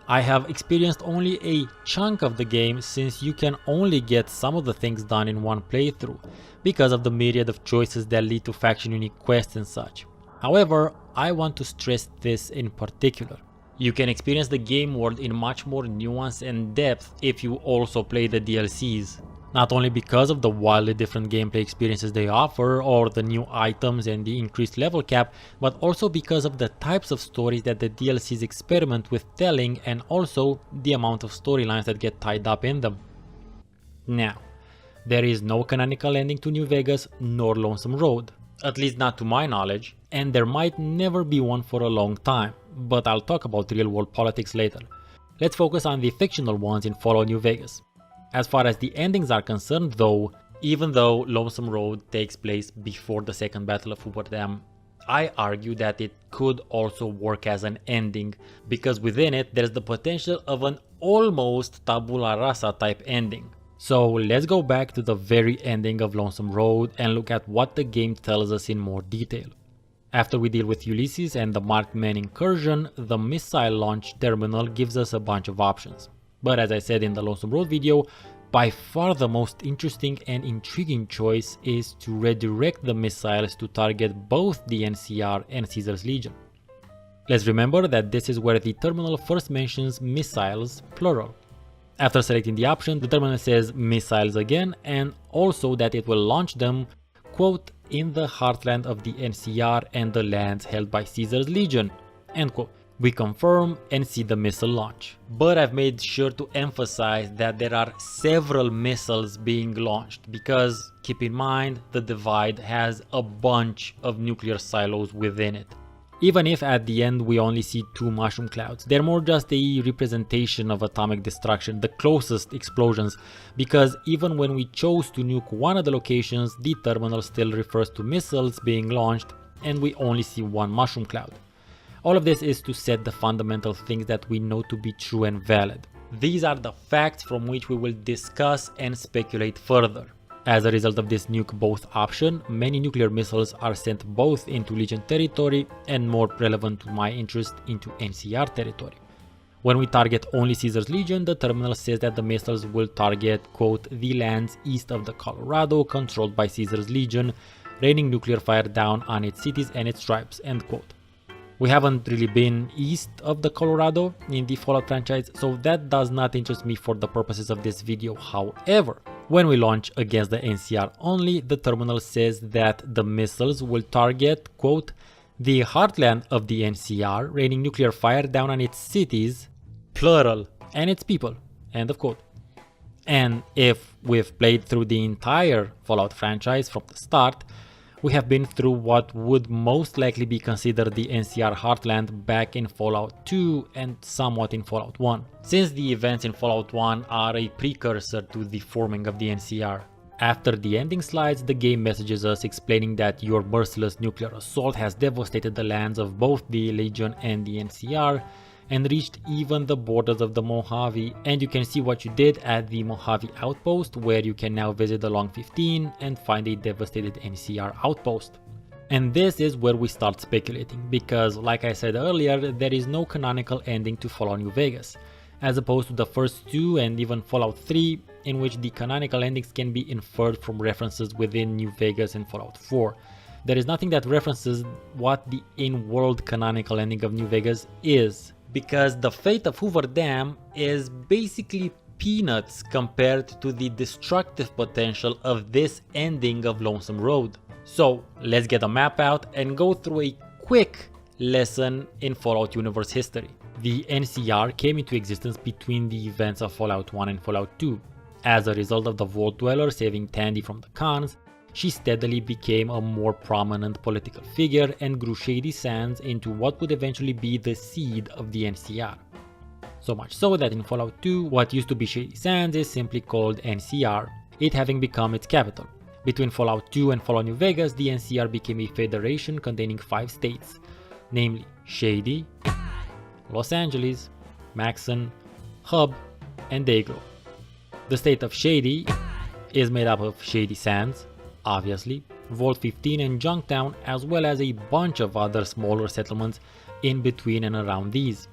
I have experienced only a chunk of the game, since you can only get some of the things done in one playthrough, because of the myriad of choices that lead to faction unique quests and such. However, I want to stress this in particular. You can experience the game world in much more nuance and depth if you also play the DLCs. Not only because of the wildly different gameplay experiences they offer, or the new items and the increased level cap, but also because of the types of stories that the DLCs experiment with telling, and also the amount of storylines that get tied up in them. Now, there is no canonical ending to New Vegas nor Lonesome Road, at least not to my knowledge, and there might never be one for a long time, but I'll talk about real world politics later. Let's focus on the fictional ones in Fallout New Vegas. As far as the endings are concerned though, even though Lonesome Road takes place before the second Battle of Hoover Dam, I argue that it could also work as an ending, because within it there's the potential of an almost tabula rasa type ending. So let's go back to the very ending of Lonesome Road and look at what the game tells us in more detail. After we deal with Ulysses and the Marked Man incursion, the missile launch terminal gives us a bunch of options. But as I said in the Lonesome Road video, by far the most interesting and intriguing choice is to redirect the missiles to target both the NCR and Caesar's Legion. Let's remember that this is where the terminal first mentions missiles, plural. After selecting the option, the terminal says missiles again, and also that it will launch them, quote, in the heartland of the NCR and the lands held by Caesar's Legion, end quote. We confirm and see the missile launch. But I've made sure to emphasize that there are several missiles being launched, because keep in mind the Divide has a bunch of nuclear silos within it. Even if at the end we only see 2 mushroom clouds, they're more just a representation of atomic destruction, the closest explosions, because even when we chose to nuke one of the locations, the terminal still refers to missiles being launched and we only see 1 mushroom cloud. All of this is to set the fundamental things that we know to be true and valid. These are the facts from which we will discuss and speculate further. As a result of this nuke both option, many nuclear missiles are sent both into Legion territory and, more relevant to my interest, into NCR territory. When we target only Caesar's Legion, the terminal says that the missiles will target, quote, the lands east of the Colorado controlled by Caesar's Legion, raining nuclear fire down on its cities and its tribes, end quote. We haven't really been east of the Colorado in the Fallout franchise, so that does not interest me for the purposes of this video. However, when we launch against the NCR only, the terminal says that the missiles will target, quote, the heartland of the NCR, raining nuclear fire down on its cities, plural, and its people, end of quote. And if we've played through the entire Fallout franchise from the start, we have been through what would most likely be considered the NCR heartland back in Fallout 2 and somewhat in Fallout 1, since the events in Fallout 1 are a precursor to the forming of the NCR. After the ending slides, the game messages us explaining that your merciless nuclear assault has devastated the lands of both the Legion and the NCR, and reached even the borders of the Mojave, and you can see what you did at the Mojave outpost, where you can now visit the Long 15 and find a devastated NCR outpost. And this is where we start speculating, because like I said earlier, there is no canonical ending to Fallout New Vegas, as opposed to the first two and even Fallout 3, in which the canonical endings can be inferred from references within New Vegas and Fallout 4. There is nothing that references what the in-world canonical ending of New Vegas is, because the fate of Hoover Dam is basically peanuts compared to the destructive potential of this ending of Lonesome Road. So let's get a map out and go through a quick lesson in Fallout universe history. The NCR came into existence between the events of Fallout 1 and Fallout 2. As a result of the Vault Dweller saving Tandy from the cons, she steadily became a more prominent political figure and grew Shady Sands into what would eventually be the seed of the NCR. So much so that in Fallout 2, what used to be Shady Sands is simply called NCR, it having become its capital. Between Fallout 2 and Fallout New Vegas, the NCR became a federation containing 5 states, namely Shady, Los Angeles, Maxon, Hub, and Dayglow. The state of Shady is made up of Shady Sands, obviously, Vault 15 and Junktown, as well as a bunch of other smaller settlements in between and around these.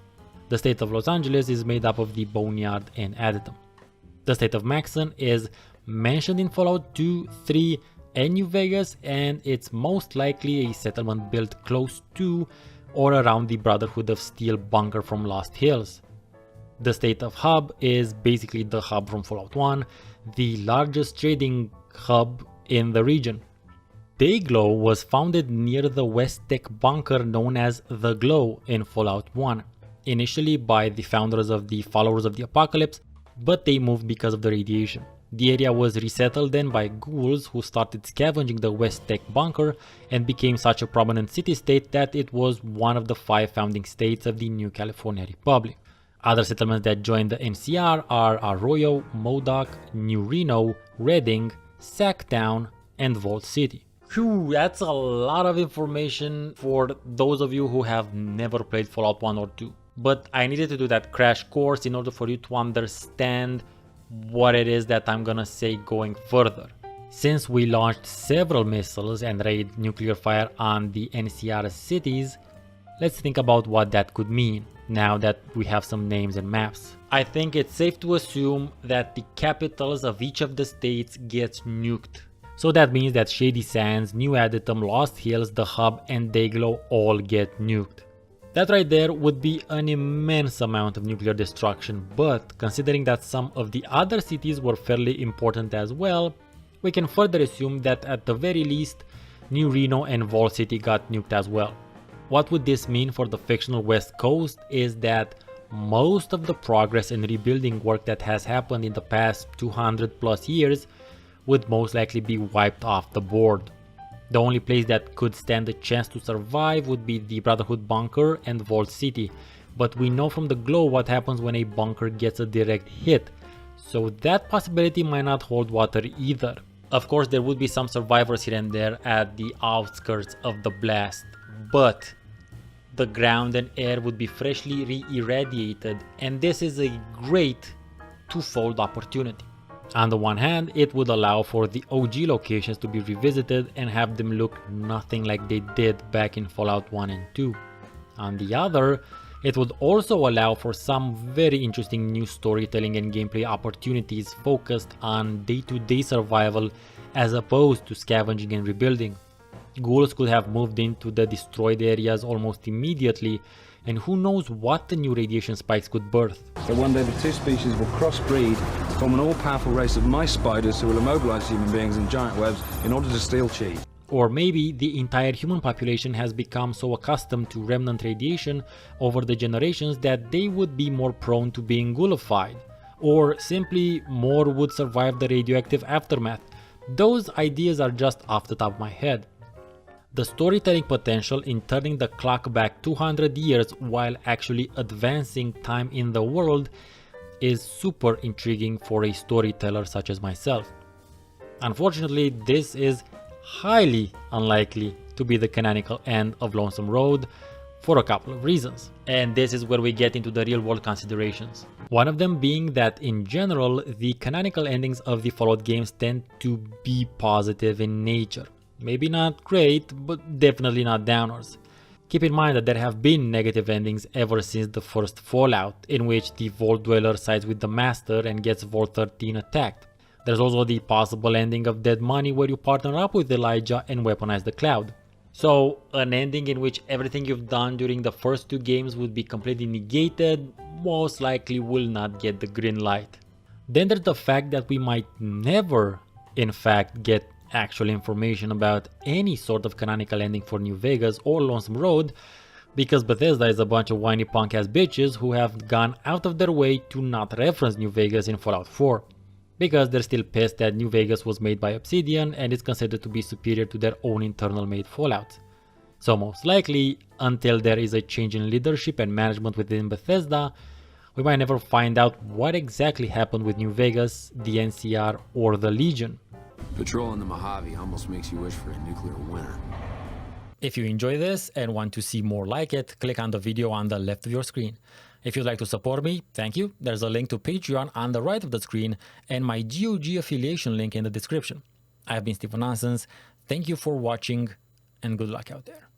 The state of Los Angeles is made up of the Boneyard and Addendum. The state of Maxon is mentioned in Fallout 2, 3, and New Vegas, and it's most likely a settlement built close to or around the Brotherhood of Steel bunker from Lost Hills. The state of Hub is basically the hub from Fallout 1, the largest trading hub in the region. Dayglow was founded near the West Tech bunker known as The Glow in Fallout 1, initially by the founders of the Followers of the Apocalypse, but they moved because of the radiation. The area was resettled then by ghouls who started scavenging the West Tech bunker and became such a prominent city-state that it was one of the 5 founding states of the New California Republic. Other settlements that joined the NCR are Arroyo, Modoc, New Reno, Redding, Sacktown, and Vault City. Phew, that's a lot of information for those of you who have never played Fallout 1 or 2. But I needed to do that crash course in order for you to understand what it is that I'm gonna say going further. Since we launched several missiles and raid nuclear fire on the NCR cities, let's think about what that could mean now that we have some names and maps. I think it's safe to assume that the capitals of each of the states gets nuked. So that means that Shady Sands, New Addendum, Lost Hills, the Hub, and Dayglow all get nuked. That right there would be an immense amount of nuclear destruction, but considering that some of the other cities were fairly important as well, we can further assume that at the very least, New Reno and Vault City got nuked as well. What would this mean for the fictional West Coast is that most of the progress and rebuilding work that has happened in the past 200 plus years would most likely be wiped off the board. The only place that could stand a chance to survive would be the Brotherhood bunker and Vault City, but we know from the Glow what happens when a bunker gets a direct hit, so that possibility might not hold water either. Of course, there would be some survivors here and there at the outskirts of the blast, but the ground and air would be freshly re-irradiated, and this is a great twofold opportunity. On the one hand, it would allow for the OG locations to be revisited and have them look nothing like they did back in Fallout 1 and 2. On the other, it would also allow for some very interesting new storytelling and gameplay opportunities focused on day-to-day survival as opposed to scavenging and rebuilding. Ghouls could have moved into the destroyed areas almost immediately, and who knows what the new radiation spikes could birth. So one day the two species will crossbreed, form an all-powerful race of mice spiders who will immobilize human beings in giant webs in order to steal chi. Or maybe the entire human population has become so accustomed to remnant radiation over the generations that they would be more prone to being ghoulified, or simply more would survive the radioactive aftermath. Those ideas are just off the top of my head. The storytelling potential in turning the clock back 200 years while actually advancing time in the world is super intriguing for a storyteller such as myself. Unfortunately, this is highly unlikely to be the canonical end of Lonesome Road for a couple of reasons. And this is where we get into the real world considerations. One of them being that in general, the canonical endings of the Fallout games tend to be positive in nature. Maybe not great, but definitely not downwards. Keep in mind that there have been negative endings ever since the first Fallout, in which the Vault Dweller sides with the Master and gets Vault 13 attacked. There's also the possible ending of Dead Money where you partner up with Elijah and weaponize the Cloud. So an ending in which everything you've done during the first two games would be completely negated most likely will not get the green light. Then there's the fact that we might never in fact get actual information about any sort of canonical ending for New Vegas or Lonesome Road, because Bethesda is a bunch of whiny punk ass bitches who have gone out of their way to not reference New Vegas in Fallout 4, because they're still pissed that New Vegas was made by Obsidian and is considered to be superior to their own internal made Fallout. So most likely, until there is a change in leadership and management within Bethesda, we might never find out what exactly happened with New Vegas, the NCR, or the Legion. Patrolling the Mojave almost makes you wish for a nuclear winter. If you enjoy this and want to see more like it, click on the video on the left of your screen. If you'd like to support me, thank you. There's a link to Patreon on the right of the screen and my GOG affiliation link in the description. I've been Stefan. Thank you for watching and good luck out there.